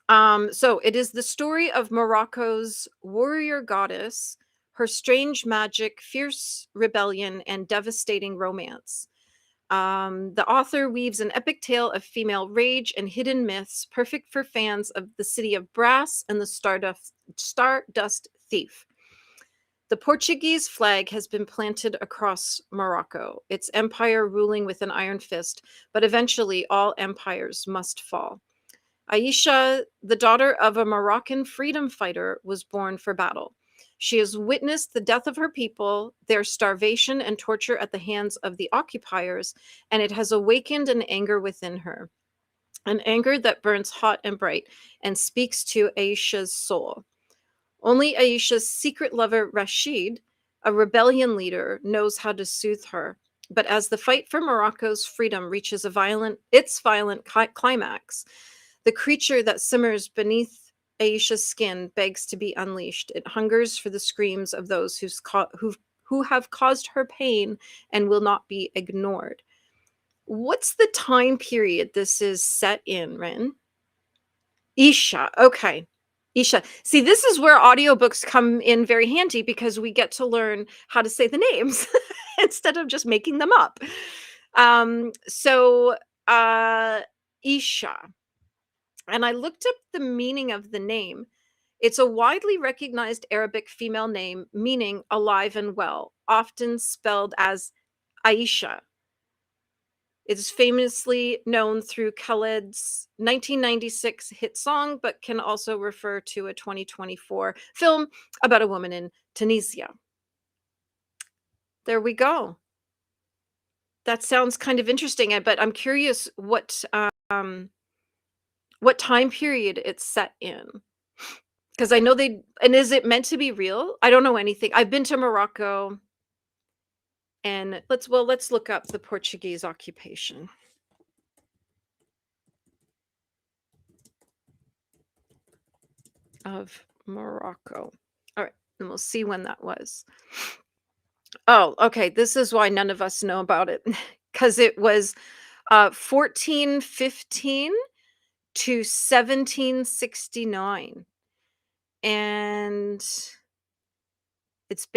So it is the story of Morocco's warrior goddess, her strange magic, fierce rebellion, and devastating romance. The author weaves an epic tale of female rage and hidden myths, perfect for fans of the City of Brass and the Stardust Thief. The Portuguese flag has been planted across Morocco, its empire ruling with an iron fist, but eventually all empires must fall. Aisha, the daughter of a Moroccan freedom fighter, was born for battle. She has witnessed the death of her people, their starvation and torture at the hands of the occupiers, and it has awakened an anger within her, an anger that burns hot and bright and speaks to Aisha's soul. Only Aisha's secret lover, Rashid, a rebellion leader, knows how to soothe her. But as the fight for Morocco's freedom reaches its violent climax, the creature that simmers beneath Aisha's skin begs to be unleashed. It hungers for the screams of those who have caused her pain and will not be ignored. What's the time period this is set in, Ren? Isha. Okay. Isha. See, this is where audiobooks come in very handy because we get to learn how to say the names instead of just making them up. So Isha. And I looked up the meaning of the name. It's a widely recognized Arabic female name meaning alive and well, often spelled as Aisha. It is famously known through Khaled's 1996 hit song, but can also refer to a 2024 film about a woman in Tunisia. There we go. That sounds kind of interesting, but I'm curious what time period it's set in. Because I know and is it meant to be real? I don't know anything. I've been to Morocco, and let's look up the Portuguese occupation of Morocco. All right, and we'll see when that was. Oh, okay. This is why none of us know about it, because it was 1415 to 1769, and it's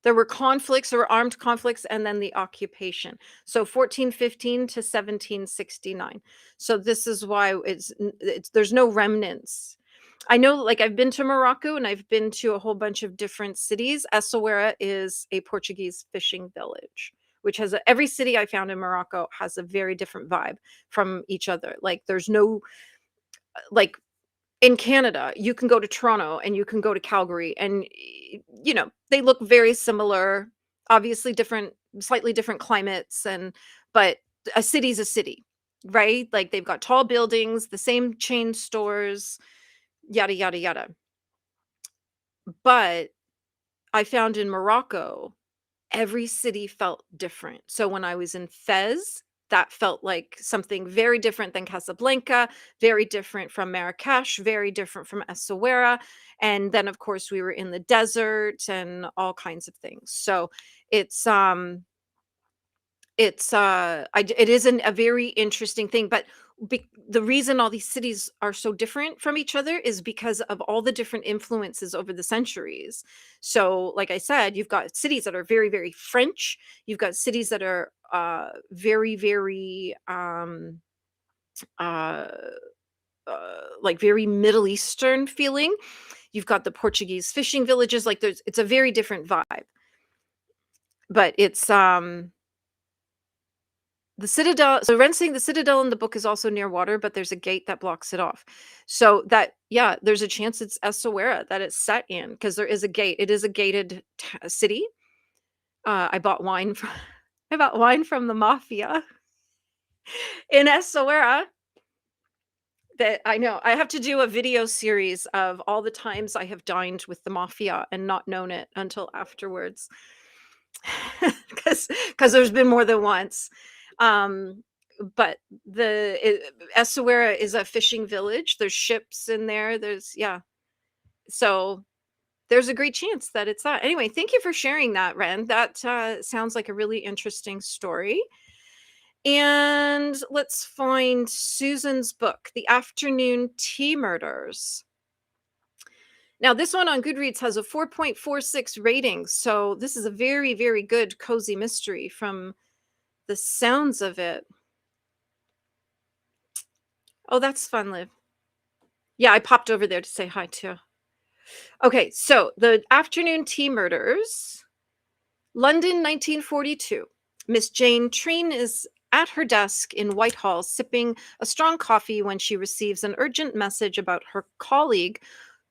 there were conflicts, there were armed conflicts, and then the occupation. So 1415 to 1769. So this is why there's no remnants. I know, like, I've been to Morocco and I've been to a whole bunch of different cities. Essaouira is a Portuguese fishing village, which has every city I found in Morocco has a very different vibe from each other. Like, there's no, like, in Canada, you can go to Toronto and you can go to Calgary, and they look very similar. Obviously, slightly different climates, but a city's a city, right? Like, they've got tall buildings, the same chain stores, yada yada yada. But I found in Morocco, every city felt different. So when I was in Fez, that felt like something very different than Casablanca, very different from Marrakesh, very different from Essaouira. And then, of course, we were in the desert and all kinds of things. So it's it is a very interesting thing, but the reason all these cities are so different from each other is because of all the different influences over the centuries. So, like I said, you've got cities that are very, very French. You've got cities that are very, very uh, like very Middle Eastern feeling. You've got the Portuguese fishing villages. Like, it's a very different vibe. but it's the Citadel. So Rensing the Citadel in the book is also near water, but there's a gate that blocks it off. So that, yeah, there's a chance it's Essaouira that it's set in, because there is a gate. It is a gated city. I bought wine from I bought wine from the mafia in Essaouira. That I know. I have to do a video series of all the times I have dined with the mafia and not known it until afterwards. Because there's been more than once. Um, but Essaouira is a fishing village. There's ships in there. Yeah. So there's a great chance that it's that. Anyway, thank you for sharing that, Ren. That sounds like a really interesting story. And let's find Susan's book, The Afternoon Tea Murders. Now, this one on Goodreads has a 4.46 rating. So this is a very, very good cozy mystery from the sounds of it. Oh, that's fun, Liv. Yeah, I popped over there to say hi too. Okay, so The Afternoon Tea Murders, London, 1942. Miss Jane Treen is at her desk in Whitehall sipping a strong coffee when she receives an urgent message about her colleague,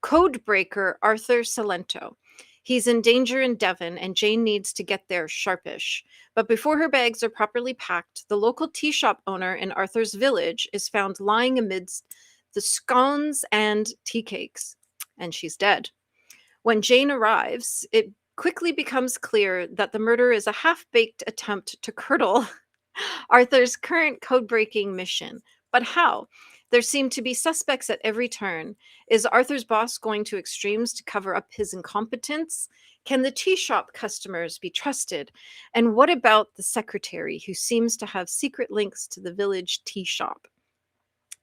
codebreaker Arthur Salento. He's in danger in Devon, and Jane needs to get there sharpish. But before her bags are properly packed, the local tea shop owner in Arthur's village is found lying amidst the scones and tea cakes, and she's dead. When Jane arrives, it quickly becomes clear that the murder is a half-baked attempt to curdle Arthur's current code-breaking mission. But how? There seem to be suspects at every turn. Is Arthur's boss going to extremes to cover up his incompetence? Can the tea shop customers be trusted? And what about the secretary, who seems to have secret links to the village tea shop?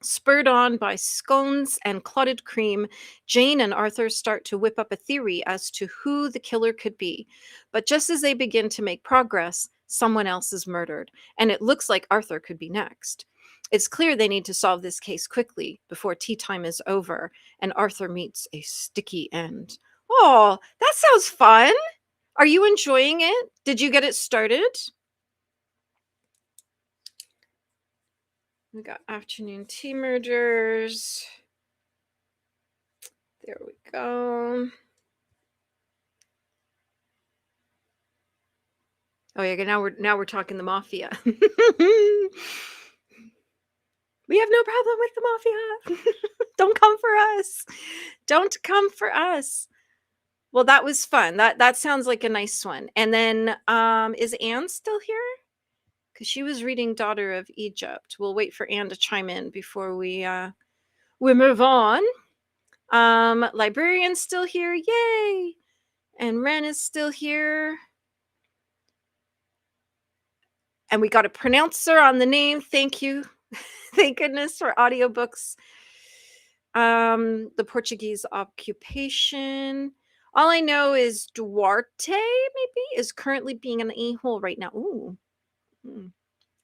Spurred on by scones and clotted cream, Jane and Arthur start to whip up a theory as to who the killer could be. But just as they begin to make progress, someone else is murdered, and it looks like Arthur could be next. It's clear they need to solve this case quickly before tea time is over and Arthur meets a sticky end. Oh, that sounds fun. Are you enjoying it? Did you get it started? We got Afternoon Tea Murders. There we go. Oh yeah, now we're talking the mafia. We have no problem with the mafia. Don't come for us. Don't come for us. Well, that was fun. That sounds like a nice one. And then is Anne still here? Because she was reading Daughter of Egypt. We'll wait for Anne to chime in before we move on. Librarian's still here. Yay! And Ren is still here. And we got a pronouncer on the name. Thank you. Thank goodness for audiobooks. The Portuguese occupation. All I know is Duarte, maybe, is currently being an a-hole right now. Ooh.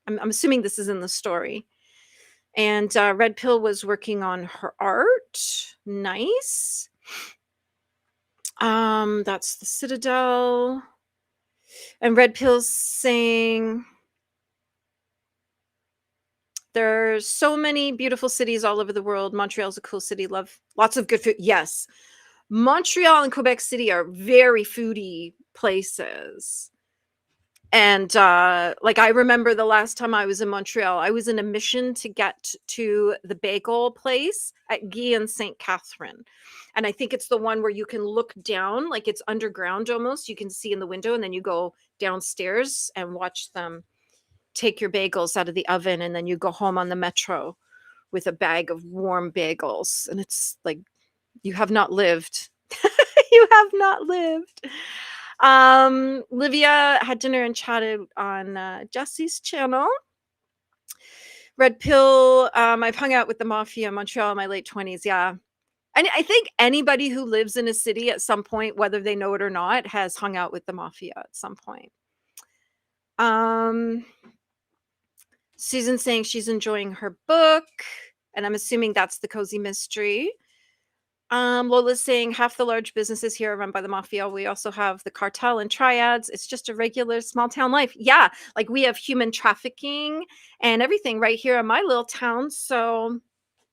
I'm assuming this is in the story. And Red Pill was working on her art. Nice. That's the Citadel. And Red Pill's saying there's so many beautiful cities all over the world. Montreal's a cool city. Love lots of good food. Yes. Montreal and Quebec City are very foodie places. And like I remember the last time I was in Montreal, I was in a mission to get to the bagel place at Guy and St. Catherine. And I think it's the one where you can look down, like it's underground almost. You can see in the window, and then you go downstairs and watch them take your bagels out of the oven, and then you go home on the metro with a bag of warm bagels. And it's like, you have not lived. You have not lived. Livia had dinner and chatted on Jesse's channel. Red Pill, I've hung out with the mafia in Montreal in my late 20s. Yeah. And I think anybody who lives in a city at some point, whether they know it or not, has hung out with the mafia at some point. Susan's saying she's enjoying her book, and I'm assuming that's the cozy mystery. Lola's saying half the large businesses here are run by the mafia. We also have the cartel and triads. It's just a regular small town life. Yeah, like we have human trafficking and everything right here in my little town. So,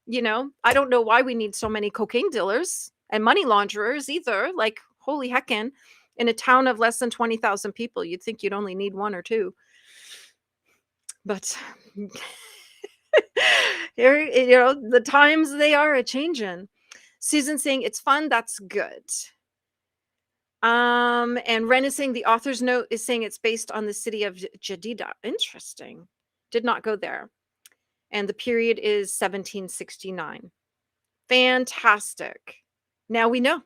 I don't know why we need so many cocaine dealers and money launderers either. Like, holy heckin'. In a town of less than 20,000 people, you'd think you'd only need one or two. But here, the times they are a changing. Susan saying it's fun. That's good. And Ren is saying the author's note is saying it's based on the city of Jadida. Interesting. Did not go there. And the period is 1769. Fantastic. Now we know.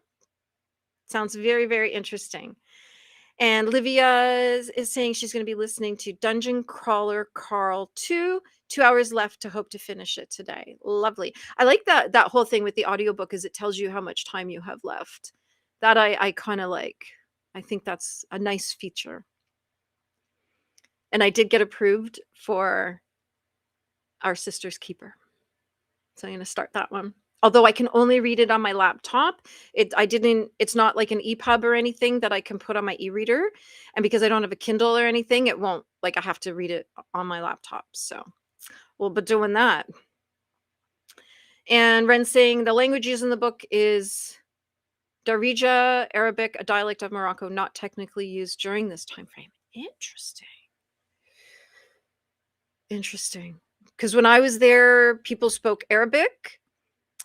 Sounds very, very interesting. And Livia is saying she's going to be listening to Dungeon Crawler Carl 2. 2 hours left to hope to finish it today. Lovely. I like that whole thing with the audiobook is it tells you how much time you have left. That I kind of like. I think that's a nice feature. And I did get approved for Our Sister's Keeper. So I'm going to start that one. Although I can only read it on my laptop. It's not like an EPUB or anything that I can put on my e-reader. And because I don't have a Kindle or anything, it won't, like I have to read it on my laptop. So we'll be doing that. And Ren saying the language used in the book is Darija, Arabic, a dialect of Morocco, not technically used during this time frame. Interesting. Because when I was there, people spoke Arabic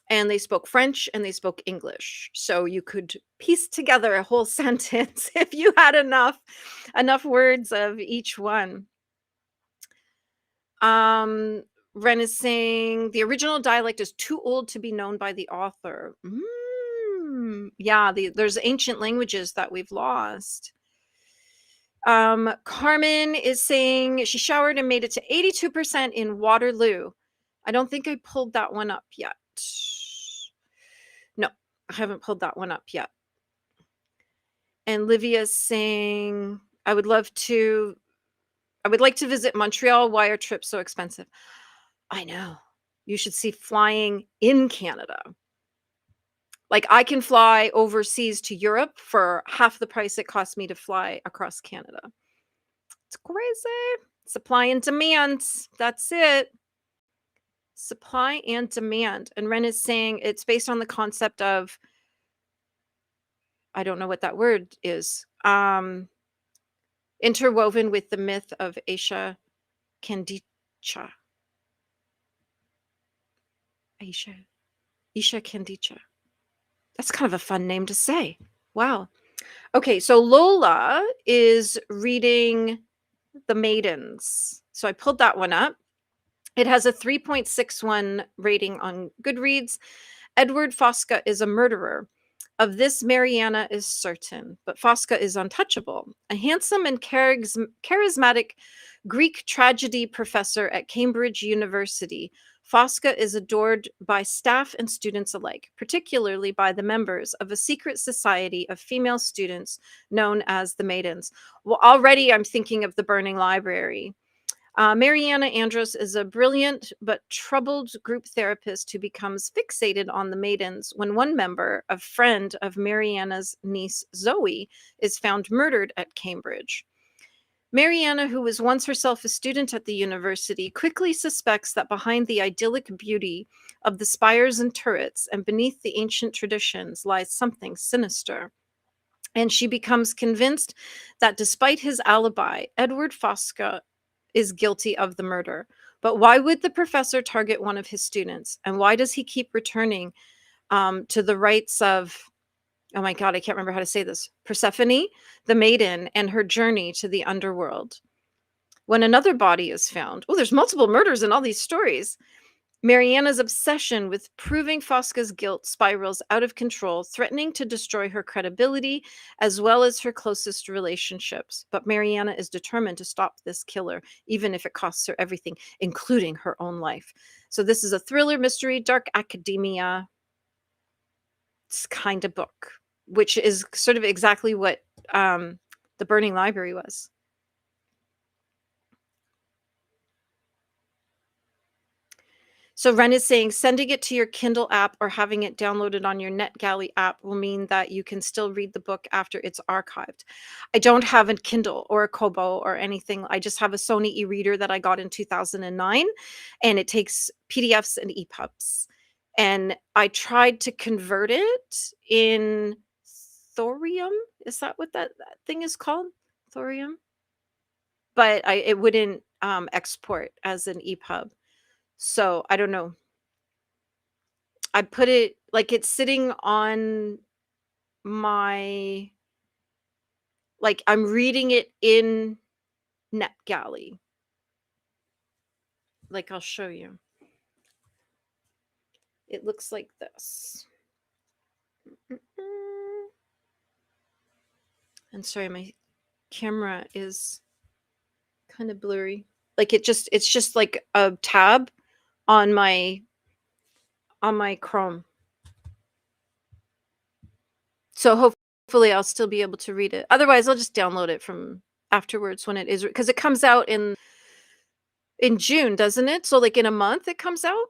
and they spoke French and they spoke English. So you could piece together a whole sentence if you had enough words of each one. Ren is saying the original dialect is too old to be known by the author. Yeah, there's ancient languages that we've lost. Carmen is saying she showered and made it to 82% in Waterloo. I don't think I pulled that one up yet. No, I haven't pulled that one up yet. And Livia's saying, I would like to visit Montreal. Why are trips so expensive? I know. You should see flying in Canada. Like I can fly overseas to Europe for half the price it costs me to fly across Canada. It's crazy. Supply and demand. That's it. Supply and demand. And Ren is saying it's based on the concept of, I don't know what that word is, interwoven with the myth of Aisha Kandicha. Isha Kandicha. That's kind of a fun name to say. Wow. Okay, so Lola is reading The Maidens. So I pulled that one up. It has a 3.61 rating on Goodreads. Edward Fosca is a murderer. Of this, Mariana is certain, but Fosca is untouchable. A handsome and charismatic Greek tragedy professor at Cambridge University, Fosca is adored by staff and students alike, particularly by the members of a secret society of female students known as the Maidens. Well, already I'm thinking of the Burning Library. Mariana Andros is a brilliant but troubled group therapist who becomes fixated on the Maidens when one member, a friend of Mariana's niece Zoe, is found murdered at Cambridge. Mariana, who was once herself a student at the university, quickly suspects that behind the idyllic beauty of the spires and turrets and beneath the ancient traditions lies something sinister. And she becomes convinced that despite his alibi, Edward Fosca is guilty of the murder. But why would the professor target one of his students? And why does he keep returning to the rites of, oh my God, I can't remember how to say this, Persephone, the maiden, and her journey to the underworld? When another body is found, there's multiple murders in all these stories. Mariana's obsession with proving Fosca's guilt spirals out of control, threatening to destroy her credibility as well as her closest relationships. But Mariana is determined to stop this killer, even if it costs her everything, including her own life. So this is a thriller, mystery, dark academia kind of book, which is sort of exactly what the Burning Library was. So Ren is saying sending it to your Kindle app or having it downloaded on your NetGalley app will mean that you can still read the book after it's archived. I don't have a Kindle or a Kobo or anything. I just have a Sony e-reader that I got in 2009, and it takes PDFs and EPUBs. And I tried to convert it in Thorium. Is that what that thing is called? Thorium? But it wouldn't export as an EPUB. So I don't know. I put it like it's sitting on my, like I'm reading it in NetGalley. Like I'll show you. It looks like this. And sorry, my camera is kind of blurry. Like it's just like a tab on my Chrome. So hopefully I'll still be able to read it. Otherwise, I'll just download it from afterwards when it is, because it comes out in June, doesn't it? So like in a month it comes out.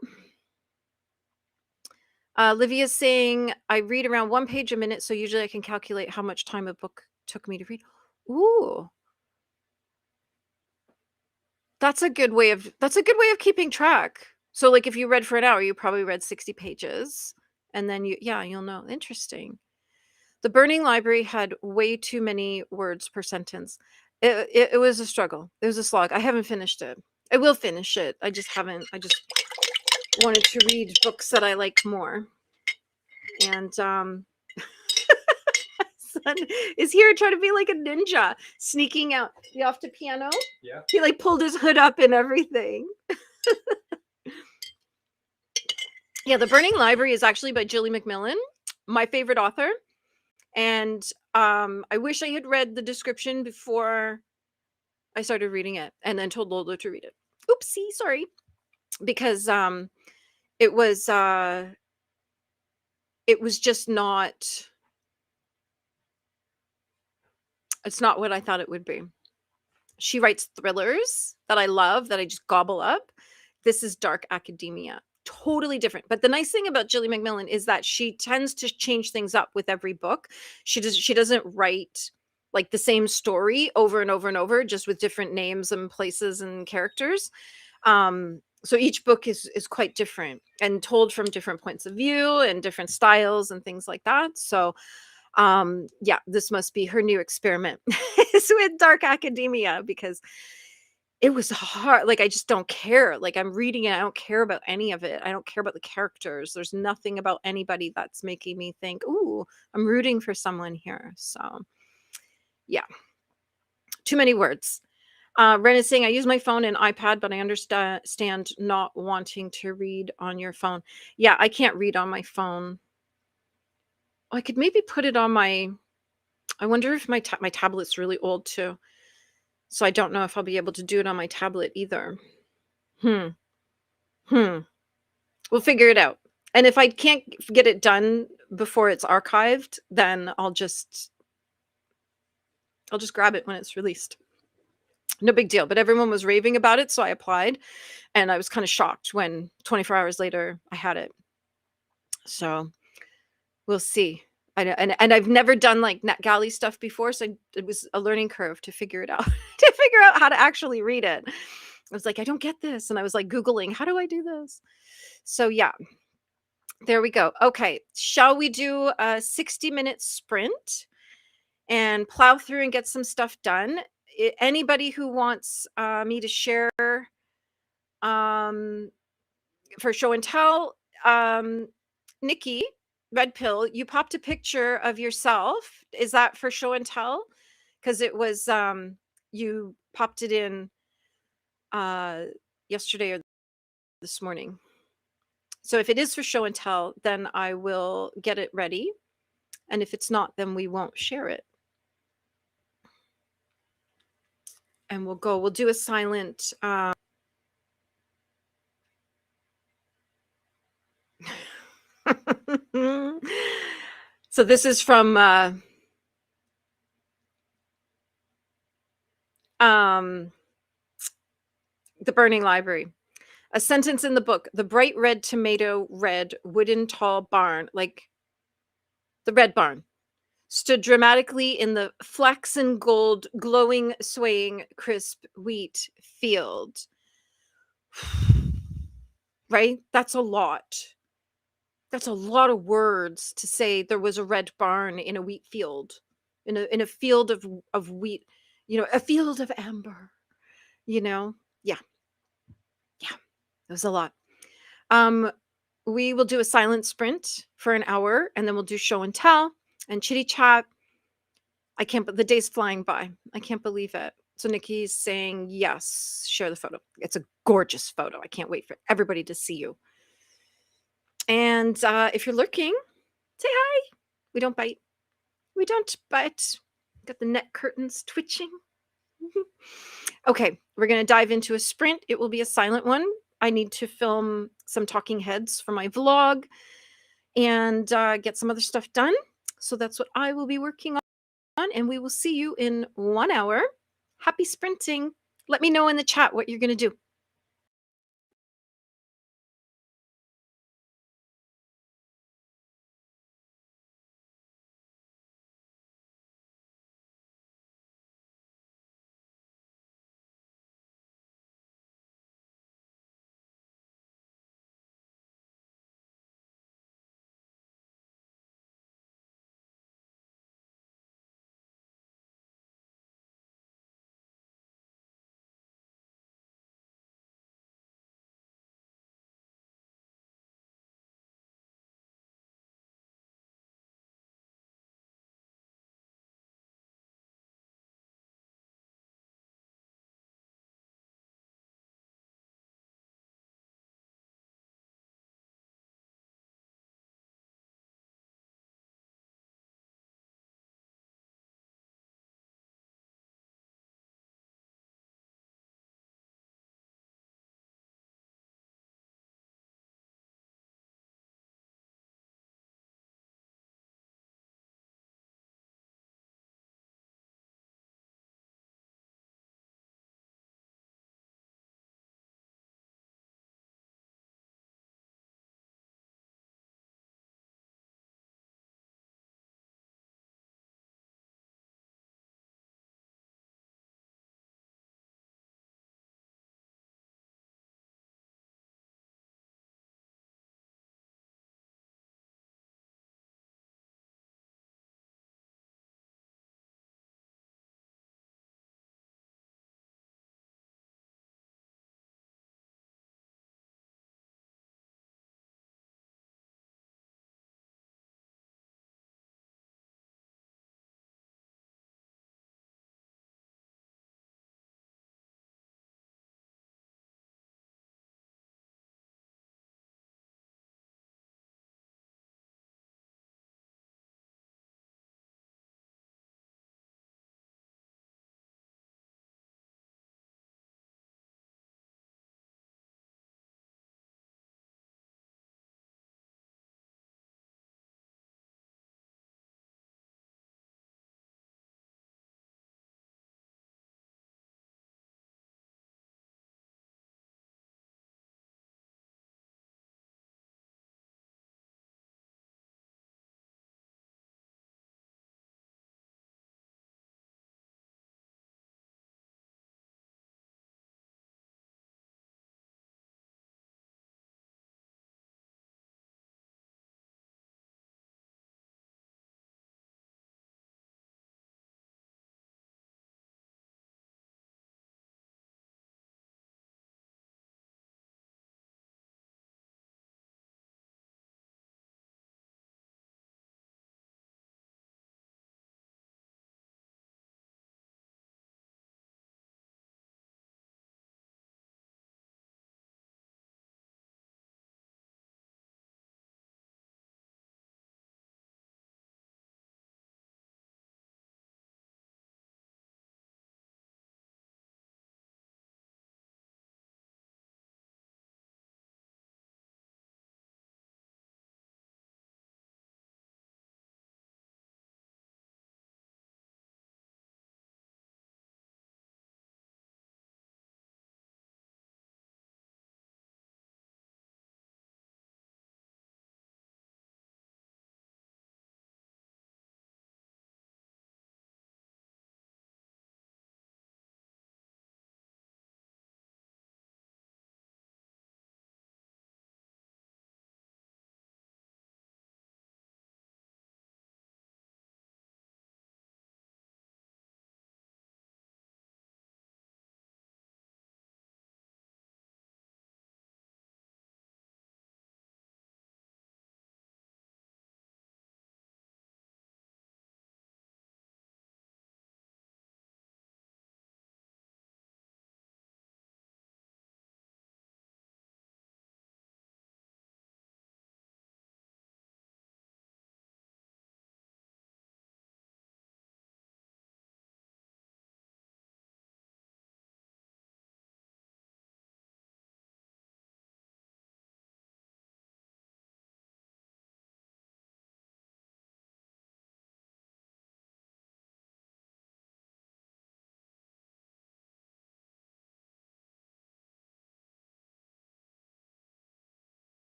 Livia's saying I read around 1 page a minute, so usually I can calculate how much time a book took me to read. Ooh. That's a good way of keeping track. So like if you read for an hour, you probably read 60 pages, and then you'll know. Interesting. The Burning Library had way too many words per sentence. It was a struggle. It was a slog. I haven't finished it. I will finish it. I just haven't. I just wanted to read books that I like more. And son is here trying to be like a ninja, sneaking out. You off to piano? Yeah. He like pulled his hood up and everything. Yeah, The Burning Library is actually by Julie McMillan, my favorite author. And I wish I had read the description before I started reading it, and then told Lola to read it. Oopsie, sorry. Because it was just not, it's not what I thought it would be. She writes thrillers that I love, that I just gobble up. This is dark academia. Totally different. But the nice thing about Julie McMillan is that she tends to change things up with every book. She doesn't write like the same story over and over and over, just with different names and places and characters. So each book is quite different and told from different points of view and different styles and things like that. So yeah, this must be her new experiment is with dark academia, because it was hard. Like I just don't care. Like I'm reading it, I don't care about any of it. I don't care about the characters. There's nothing about anybody that's making me think, ooh, I'm rooting for someone here. So yeah, too many words. Ren is saying I use my phone and iPad, but I understand not wanting to read on your phone. Yeah, I can't read on my phone. I could maybe put it on my, I wonder if my tablet's really old too. So I don't know if I'll be able to do it on my tablet either. We'll figure it out. And if I can't get it done before it's archived, then I'll just grab it when it's released. No big deal. But everyone was raving about it, so I applied, and I was kind of shocked when 24 hours later I had it. So we'll see. And I've never done like NetGalley stuff before, so it was a learning curve to figure it out, to figure out how to actually read it. I was like, I don't get this, and I was like Googling, how do I do this? So yeah, there we go. Okay, shall we do a 60-minute sprint and plow through and get some stuff done? Anybody who wants me to share for show and tell, Nikki Red Pill, you popped a picture of yourself. Is that for show and tell? Because it was you popped it in yesterday or this morning. So if it is for show and tell, then I will get it ready. And if it's not, then we won't share it. And we'll do a silent so this is from The Burning Library. A sentence in the book, the bright red tomato red wooden tall barn, like the red barn, stood dramatically in the flaxen gold, glowing, swaying, crisp wheat field. Right? That's a lot. That's a lot of words to say there was a red barn in a wheat field, in a field of wheat, a field of amber, you know? Yeah, yeah, it was a lot. Um, we will do a silent sprint for an hour, and then we'll do show and tell and chitty chat. I can't, but the day's flying by. I can't believe it. So Nikki's saying, yes, share the photo. It's a gorgeous photo. I can't wait for everybody to see you. And if you're lurking, say hi. We don't bite. We don't bite. Got the net curtains twitching. Okay, we're going to dive into a sprint. It will be a silent one. I need to film some talking heads for my vlog and get some other stuff done. So that's what I will be working on. And we will see you in 1 hour. Happy sprinting. Let me know in the chat what you're going to do.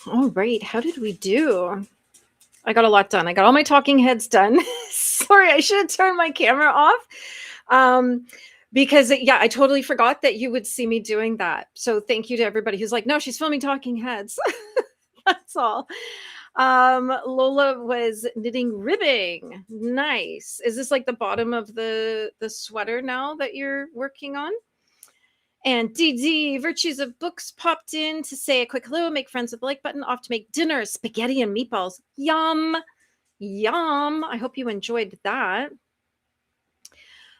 All right, how did we do? I got a lot done. I got all my talking heads done. Sorry, I should have turned my camera off. Because yeah, I totally forgot that you would see me doing that. So thank you to everybody who's like, no, she's filming talking heads. That's all. Lola was knitting ribbing. Nice. Is this like the bottom of the sweater now that you're working on? And DD, Virtues of Books popped in to say a quick hello, make friends with the like button, off to make dinner, spaghetti and meatballs. Yum, yum. I hope you enjoyed that.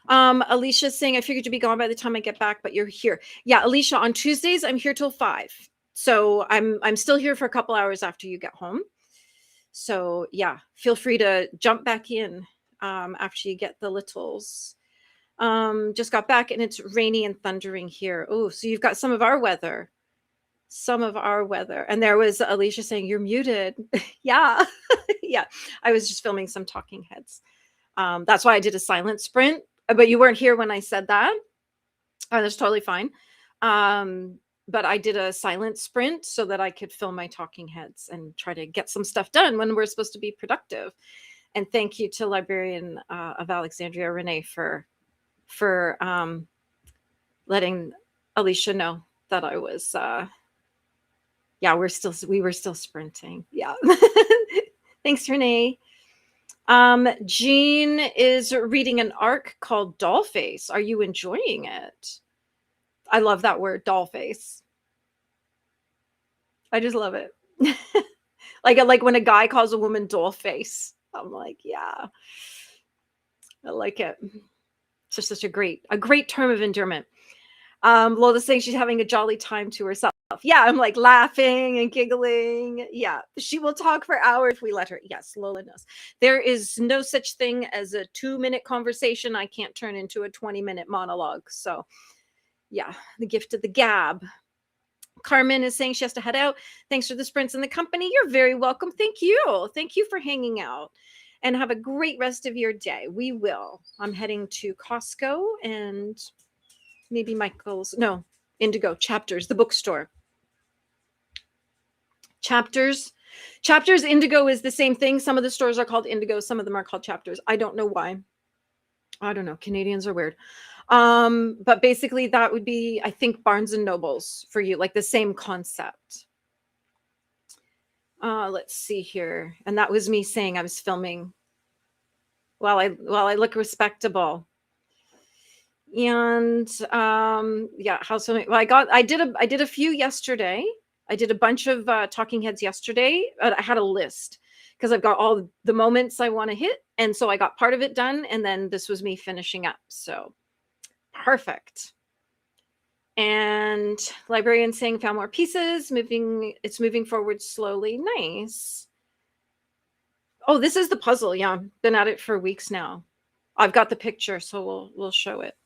Alicia's saying, I figured you'd be gone by the time I get back, but you're here. Yeah, Alicia, on Tuesdays, I'm here till 5. So I'm still here for a couple hours after you get home. So yeah, feel free to jump back in after you get the littles. Just got back and it's rainy and thundering here. Oh, so you've got some of our weather. And there was Alicia saying, you're muted. Yeah. Yeah. I was just filming some talking heads. That's why I did a silent sprint, but you weren't here when I said that. Oh, that's totally fine. But I did a silent sprint so that I could film my talking heads and try to get some stuff done when we're supposed to be productive. And thank you to Librarian of Alexandria, Renee, for letting Alicia know that I was yeah, we were still sprinting. Yeah. Thanks, Renee. Jean is reading an arc called Dollface. Are you enjoying it? I love that word, dollface. I just love it. like when a guy calls a woman dollface. I'm like, yeah. I like it. It's just such a great term of endearment. Lola's saying she's having a jolly time to herself. Yeah, I'm like laughing and giggling. Yeah, she will talk for hours if we let her. Yes, Lola knows. There is no such thing as a 2-minute conversation I can't turn into a 20-minute monologue. So yeah, the gift of the gab. Carmen is saying she has to head out. Thanks for the sprints and the company. You're very welcome. Thank you. Thank you for hanging out. And have a great rest of your day. We will. I'm heading to Costco and maybe Michael's. No, Indigo Chapters, the bookstore. Chapters, Indigo is the same thing. Some of the stores are called Indigo. Some of them are called Chapters. I don't know why. I don't know. Canadians are weird. But basically that would be, I think, Barnes and Nobles for you, like the same concept. Let's see here. And that was me saying I was filming while I look respectable. And yeah, house filming. Well, I did a few yesterday. I did a bunch of talking heads yesterday. I had a list because I've got all the moments I want to hit. And so I got part of it done. And then this was me finishing up. So perfect. And Librarian saying found more pieces, it's moving forward slowly. Nice. Oh, this is the puzzle. Yeah, been at it for weeks now. I've got the picture, so we'll show it.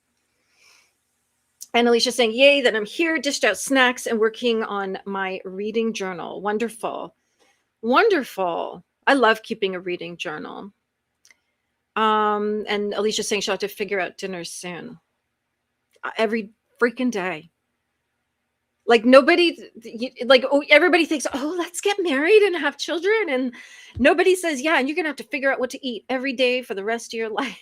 And Alicia saying, yay, that I'm here, dished out snacks and working on my reading journal. Wonderful. Wonderful. I love keeping a reading journal. And Alicia saying she'll have to figure out dinner soon. Every freaking day. Like everybody thinks, oh, let's get married and have children. And nobody says, yeah, and you're going to have to figure out what to eat every day for the rest of your life.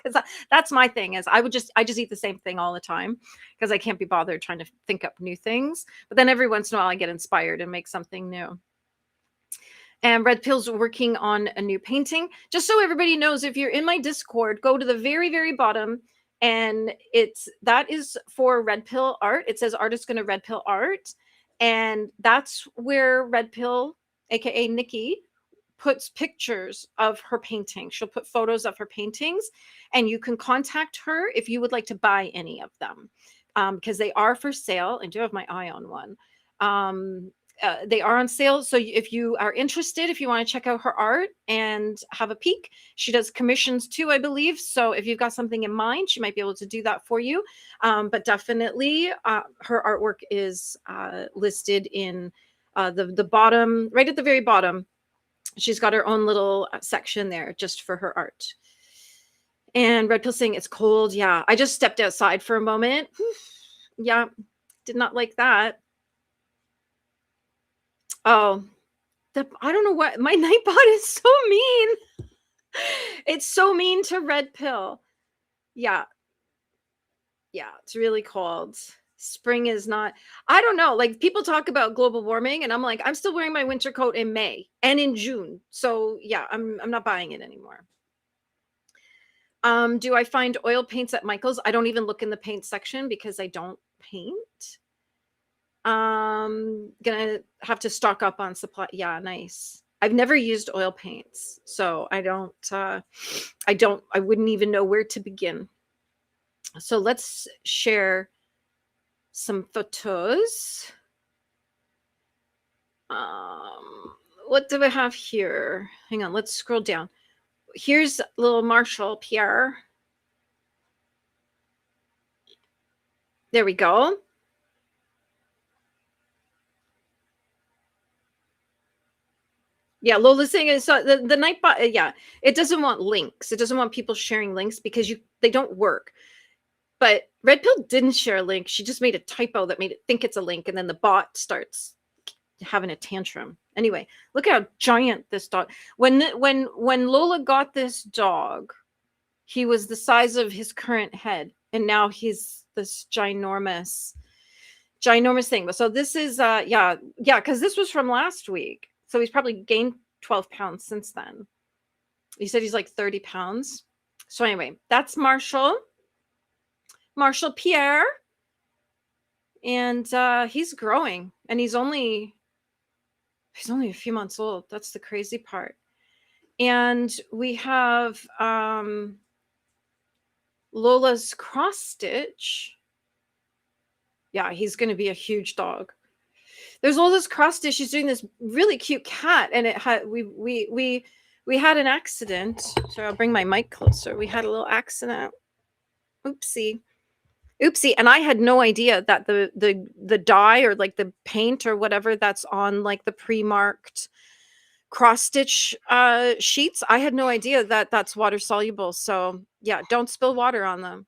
Because that's my thing is I just eat the same thing all the time because I can't be bothered trying to think up new things. But then every once in a while I get inspired and make something new. And Red Pill's working on a new painting. Just so everybody knows, if you're in my Discord, go to the very, very bottom. And that is for Red Pill art. It says artist gonna Red Pill art. And that's where Red Pill, aka Nikki, puts pictures of her painting. She'll put photos of her paintings, and you can contact her if you would like to buy any of them, because they are for sale. I do have my eye on one. They are on sale. So if you are interested, if you want to check out her art and have a peek, she does commissions too, I believe. So if you've got something in mind, she might be able to do that for you. But definitely her artwork is listed in the bottom, right at the very bottom. She's got her own little section there just for her art. And Red Pill saying it's cold. Yeah, I just stepped outside for a moment. Yeah, did not like that. Oh, I don't know what my Nightbot is so mean. It's so mean to Red Pill. Yeah, yeah, it's really cold. Spring is not. I don't know. Like people talk about global warming, and I'm like, I'm still wearing my winter coat in May and in June. So yeah, I'm not buying it anymore. Do I find oil paints at Michael's? I don't even look in the paint section because I don't paint. Gonna have to stock up on supply. Yeah, nice. I've never used oil paints, so I wouldn't even know where to begin. So let's share some photos. What do we have here? Hang on, let's scroll down. Here's little Marshall Pierre. There we go. Yeah, Lola's saying is the Nightbot. Yeah, it doesn't want links. It doesn't want people sharing links because they don't work. But Red Pill didn't share a link. She just made a typo that made it think it's a link, and then the bot starts having a tantrum. Anyway, look how giant this dog. When Lola got this dog, he was the size of his current head, and now he's this ginormous thing. So this is yeah, because this was from last week. So he's probably gained 12 pounds since then. He said he's like 30 pounds. So anyway, that's Marshall Pierre. And he's growing, and he's only a few months old. That's the crazy part. And we have Lola's cross stitch. Yeah, he's going to be a huge dog. There's Lola's cross stitch. She's doing this really cute cat, and it had we had an accident. So I'll bring my mic closer. We had a little accident. Oopsie. And I had no idea that the dye or like the paint or whatever that's on like the pre-marked cross stitch sheets, I had no idea that that's water soluble. So yeah, don't spill water on them.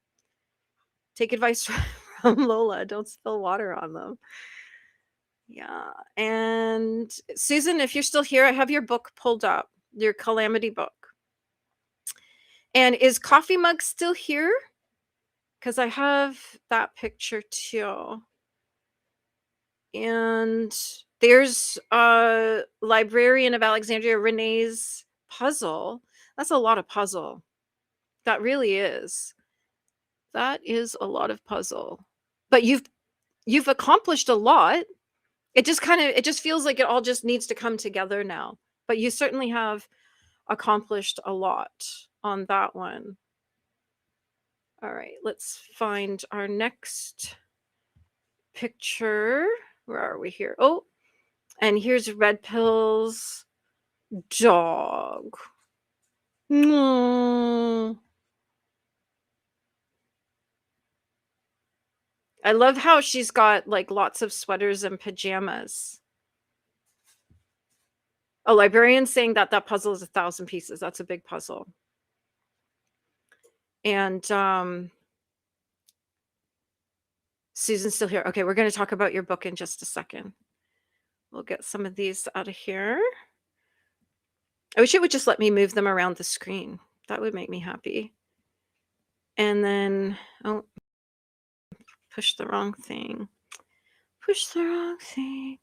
Take advice from Lola. Don't spill water on them. Yeah. And Susan, if you're still here, I have your book pulled up, your Calamity book. And is Coffee Mug still here? Because I have that picture too. And there's Librarian of Alexandria, Renee's puzzle. That's a lot of puzzle. That really is. That is a lot of puzzle. But you've accomplished a lot. It just feels like it all just needs to come together now. But you certainly have accomplished a lot on that one. All right, let's find our next picture. Where are we here? Oh, and here's Red Pill's dog. Mm. I love how she's got like lots of sweaters and pajamas. A librarian saying that puzzle is 1,000 pieces. That's a big puzzle. And Susan's still here. Okay, we're going to talk about your book in just a second. We'll get some of these out of here. I wish it would just let me move them around the screen. That would make me happy. And then, oh, push the wrong thing. Push the wrong thing.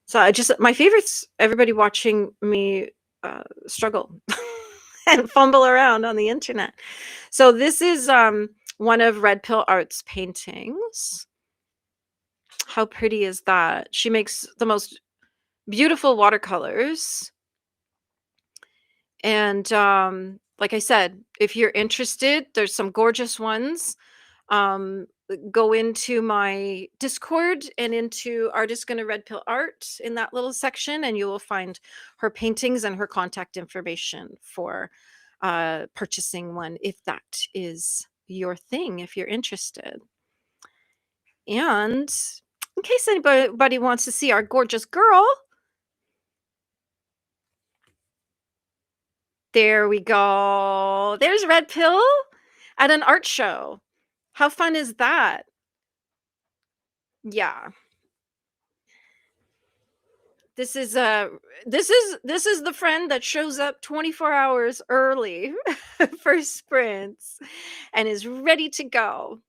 So my favorite's everybody watching me struggle and fumble around on the internet. So this is one of Red Pill Art's paintings. How pretty is that? She makes the most beautiful watercolors. And like I said, if you're interested, there's some gorgeous ones. Go into my Discord and into Artist Gonna Red Pill Art in that little section, and you will find her paintings and her contact information for purchasing one if that is your thing, if you're interested. And in case anybody wants to see our gorgeous girl, there we go. There's Red Pill at an art show. How fun is that? Yeah. This is this is the friend that shows up 24 hours early for sprints and is ready to go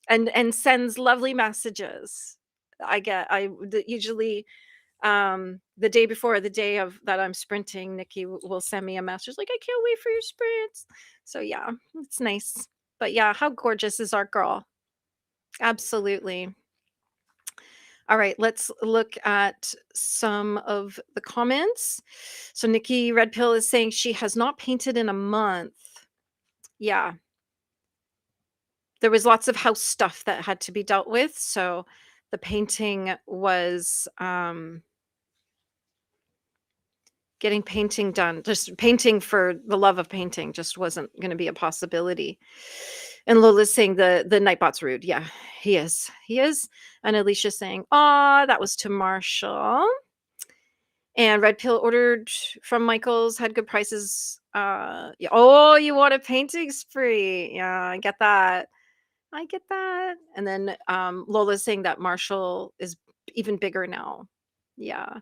and sends lovely messages. Usually the day before the day of that I'm sprinting, Nikki will send me a message like, I can't wait for your sprints. So yeah, it's nice. But yeah, how gorgeous is our girl? Absolutely. All right, let's look at some of the comments. So Nikki Red Pill is saying she has not painted in a month. Yeah. There was lots of house stuff that had to be dealt with, so the painting was getting painting done. Just painting for the love of painting just wasn't going to be a possibility. And Lola's saying the Nightbot's rude. Yeah, he is. He is. And Alicia's saying, "Aw, that was to Marshall." And Red Pill ordered from Michael's, had good prices. Yeah. Oh, you want a painting spree? Yeah, I get that. I get that. And then Lola's saying that Marshall is even bigger now. Yeah.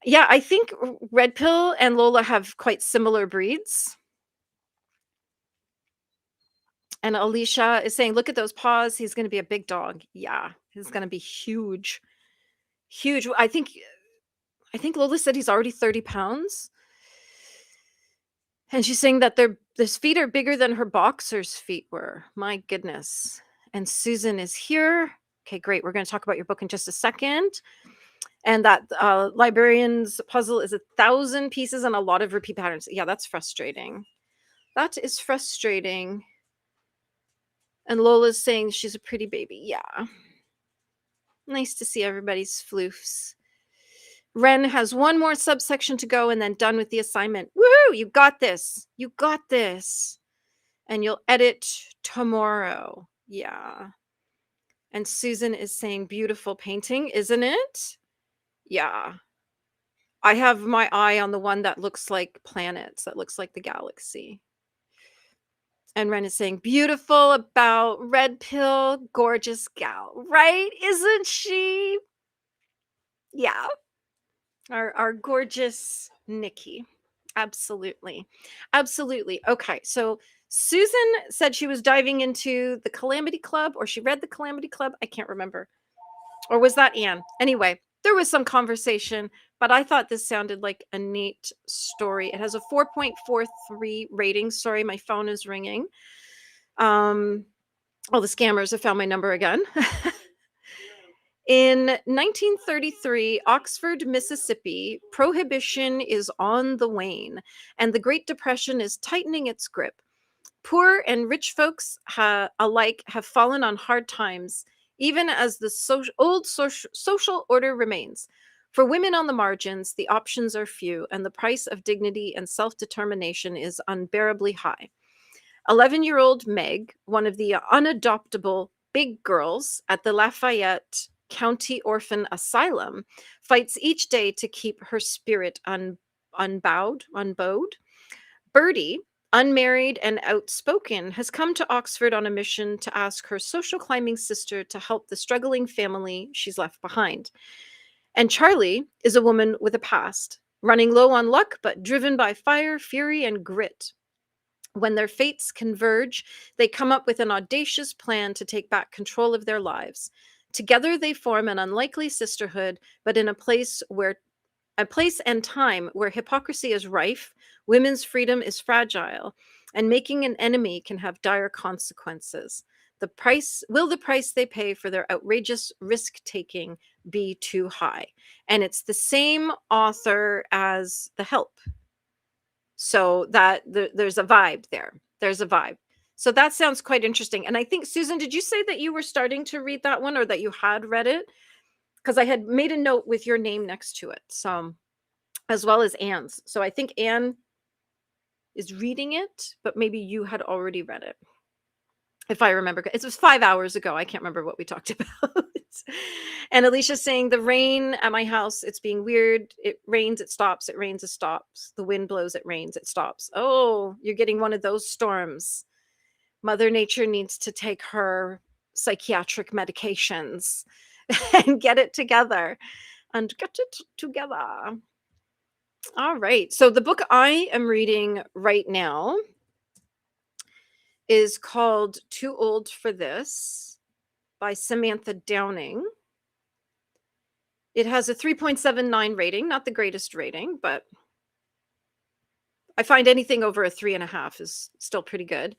Yeah, I think Red Pill and Lola have quite similar breeds. And Alicia is saying, look at those paws. He's going to be a big dog. Yeah, he's going to be huge. Huge. I think Lola said he's already 30 pounds. And she's saying that his feet are bigger than her boxer's feet were. My goodness. And Susan is here. Okay, great. We're going to talk about your book in just a second. And that librarian's puzzle is 1,000 pieces and a lot of repeat patterns. Yeah, that's frustrating. That is frustrating. And Lola's saying she's a pretty baby. Yeah. Nice to see everybody's floofs. Ren has one more subsection to go and then done with the assignment. Woohoo! You got this. You got this. And you'll edit tomorrow. Yeah. And Susan is saying beautiful painting, isn't it? Yeah. I have my eye on the one that looks like planets, that looks like the galaxy. And Ren is saying, beautiful about Red Pill, gorgeous gal, right? Isn't she? Yeah. Our gorgeous Nikki. Absolutely. Absolutely. Okay. So Susan said she was diving into the Calamity Club, or she read the Calamity Club. I can't remember. Or was that Anne? Anyway, there was some conversation, but I thought this sounded like a neat story. It has a 4.43 rating. Sorry, my phone is ringing. All the scammers have found my number again. In 1933, Oxford, Mississippi, prohibition is on the wane, and the Great Depression is tightening its grip. Poor and rich folks alike have fallen on hard times, even as the old social order remains. For women on the margins, the options are few, and the price of dignity and self-determination is unbearably high. 11-year-old Meg, one of the unadoptable big girls at the Lafayette County Orphan Asylum, fights each day to keep her spirit unbowed. Bertie, unmarried and outspoken, has come to Oxford on a mission to ask her social climbing sister to help the struggling family she's left behind. And Charlie is a woman with a past, running low on luck but driven by fire, fury, and grit. When their fates converge, they come up with an audacious plan to take back control of their lives. Together they form an unlikely sisterhood, but in a place and time where hypocrisy is rife, women's freedom is fragile, and making an enemy can have dire consequences. The price they pay for their outrageous risk-taking be too high? And it's the same author as The Help. So that there's a vibe there. There's a vibe. So that sounds quite interesting. And I think, Susan, did you say that you were starting to read that one or that you had read it? Because I had made a note with your name next to it. So, as well as Anne's. So I think Anne is reading it, but maybe you had already read it. If I remember, it was 5 hours ago. I can't remember what we talked about. And Alicia's saying the rain at my house, it's being weird. It rains, it stops. It rains, it stops. The wind blows, it rains, it stops. Oh, you're getting one of those storms. Mother Nature needs to take her psychiatric medications and get it together. and get it together. All right. So the book I am reading right now is called Too Old for This by Samantha Downing. It has a 3.79 rating, not the greatest rating, but I find anything over a 3.5 is still pretty good.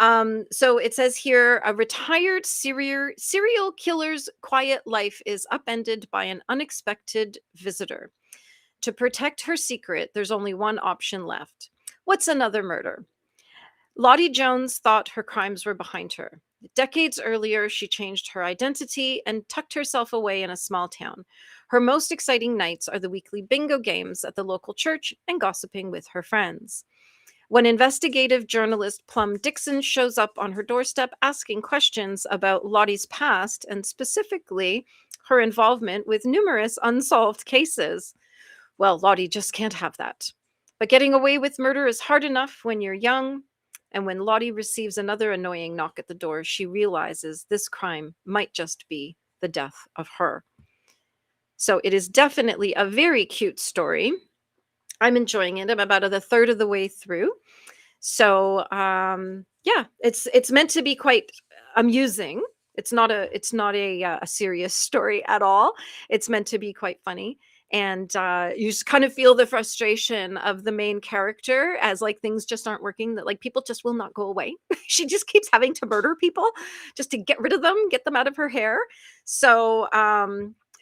So it says here a retired serial killer's quiet life is upended by an unexpected visitor. To protect her secret, there's only one option left. What's another murder? Lottie Jones thought her crimes were behind her. Decades earlier, she changed her identity and tucked herself away in a small town. Her most exciting nights are the weekly bingo games at the local church and gossiping with her friends. When investigative journalist Plum Dixon shows up on her doorstep asking questions about Lottie's past and specifically her involvement with numerous unsolved cases, well, Lottie just can't have that. But getting away with murder is hard enough when you're young. And when Lottie receives another annoying knock at the door, she realizes this crime might just be the death of her. So it is definitely a very cute story. I'm enjoying it. I'm about a third of the way through. So yeah, it's meant to be quite amusing. It's not a serious story at all. It's meant to be quite funny. And you just kind of feel the frustration of the main character as like things just aren't working, that like people just will not go away. She just keeps having to murder people just to get rid of them, get them out of her hair. So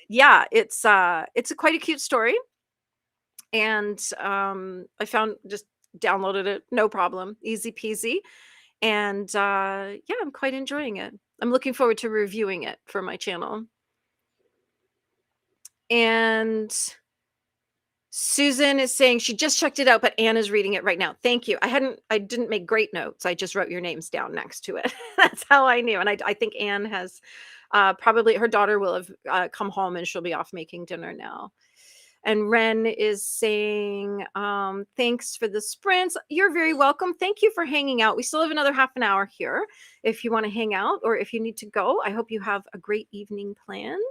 yeah, it's quite a cute story. And I found just downloaded it, no problem, easy peasy. And yeah, I'm quite enjoying it. I'm looking forward to reviewing it for my channel. And Susan is saying she just checked it out, but Anne is reading it right now. Thank you. I didn't make great notes. I just wrote your names down next to it. That's how I knew. And I think Anne has probably, her daughter will have come home and she'll be off making dinner now. And Ren is saying, thanks for the sprints. You're very welcome. Thank you for hanging out. We still have another half an hour here if you want to hang out or if you need to go. I hope you have a great evening planned.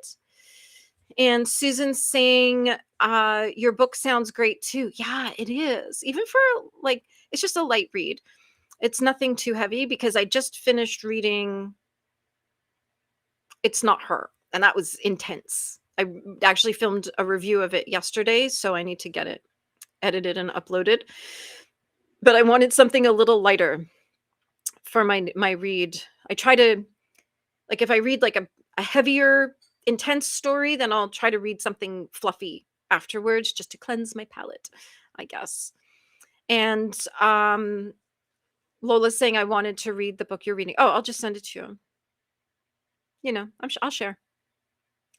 And Susan's saying, your book sounds great too. Yeah, it is. Even for like, it's just a light read. It's nothing too heavy because I just finished reading It's Not Her. And that was intense. I actually filmed a review of it yesterday, so I need to get it edited and uploaded. But I wanted something a little lighter for my read. I try to, like, if I read like a heavier, intense story, then I'll try to read something fluffy afterwards just to cleanse my palate, I guess. And Lola's saying I wanted to read the book you're reading. Oh, I'll just send it to you. You know, I'll share.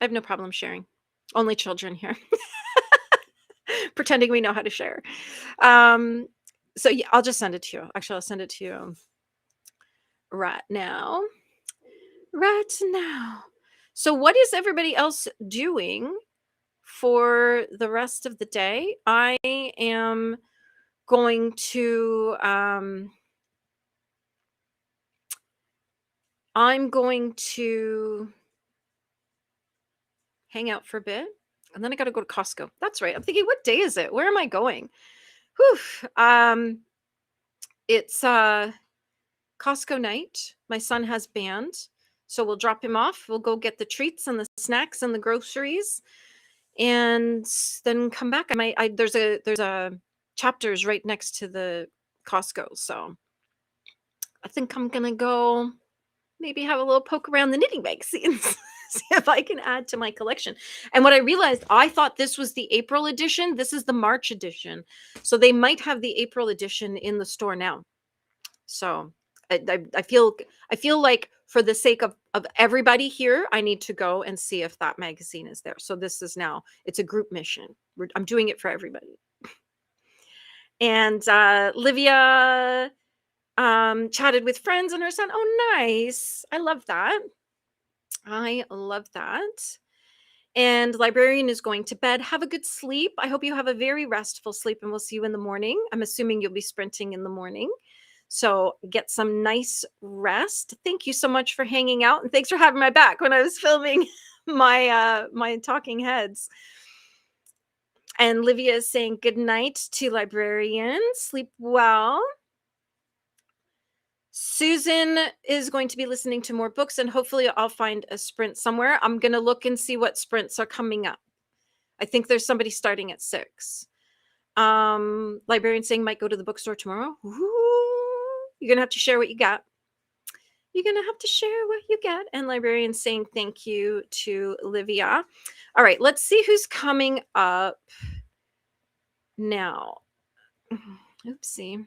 I have no problem sharing. Only children here. Pretending we know how to share. So yeah, I'll just send it to you. Actually, I'll send it to you right now. Right now. So what is everybody else doing for the rest of the day? I am going to hang out for a bit, and then I got to go to Costco. That's right. I'm thinking, what day is it? Where am I going? Whew. It's Costco night. My son has band, so we'll drop him off. We'll go get the treats and the snacks and the groceries, and then come back. There's a Chapters right next to the Costco, so I think I'm gonna go maybe have a little poke around the knitting magazines, see if I can add to my collection. And what I realized, I thought this was the April edition. This is the March edition, so they might have the April edition in the store now. So I feel like for the sake of everybody here, I need to go and see if that magazine is there. So this is now, it's a group mission. I'm doing it for everybody. And Livia chatted with friends and her son. Oh, nice. I love that. I love that. And Librarian is going to bed. Have a good sleep. I hope you have a very restful sleep, and we'll see you in the morning. I'm assuming you'll be sprinting in the morning. So get some nice rest. Thank you so much for hanging out, and thanks for having my back when I was filming my talking heads. And Livia is saying good night to librarian. Sleep well. Susan is going to be listening to more books, and hopefully I'll find a sprint somewhere. I'm going to look and see what sprints are coming up. I think there's somebody starting at 6. Librarian saying might go to the bookstore tomorrow. Ooh, you're going to have to share what you got. You're going to have to share what you get. And librarian saying thank you to Livia. All right, let's see who's coming up now. Oopsie.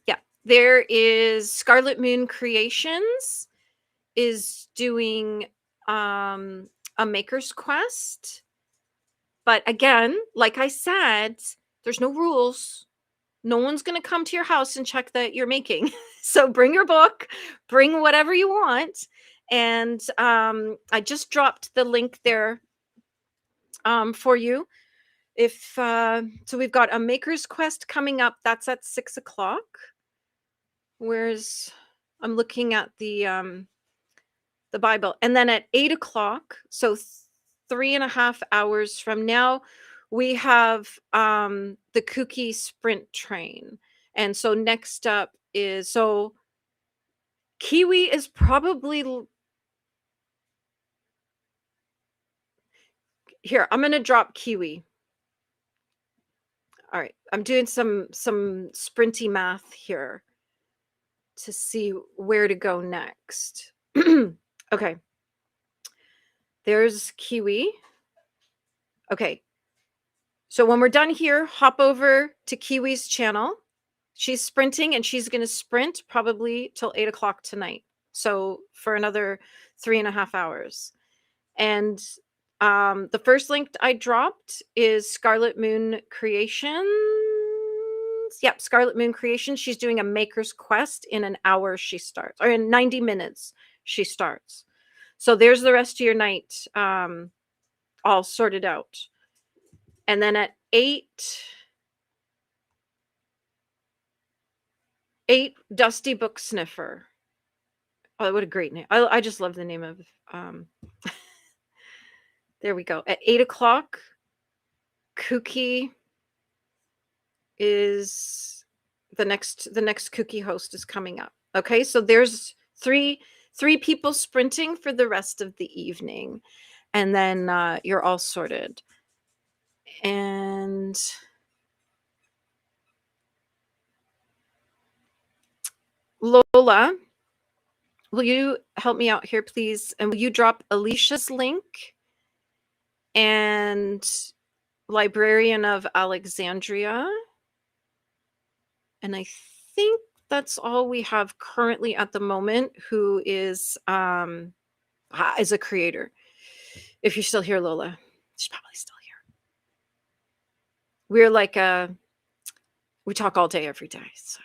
Yeah, there is Scarlet Moon Creations is doing a maker's quest. But again, like I said, there's no rules. No one's going to come to your house and check that you're making. So bring your book, bring whatever you want. And I just dropped the link there for you. If so we've got a maker's quest coming up. That's at 6 o'clock. Where's I'm looking at the Bible. And then at 8 o'clock, so 3.5 hours from now, we have the Kooky Sprint Train. And so next up is, so Kiwi is probably, here, I'm going to drop Kiwi. All right, I'm doing some sprinty math here to see where to go next. Okay. There's Kiwi. Okay. So when we're done here, hop over to Kiwi's channel. She's sprinting, and she's going to sprint probably till 8 o'clock tonight. So for another 3.5 hours. And the first link I dropped is Scarlet Moon Creations. Yep, Scarlet Moon Creations. She's doing a maker's quest in an hour. She starts, or in 90 minutes she starts. So there's the rest of your night all sorted out. And then at 8, Dusty Book Sniffer. Oh, what a great name. I just love the name of there we go. At 8 o'clock, Kooky is the next Kooky host is coming up. Okay, so there's three people sprinting for the rest of the evening, and then you're all sorted. And Lola, will you help me out here, please? And will you drop Alicia's link and Librarian of Alexandria? And I think that's all we have currently at the moment who is a creator. If you're still here, Lola, she's probably still here. We're like we talk all day, every day. So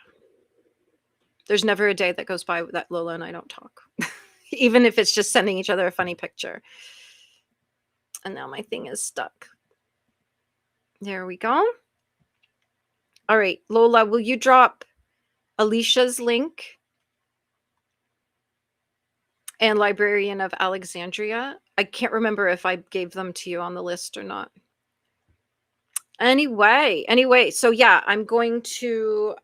there's never a day that goes by that Lola and I don't talk, even if it's just sending each other a funny picture. And now my thing is stuck. There we go. All right, Lola, will you drop Alicia's link and Librarian of Alexandria? I can't remember if I gave them to you on the list or not. Anyway, so yeah, I'm going to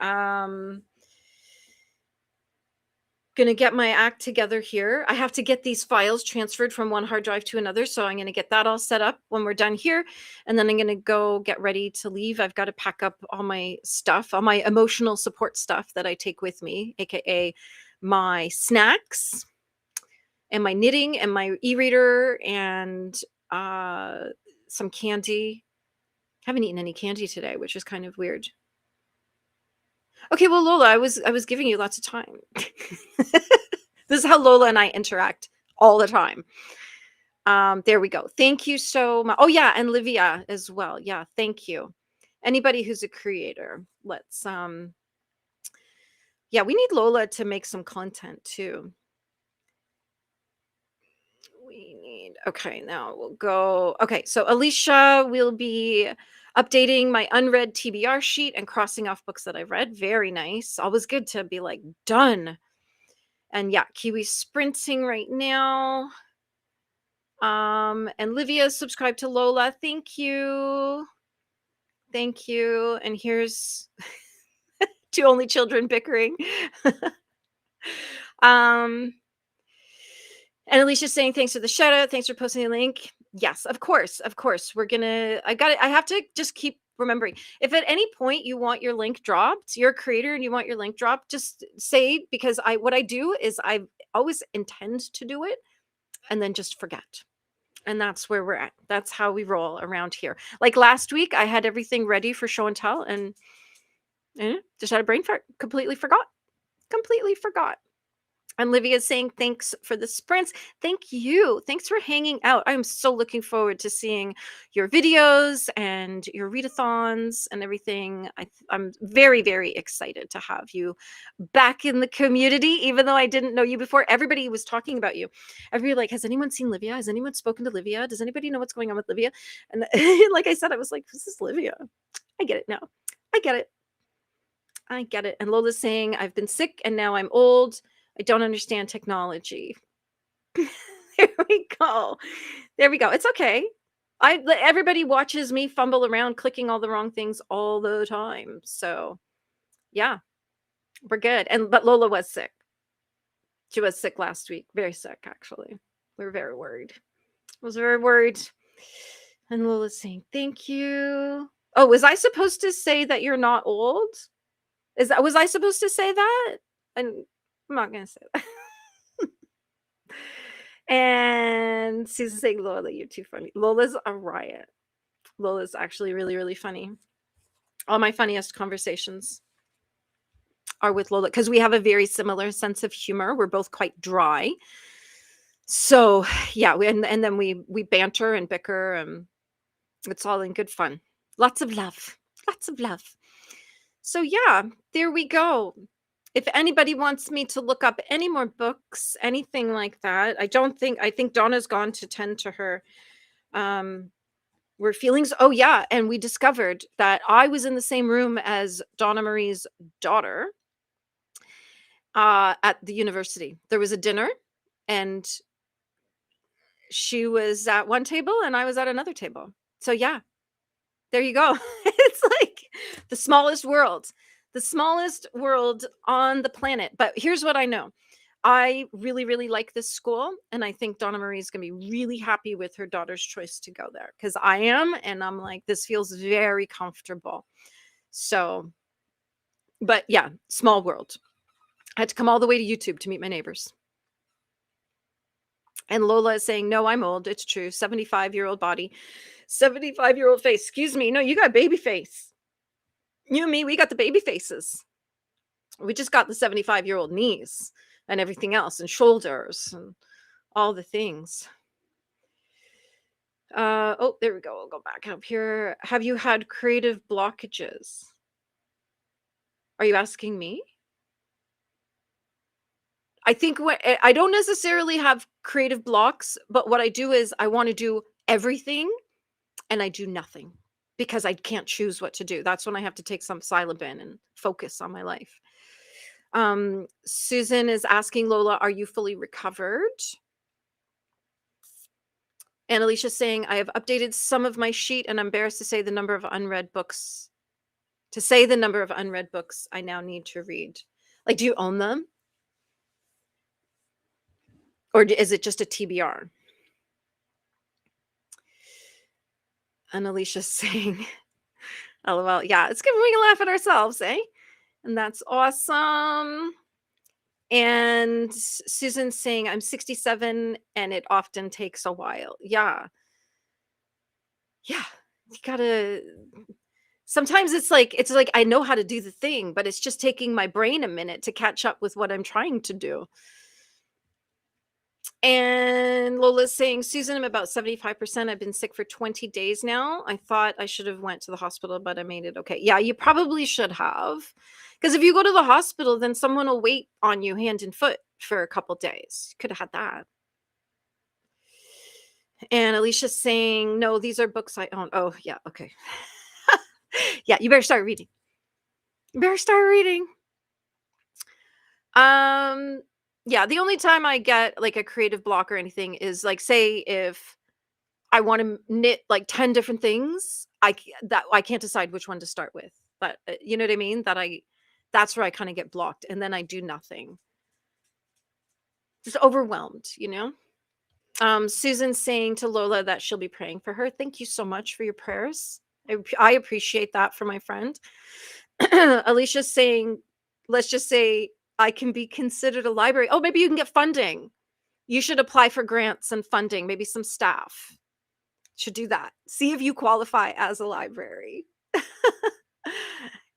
get my act together here. I have to get these files transferred from one hard drive to another, so I'm going to get that all set up when we're done here, and then I'm going to go get ready to leave. I've got to pack up all my stuff, all my emotional support stuff that I take with me, aka my snacks and my knitting and my e-reader and some candy. I haven't eaten any candy today, which is kind of weird. Okay, well, Lola, I was giving you lots of time. This is how Lola and I interact all the time. There we go. Thank you so much. Oh yeah, and Livia as well. Yeah, thank you. Anybody who's a creator, let's yeah, we need Lola to make some content too. We need, okay, now we'll go. Okay, so Alicia will be Updating my unread TBR sheet and crossing off books that I've read. Very nice. Always good to be like, done. And yeah, Kiwi sprinting right now. And Livia subscribed to Lola. Thank you. Thank you. And here's two only children bickering. And Alicia's saying thanks for the shout out. Thanks for posting the link. Yes, of course. Of course. We're gonna I have to just keep remembering. If at any point you want your link dropped, you're a creator and you want your link dropped, just say, because what I do is I always intend to do it and then just forget. And that's where we're at. That's how we roll around here. Like last week, I had everything ready for show and tell and just had a brain fart. Completely forgot. Completely forgot. And Livia is saying thanks for the sprints. Thank you. Thanks for hanging out. I'm so looking forward to seeing your videos and your readathons and everything. I'm very, very excited to have you back in the community, even though I didn't know you before. Everybody was talking about you. Everybody like, has anyone seen Livia? Has anyone spoken to Livia? Does anybody know what's going on with Livia? And like I said, I was like, this is Livia. I get it now. I get it. I get it. And Lola's saying, I've been sick and now I'm old. I don't understand technology. There we go. There we go. It's okay. Everybody watches me fumble around clicking all the wrong things all the time. So yeah, we're good. But Lola was sick. She was sick last week. Very sick, actually. We were very worried. I was very worried. And Lola's saying, thank you. Oh, was I supposed to say that you're not old? Was I supposed to say that? And I'm not going to say that. And Susan saying, Lola, you're too funny. Lola's a riot. Lola's actually really, really funny. All my funniest conversations are with Lola because we have a very similar sense of humor. We're both quite dry. So yeah, and then we banter and bicker, and it's all in good fun. Lots of love. Lots of love. So yeah, there we go. If anybody wants me to look up any more books, anything like that, I think Donna's gone to tend to her were feelings. Oh yeah, and we discovered that I was in the same room as Donna Marie's daughter at the university. There was a dinner and she was at one table and I was at another table. So yeah, there you go. It's like the smallest world on the planet. But here's what I know. I really, really like this school. And I think Donna Marie is going to be really happy with her daughter's choice to go there, because I am. And I'm like, this feels very comfortable. So, but yeah, small world. I had to come all the way to YouTube to meet my neighbors. And Lola is saying, no, I'm old. It's true. 75-year-old body, 75-year-old face. Excuse me. No, you got baby face. You and me, we got the baby faces. We just got the 75-year-old knees and everything else, and shoulders and all the things. Oh, there we go. I'll go back up here. Have you had creative blockages? Are you asking me? I think I don't necessarily have creative blocks, but what I do is I want to do everything and I do nothing because I can't choose what to do. That's when I have to take some Silabin and focus on my life. Susan is asking Lola, are you fully recovered? And Alicia's saying, I have updated some of my sheet and I'm embarrassed to say the number of unread books. To say the number of unread books I now need to read. Like, do you own them? Or is it just a TBR? And Alicia's saying, LOL. Yeah, it's good when we can laugh at ourselves, eh? And that's awesome. And Susan's saying, I'm 67 and it often takes a while. Yeah. Yeah. You gotta, sometimes it's like I know how to do the thing, but it's just taking my brain a minute to catch up with what I'm trying to do. And Lola's saying, Susan, I'm about 75%. I've been sick for 20 days now. I thought I should have went to the hospital, but I made it okay. Yeah, you probably should have. Because if you go to the hospital, then someone will wait on you hand and foot for a couple days. You could have had that. And Alicia's saying, no, these are books I own. Oh, yeah, okay. Yeah, you better start reading. You better start reading. Um, yeah, the only time I get, like, a creative block or anything is, like, say if I wanna knit, like, 10 different things, I can't decide which one to start with, but, you know what I mean? That's where I kinda get blocked, and then I do nothing. Just overwhelmed, you know? Susan's saying to Lola that she'll be praying for her. Thank you so much for your prayers. I appreciate that for my friend. Alicia's saying, let's just say I can be considered a library. Oh, maybe you can get funding. You should apply for grants and funding, maybe some staff. Should do that. See if you qualify as a library.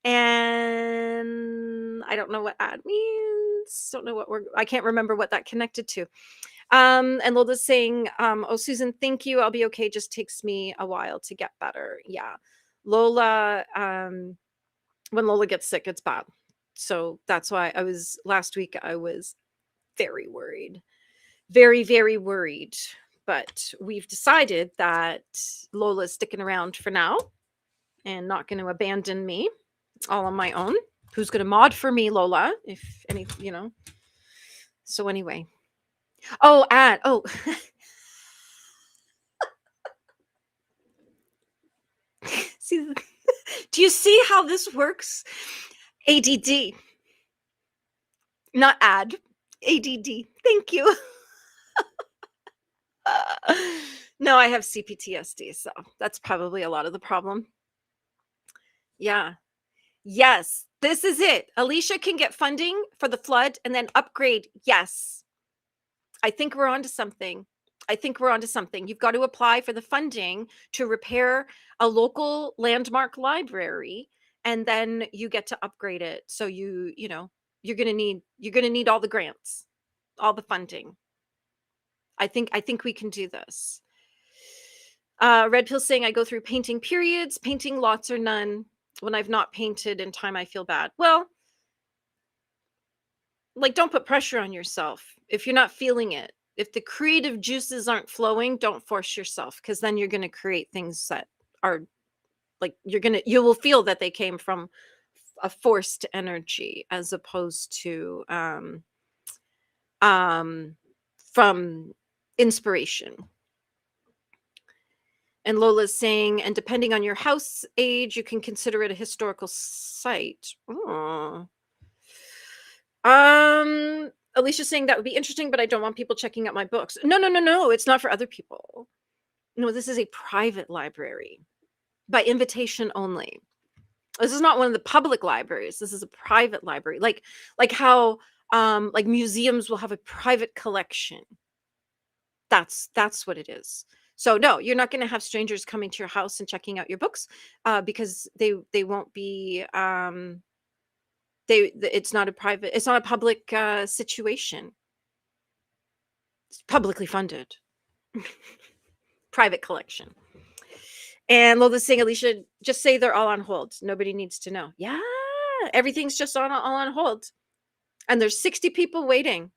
And I don't know what ad means. Don't know what I can't remember what that connected to. And Lola's saying, oh, Susan, thank you. I'll be okay. Just takes me a while to get better. Yeah. Lola, when Lola gets sick, it's bad. So that's why last week, I was very worried. Very, very worried. But we've decided that Lola's sticking around for now and not going to abandon me all on my own. Who's going to mod for me, Lola? If any, So anyway. Oh, oh. See, do you see how this works? ADD. Not ADD. Thank you. No, I have CPTSD, so that's probably a lot of the problem. Yeah. Yes, this is it. Alicia can get funding for the flood and then upgrade. Yes. I think we're onto something. You've got to apply for the funding to repair a local landmark library, and then you get to upgrade it. So you're going to need all the grants, all the funding. I think we can do this. Red Pill saying I go through painting periods, painting lots or none. When I've not painted in time, I feel bad. Well, like, don't put pressure on yourself if you're not feeling it. If the creative juices aren't flowing, don't force yourself, because then you're going to create things that are like you will feel that they came from a forced energy as opposed to from inspiration. And Lola's saying, and depending on your house age, you can consider it a historical site. Oh. Alicia's saying that would be interesting, but I don't want people checking out my books. No. It's not for other people. No, this is a private library by invitation only. This is not one of the public libraries. This is a private library. Like how like museums will have a private collection. That's what it is. So no, you're not going to have strangers coming to your house and checking out your books because they won't be it's not a public situation. It's publicly funded. Private collection. And Lola's saying, Alicia, just say they're all on hold. Nobody needs to know. Yeah, everything's just all on hold. And there's 60 people waiting.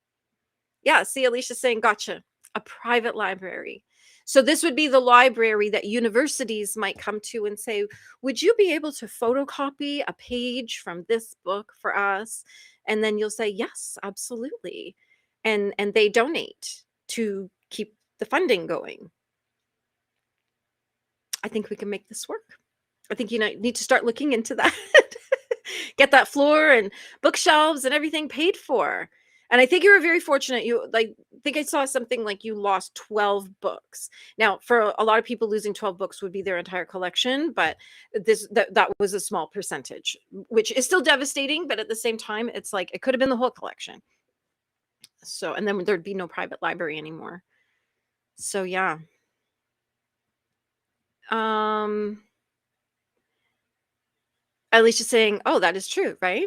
Yeah, see, Alicia's saying, gotcha. A private library. So this would be the library that universities might come to and say, would you be able to photocopy a page from this book for us? And then you'll say, yes, absolutely. And they donate to keep the funding going. I think we can make this work. I think you need to start looking into that. Get that floor and bookshelves and everything paid for. And I think you were very fortunate. I think I saw something like you lost 12 books. Now, for a lot of people, losing 12 books would be their entire collection, but that was a small percentage, which is still devastating. But at the same time, it's like it could have been the whole collection. So, and then there'd be no private library anymore. So yeah. Alicia's saying, oh, that is true, right?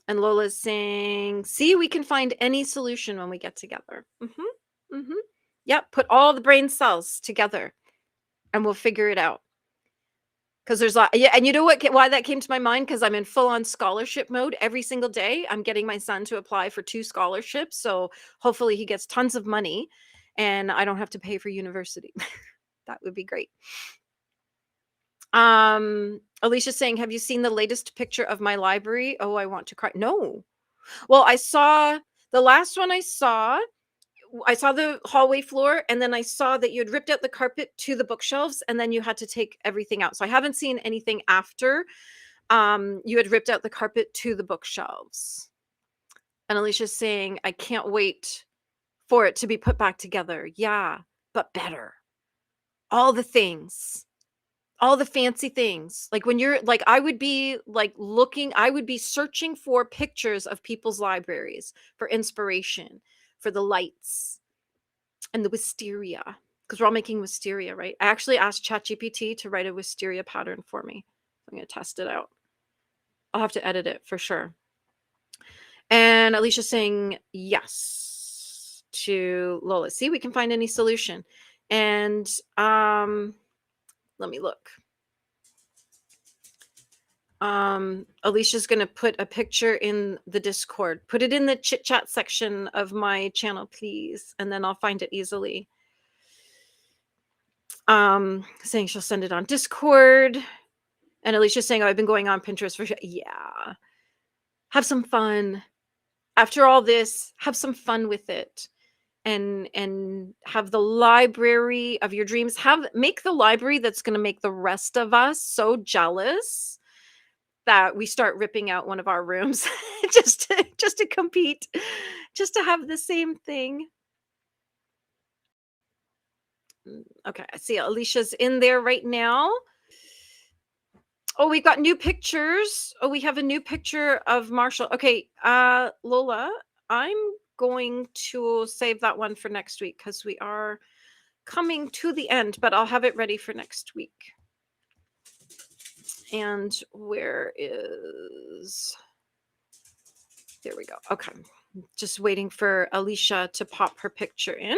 And Lola's saying, see, we can find any solution when we get together. Yep, put all the brain cells together and we'll figure it out. Because there's and you know why that came to my mind? Because I'm in full-on scholarship mode every single day. I'm getting my son to apply for 2 scholarships. So hopefully he gets tons of money and I don't have to pay for university. That would be great. Alicia's saying, have you seen the latest picture of my library? Oh, I want to cry. No. Well, I saw the last one I saw the hallway floor, and then I saw that you had ripped out the carpet to the bookshelves, and then you had to take everything out. So I haven't seen anything after you had ripped out the carpet to the bookshelves. And Alicia's saying, I can't wait for it to be put back together. Yeah, but better. All the things. All the fancy things. Like when you're like I would be like I would be searching for pictures of people's libraries for inspiration, for the lights and the wisteria, because we're all making wisteria, right? I actually asked ChatGPT to write a wisteria pattern for me. I'm going to test it out. I'll have to edit it for sure. And Alicia's saying yes to Lola. See, we can find any solution. And let me look. Alicia's going to put a picture in the Discord. Put it in the chit chat section of my channel, please, and then I'll find it easily. Saying she'll send it on Discord. And Alicia's saying, oh, I've been going on Pinterest for yeah. Have some fun. After all this, have some fun with it. And have the library of your dreams. Make the library that's going to make the rest of us so jealous that we start ripping out one of our rooms just to compete, just to have the same thing. Okay, I see Alicia's in there right now. Oh, we've got new pictures. Oh, we have a new picture of Marshall. Okay, Lola, I'm going to save that one for next week because we are coming to the end, but I'll have it ready for next week. And where is... There we go. Okay. Just waiting for Alicia to pop her picture in.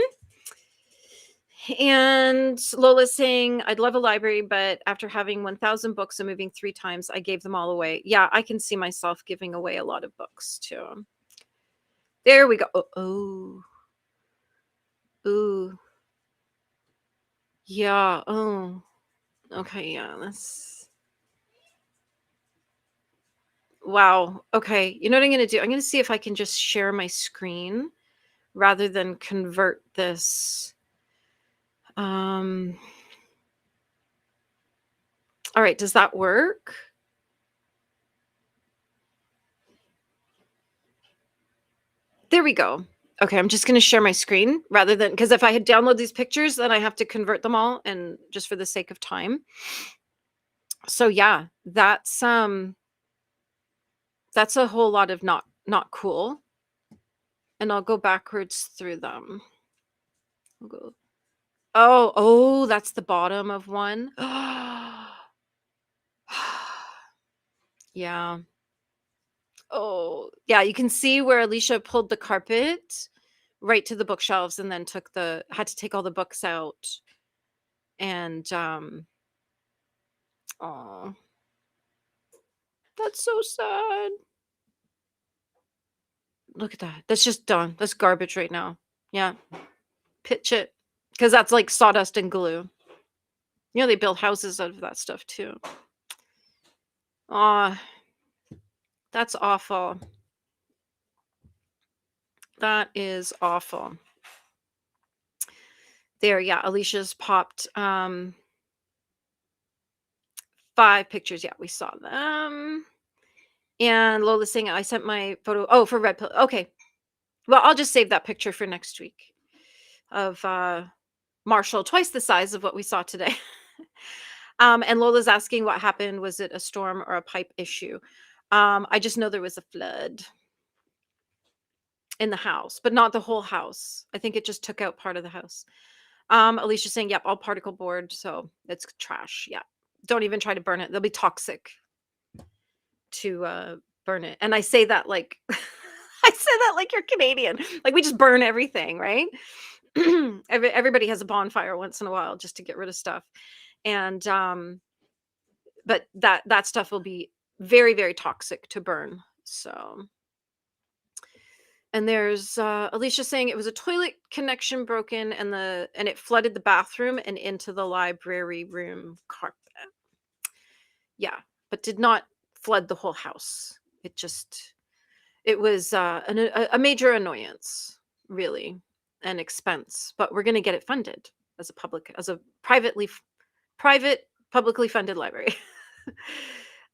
And Lola's saying, I'd love a library, but after having 1,000 books and moving 3 times, I gave them all away. Yeah, I can see myself giving away a lot of books too. There we go. Oh. Ooh. Yeah. Oh. Okay. Yeah. That's... Wow. Okay. You know what I'm going to do? I'm going to see if I can just share my screen rather than convert this. All right. Does that work? There we go. Okay. I'm just going to share my screen rather than, because if I had downloaded these pictures, then I have to convert them all, and just for the sake of time. So yeah, that's a whole lot of not cool. And I'll go backwards through them. We'll go. Oh, that's the bottom of one. Yeah. Oh, yeah, you can see where Alicia pulled the carpet right to the bookshelves and then had to take all the books out. And oh, that's so sad. Look at that. That's just done. That's garbage right now. Yeah. Pitch it. Because that's like sawdust and glue. You know, they build houses out of that stuff too. Aw, that's awful. That is awful. There, yeah, Alicia's popped 5 pictures. Yeah, we saw them. And Lola's saying, I sent my photo. Oh, for Red Pill. Okay. Well, I'll just save that picture for next week of Marshall, twice the size of what we saw today. And Lola's asking what happened. Was it a storm or a pipe issue? I just know there was a flood in the house, but not the whole house. I think it just took out part of the house. Alicia's saying, yep, all particle board. So it's trash. Yeah. Don't even try to burn it. They'll be toxic to burn it. And I say that like, I say that like you're Canadian. Like we just burn everything, right? Everybody has a bonfire once in a while just to get rid of stuff. And but that stuff will be very, very toxic to burn. So, and there's Alicia saying it was a toilet connection broken and it flooded the bathroom and into the library room carpet. Yeah, but did not flood the whole house. It was a major annoyance, really, and expense. But we're going to get it funded as a private publicly funded library.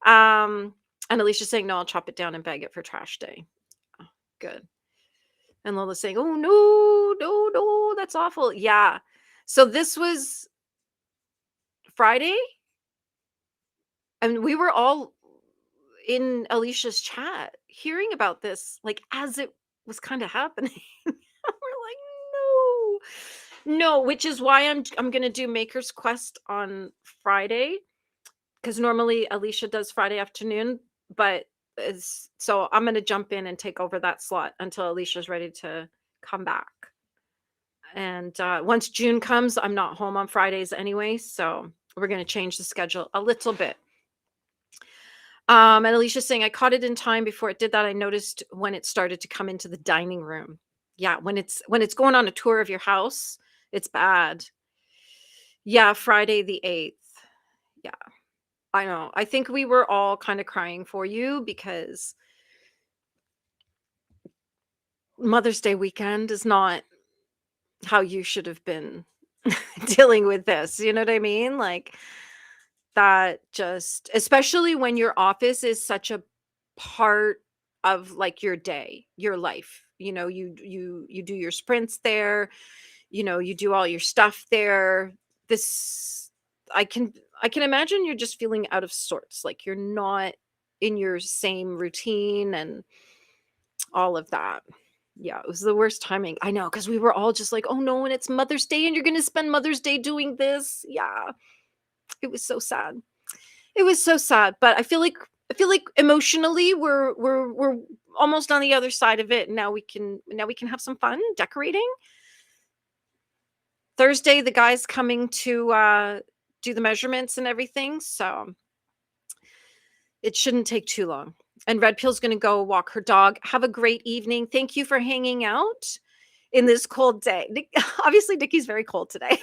um, and Alicia's saying no, I'll chop it down and bag it for trash day. Oh, good. And Lola's saying, oh no, no, no, that's awful. Yeah. So this was Friday, and we were all in Alicia's chat hearing about this, like, as it was kinda happening. We're like, "No. No," which is why I'm gonna do Maker's Quest on Friday, because normally Alicia does Friday afternoon, but it's so I'm gonna jump in and take over that slot until Alicia's ready to come back. And, once June comes, I'm not home on Fridays anyway, so we're gonna change the schedule a little bit. And Alicia's saying, "I caught it in time before it did that. I noticed when it started to come into the dining room." Yeah, when it's going on a tour of your house, it's bad. Yeah, Friday the 8th. Yeah, I know. I think we were all kind of crying for you because Mother's Day weekend is not how you should have been dealing with this. You know what I mean? Like, that just especially when your office is such a part of, like, your day, your life. You do your sprints there, you do all your stuff there. This I can I can imagine you're just feeling out of sorts, like you're not in your same routine and all of that. Yeah, it was the worst timing. I know, because we were all just like, "Oh, no, and it's Mother's Day, and you're gonna spend Mother's Day doing this." Yeah, it was so sad. It was so sad, but I feel like emotionally we're almost on the other side of it. Now we can have some fun decorating. Thursday, the guy's coming to do the measurements and everything, so it shouldn't take too long. And Red Pill's gonna go walk her dog. Have a great evening. Thank you for hanging out in this cold day. Obviously, Nikki's very cold today.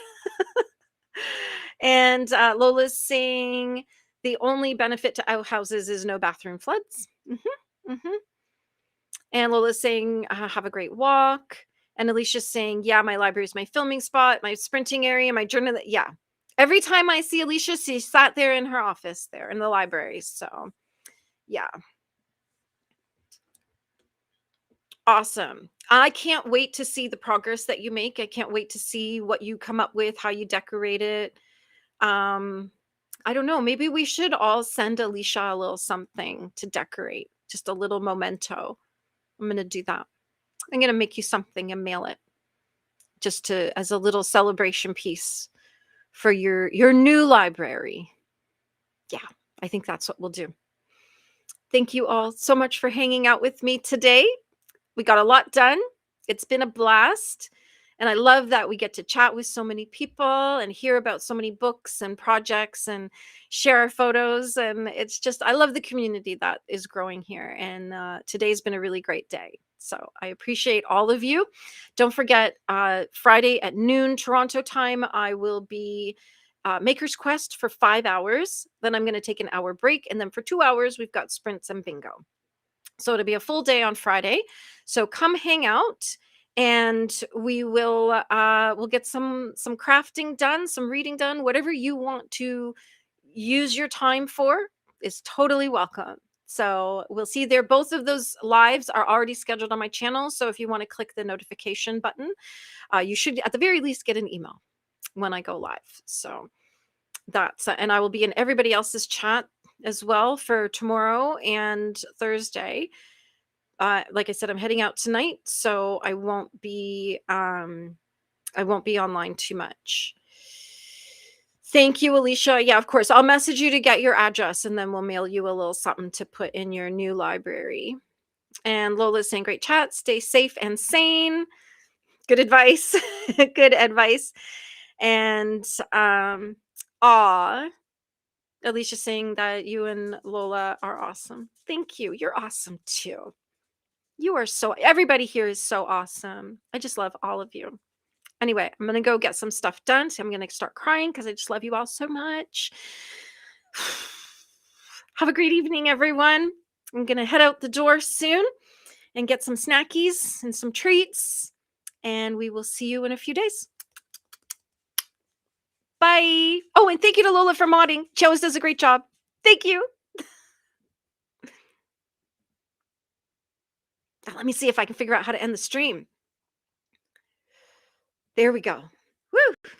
And Lola's saying the only benefit to outhouses is no bathroom floods. Hmm. And Lola's saying, have a great walk. And Alicia's saying, yeah, my library is my filming spot, my sprinting area, my journal. Yeah. Every time I see Alicia, she sat there in her office there in the library. So, yeah. Awesome. I can't wait to see the progress that you make. I can't wait to see what you come up with, how you decorate it. Um, I don't know. Maybe we should all send Alicia a little something to decorate, just a little memento. I'm going to do that. I'm going to make you something and mail it just to as a little celebration piece for your new library. Yeah, I think that's what we'll do. Thank you all so much for hanging out with me today. We got a lot done. It's been a blast. And I love that we get to chat with so many people and hear about so many books and projects and share our photos. And it's just, I love the community that is growing here. And today's been a really great day. So I appreciate all of you. Don't forget, Friday at noon Toronto time, I will be Maker's Quest for 5 hours. Then I'm going to take an hour break. And then for 2 hours, we've got sprints and bingo. So it'll be a full day on Friday. So come hang out and we'll get some crafting done, some reading done, whatever you want to use your time for is totally welcome. So we'll see you there. Both of those lives are already scheduled on my channel. So if you want to click the notification button, you should at the very least get an email when I go live. So that's and I will be in everybody else's chat as well for tomorrow and Thursday. Like I said, I'm heading out tonight, so I won't be online too much. Thank you, Alicia. Yeah, of course. I'll message you to get your address and then we'll mail you a little something to put in your new library. And Lola's saying, great chat. Stay safe and sane. Good advice. Good advice. And Alicia's saying that you and Lola are awesome. Thank you. You're awesome too. You are everybody here is so awesome. I just love all of you. Anyway, I'm going to go get some stuff done. So I'm going to start crying because I just love you all so much. Have a great evening, everyone. I'm going to head out the door soon and get some snackies and some treats, and we will see you in a few days. Bye. Oh, and thank you to Lola for modding. She always does a great job. Thank you. Now, let me see if I can figure out how to end the stream. There we go. Woo!